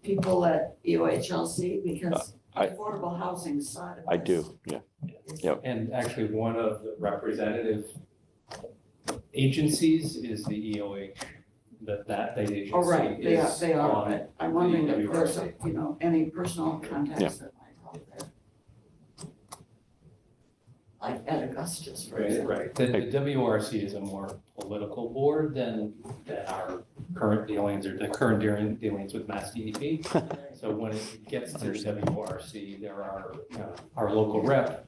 [SPEAKER 5] people at EOHLC? Because affordable housing side of
[SPEAKER 10] I
[SPEAKER 5] this.
[SPEAKER 10] do, yeah. Yep.
[SPEAKER 3] And actually, one of the representative agencies is the EOH that agency
[SPEAKER 5] Oh, right, they are,
[SPEAKER 3] is
[SPEAKER 5] they are,
[SPEAKER 3] on
[SPEAKER 5] but I'm wondering
[SPEAKER 3] the
[SPEAKER 5] if there's,
[SPEAKER 3] WRC.
[SPEAKER 5] any personal
[SPEAKER 10] Yeah.
[SPEAKER 5] contacts that might help there. Like at Augustus, for
[SPEAKER 3] Right,
[SPEAKER 5] example.
[SPEAKER 3] right. The WRC is a more political board than our current dealings or the current dealings with Mass DEP. So when it gets to the WRC, there are, our local rep,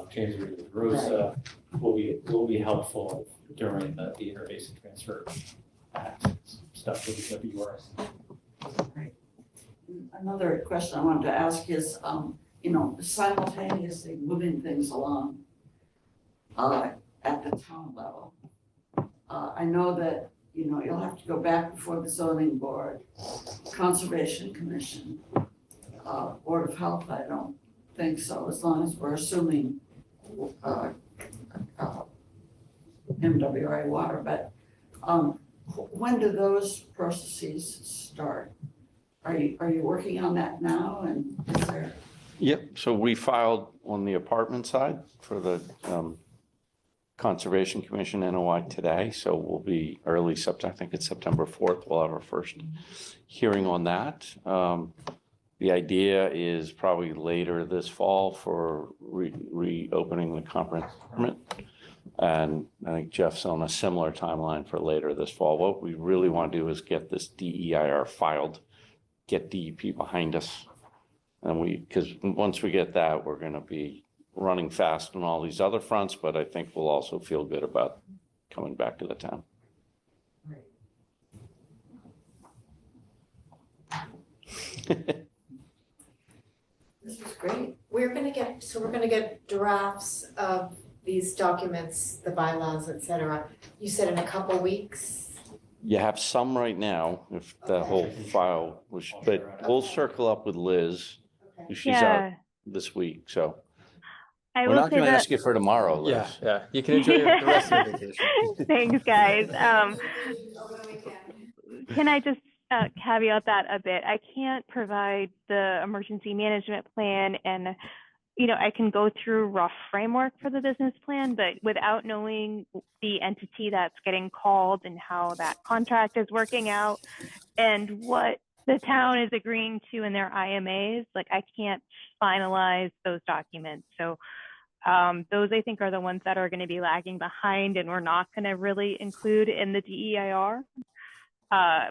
[SPEAKER 3] James Rosa, will be helpful during the interbasin transfer act stuff with the WRC.
[SPEAKER 5] Right. Another question I wanted to ask is, simultaneously moving things along at the town level. I know that, you'll have to go back before the zoning board, Conservation Commission, Board of Health, I don't think so, as long as we're assuming MWI water, but when do those processes start? Are you working on that now, and is there?
[SPEAKER 10] Yep, so we filed on the apartment side for the Conservation Commission NOI today, so we'll be early September, I think it's September 4th, we'll have our first hearing on that. The idea is probably later this fall for reopening the comprehensive permit. And I think Jeff's on a similar timeline for later this fall. What we really want to do is get this DEIR filed, get DEP behind us. And because once we get that, we're going to be running fast on all these other fronts, but I think we'll also feel good about coming back to the town.
[SPEAKER 15] This is great. We're gonna get drafts of these documents, the bylaws, et cetera. You said in a couple weeks?
[SPEAKER 10] You have some right now, if the whole file was, but we'll circle up with Liz. She's out this week, so. We're not going to ask you for tomorrow, Liz.
[SPEAKER 11] Yeah. You can enjoy the rest of your vacation.
[SPEAKER 9] Thanks, guys. Can I just caveat that a bit? I can't provide the emergency management plan, and I can go through rough framework for the business plan, but without knowing the entity that's getting called and how that contract is working out and what the town is agreeing to in their IMAs, I can't finalize those documents. So those I think are the ones that are going to be lagging behind and we're not going to really include in the DEIR.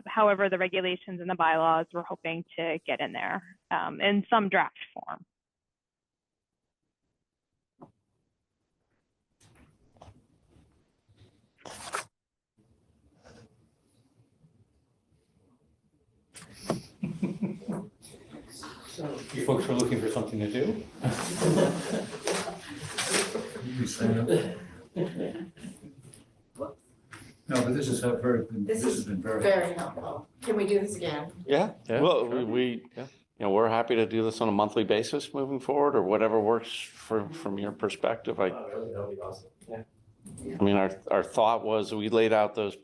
[SPEAKER 9] However, the regulations and the bylaws we're hoping to get in there in some draft form.
[SPEAKER 3] So you folks were looking for something to do?
[SPEAKER 2] No, but this has been very.
[SPEAKER 15] Very helpful. Can we do this again?
[SPEAKER 10] Yeah. Well, we're happy to do this on a monthly basis moving forward, or whatever works from your perspective.
[SPEAKER 6] Really, that would be awesome. Yeah.
[SPEAKER 10] I mean, our thought was we laid out those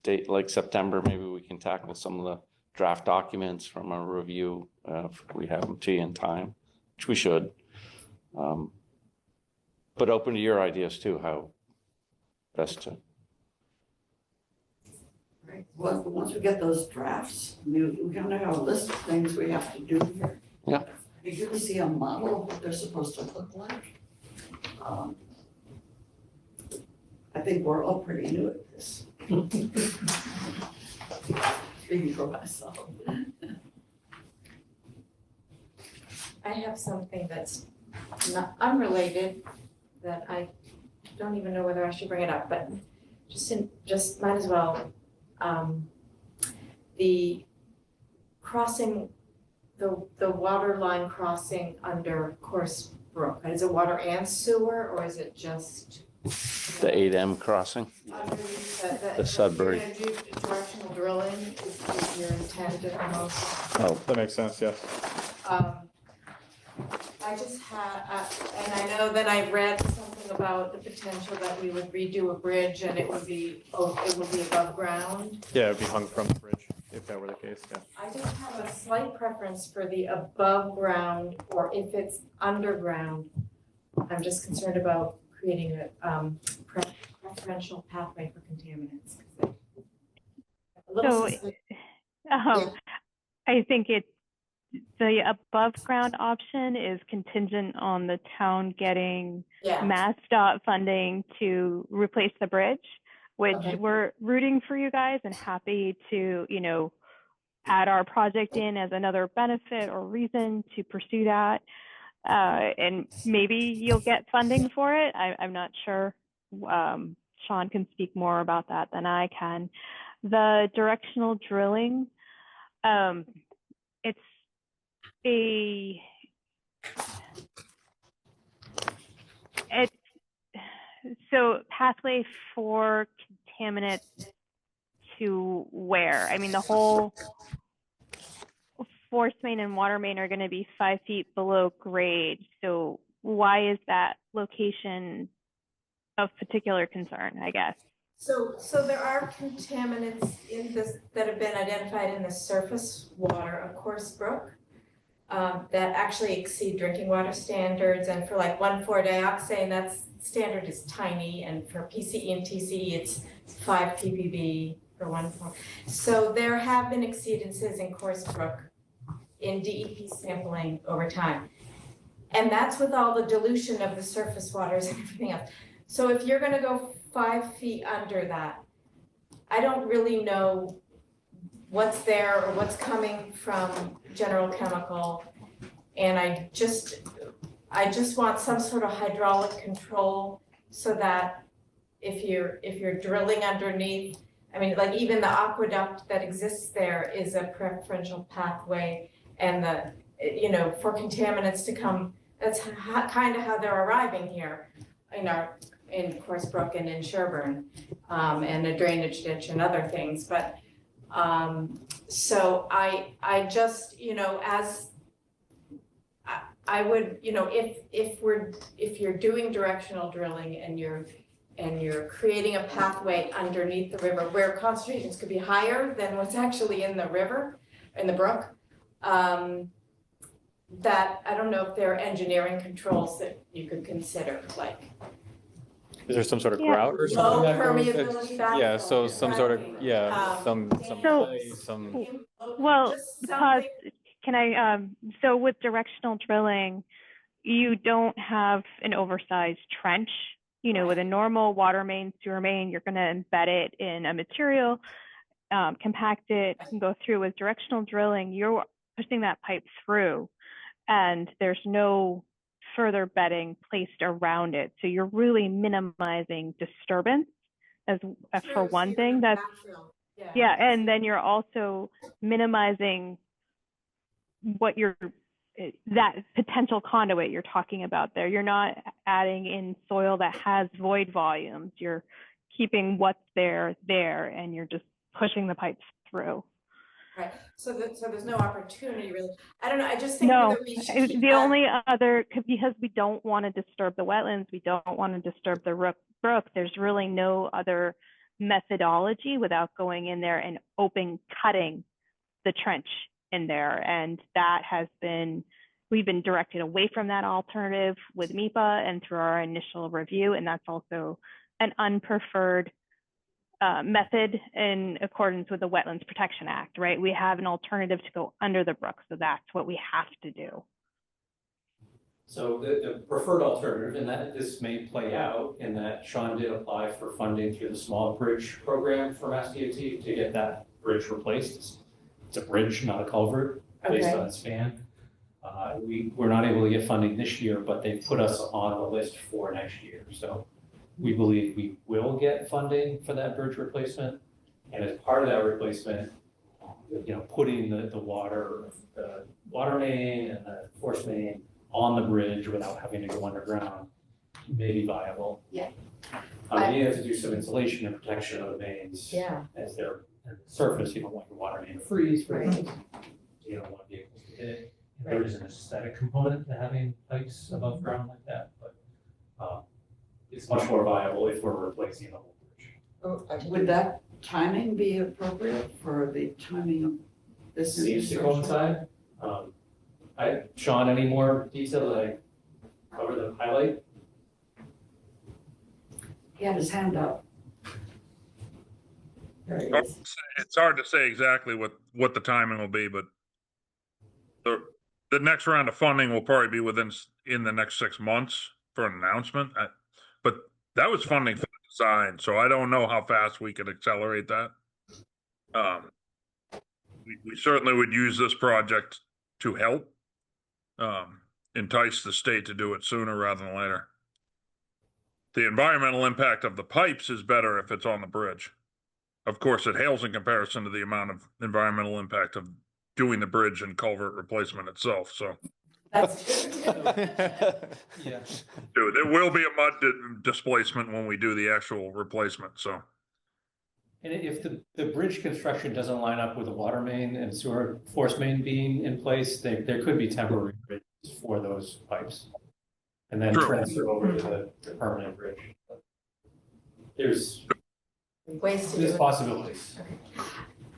[SPEAKER 10] date like September. Maybe we can tackle some of the draft documents from a review if we have them to you in time, which we should. But open to your ideas too, how best to.
[SPEAKER 5] Right. Well, once we get those drafts, we're gonna have a list of things we have to do here.
[SPEAKER 10] Yeah.
[SPEAKER 5] You get to see a model of what they're supposed to look like. I think we're all pretty new at this. Speaking for myself.
[SPEAKER 15] I have something that's not unrelated that I don't even know whether I should bring it up, but just might as well. The crossing, the water line crossing under Course Brook, is it water and sewer, or is it just?
[SPEAKER 10] The 8M crossing, the Sudbury.
[SPEAKER 15] You're gonna do directional drilling is your intent at the most?
[SPEAKER 11] Oh, that makes sense, yes.
[SPEAKER 15] I just had, and I know that I read something about the potential that we would redo a bridge and it would be above ground.
[SPEAKER 11] Yeah, it would be hung from the bridge if that were the case, yeah.
[SPEAKER 15] I just have a slight preference for the above ground, or if it's underground. I'm just concerned about creating a preferential pathway for contaminants.
[SPEAKER 9] So, I think the above ground option is contingent on the town getting MassDOT funding to replace the bridge, which we're rooting for you guys and happy to, add our project in as another benefit or reason to pursue that. And maybe you'll get funding for it. I'm not sure. Sean can speak more about that than I can. The directional drilling, it's so pathway for contaminants to where? I mean, the whole force main and water main are going to be 5 feet below grade. So why is that location of particular concern, I guess?
[SPEAKER 15] So there are contaminants in this that have been identified in the surface water of Coarse Brook that actually exceed drinking water standards. And for like 1,4-dioxane, that standard is tiny. And for PCE and TCE, it's 5 ppb for 1,4. So there have been exceedances in Coarse Brook in DEP sampling over time. And that's with all the dilution of the surface waters and everything else. So if you're gonna go 5 feet under that, I don't really know what's there or what's coming from General Chemical. And I just want some sort of hydraulic control so that if you're drilling underneath, I mean, like even the aqueduct that exists there is a preferential pathway, and for contaminants to come, that's kind of how they're arriving here in Coarse Brook and in Sherborn, and a drainage ditch and other things. But so I just, as I would, if you're doing directional drilling and you're creating a pathway underneath the river where concentrations could be higher than what's actually in the river, in the brook, that I don't know if there are engineering controls that you could consider, like.
[SPEAKER 11] Is there some sort of grout or something?
[SPEAKER 15] Low permeability backfill.
[SPEAKER 11] Yeah, so some sort of, some
[SPEAKER 9] Well, pause. Can I, so with directional drilling, you don't have an oversized trench. With a normal water main, sewer main, you're going to embed it in a material, compact it, and go through. With directional drilling, you're pushing that pipe through, and there's no further bedding placed around it. So you're really minimizing disturbance for one thing. That's and then you're also minimizing what that potential conduit you're talking about there. You're not adding in soil that has void volumes. You're keeping what's there, and you're just pushing the pipes through.
[SPEAKER 15] Right. So there's no opportunity really. I don't know. I just think
[SPEAKER 9] no.
[SPEAKER 15] that we should keep
[SPEAKER 9] the only other, because we don't want to disturb the wetlands, we don't want to disturb the brook. There's really no other methodology without going in there and cutting the trench in there. And we've been directed away from that alternative with MIPA and through our initial review. And that's also an unpreferred method in accordance with the Wetlands Protection Act, right? We have an alternative to go under the brook, so that's what we have to do.
[SPEAKER 3] So the preferred alternative, and that this may play out in that Sean did apply for funding through the small bridge program for Mass DOT to get that bridge replaced. It's a bridge, not a culvert, based on its span. We're not able to get funding this year, but they've put us on the list for next year. So we believe we will get funding for that bridge replacement. And as part of that replacement, putting the water main and the force main on the bridge without having to go underground may be viable.
[SPEAKER 15] Yeah.
[SPEAKER 3] You have to do some insulation and protection of the mains.
[SPEAKER 15] Yeah.
[SPEAKER 3] As they're at the surface. You don't want your water main to freeze, for instance. You don't want vehicles to hit it. There is an aesthetic component to having pipes above ground like that, but it's much more viable if we're replacing the whole bridge.
[SPEAKER 5] Would that timing be appropriate for the timing of this?
[SPEAKER 3] Seems to coincide. Sean, any more detail that I cover the highlight?
[SPEAKER 5] He had his hand up.
[SPEAKER 14] It's hard to say exactly what the timing will be, but the next round of funding will probably be in the next 6 months for an announcement. But that was funding for the design, so I don't know how fast we could accelerate that. We certainly would use this project to help entice the state to do it sooner rather than later. The environmental impact of the pipes is better if it's on the bridge. Of course, it hails in comparison to the amount of environmental impact of doing the bridge and culvert replacement itself, so.
[SPEAKER 5] That's
[SPEAKER 3] Yeah.
[SPEAKER 14] Dude, there will be a mud displacement when we do the actual replacement, so.
[SPEAKER 3] And if the bridge construction doesn't line up with the water main and sewer force main being in place, there could be temporary bridges for those pipes. And then
[SPEAKER 14] True.
[SPEAKER 3] transfer over to the permanent bridge. There's
[SPEAKER 15] Ways to do it.
[SPEAKER 3] possibilities.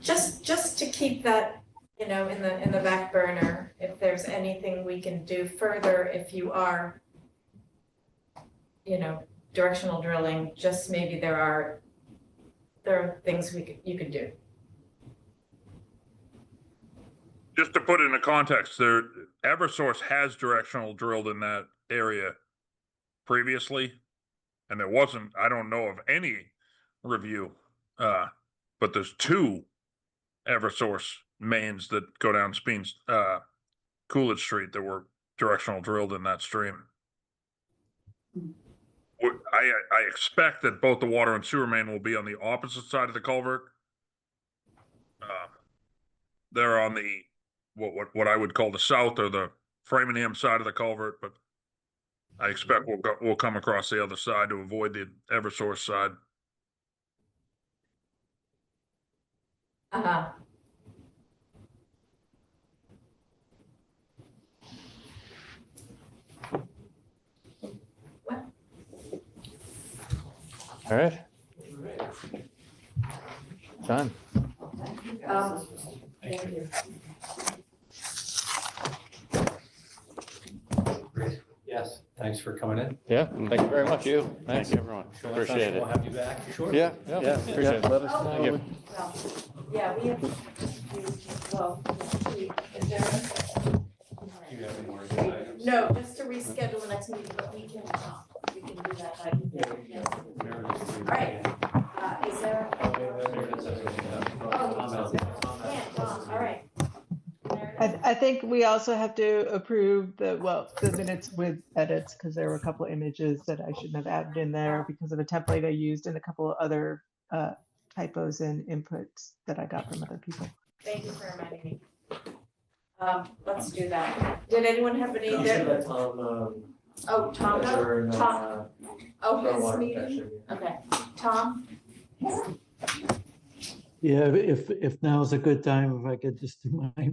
[SPEAKER 15] Just to keep that, in the back burner, if there's anything we can do further, if you are, directional drilling, just maybe there are things you could do.
[SPEAKER 14] Just to put it into context, Eversource has directional drilled in that area previously, and I don't know of any review, but there's 2 Eversource mains that go down Coolidge Street that were directional drilled in that stream. I expect that both the water and sewer main will be on the opposite side of the culvert. They're on the what I would call the south or the Framingham side of the culvert, but I expect we'll come across the other side to avoid the Eversource side.
[SPEAKER 15] Uh-huh.
[SPEAKER 11] All right. Done.
[SPEAKER 15] Thank you.
[SPEAKER 3] Yes, thanks for coming in.
[SPEAKER 11] Yeah, thank you very much.
[SPEAKER 10] Thank you.
[SPEAKER 11] Thanks.
[SPEAKER 10] Thank you, everyone. Appreciate it.
[SPEAKER 3] We'll have you back, sure.
[SPEAKER 10] Yeah,
[SPEAKER 11] Yeah,
[SPEAKER 10] yeah,
[SPEAKER 11] appreciate it.
[SPEAKER 10] let us
[SPEAKER 11] Thank
[SPEAKER 10] know.
[SPEAKER 11] you.
[SPEAKER 15] Yeah, we have, we adjourn.
[SPEAKER 3] You have any more items?
[SPEAKER 15] No, just to reschedule the next meeting, but we can do that. All right, is there? All right.
[SPEAKER 12] I think we also have to approve the minutes with edits, because there were a couple of images that I shouldn't have added in there because of a template I used and a couple of other typos and inputs that I got from other people.
[SPEAKER 15] Thank you for reminding me. Let's do that. Did anyone have any? Oh, Tom, Tom. Oh, his meeting? Okay, Tom?
[SPEAKER 4] Yeah, if now is a good time, if I could just do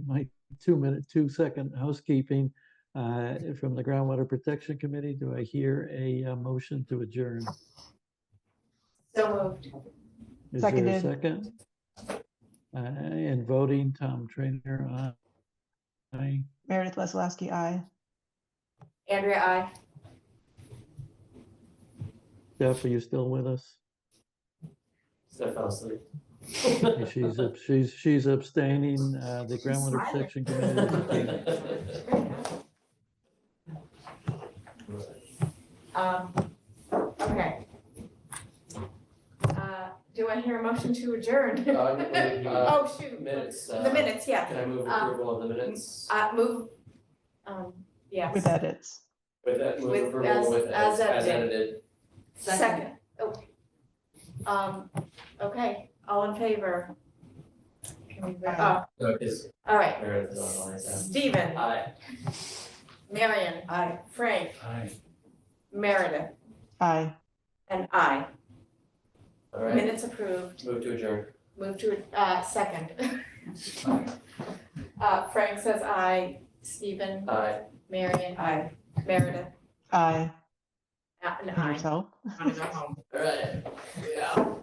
[SPEAKER 4] my 2-second housekeeping from the Groundwater Protection Committee. Do I hear a motion to adjourn?
[SPEAKER 15] So moved.
[SPEAKER 4] Is there a
[SPEAKER 12] Seconded.
[SPEAKER 4] second? And voting, Tom Trainer, aye.
[SPEAKER 12] Meredith Leslowski, aye.
[SPEAKER 15] Andrea, aye.
[SPEAKER 4] Jeff, are you still with us?
[SPEAKER 6] Steph fell asleep.
[SPEAKER 4] She's abstaining. The Groundwater Protection Committee.
[SPEAKER 15] Okay. Do I hear a motion to adjourn? Oh, shoot.
[SPEAKER 6] Minutes.
[SPEAKER 15] The minutes, yeah.
[SPEAKER 6] Can I move approval of the minutes?
[SPEAKER 15] Move, yes.
[SPEAKER 12] With edits.
[SPEAKER 6] With that, move
[SPEAKER 15] With-
[SPEAKER 6] approval with
[SPEAKER 15] as
[SPEAKER 6] as
[SPEAKER 15] edited.
[SPEAKER 6] edited.
[SPEAKER 15] Second. Oh. Okay, all in favor? Can we,
[SPEAKER 6] So it's
[SPEAKER 15] all right.
[SPEAKER 6] Meredith is online, so.
[SPEAKER 15] Stephen.
[SPEAKER 6] Aye.
[SPEAKER 15] Marion. Aye. Frank.
[SPEAKER 3] Aye.
[SPEAKER 15] Meredith.
[SPEAKER 12] Aye.
[SPEAKER 15] And I.
[SPEAKER 6] All right.
[SPEAKER 15] Minutes approved.
[SPEAKER 6] Move to adjourn.
[SPEAKER 15] Move to, second. Frank says aye. Stephen.
[SPEAKER 6] Aye.
[SPEAKER 15] Marion. Aye. Meredith.
[SPEAKER 12] Aye.
[SPEAKER 15] And
[SPEAKER 12] And
[SPEAKER 15] aye.
[SPEAKER 12] yourself.
[SPEAKER 15] Want to go home.
[SPEAKER 6] All right. Yeah.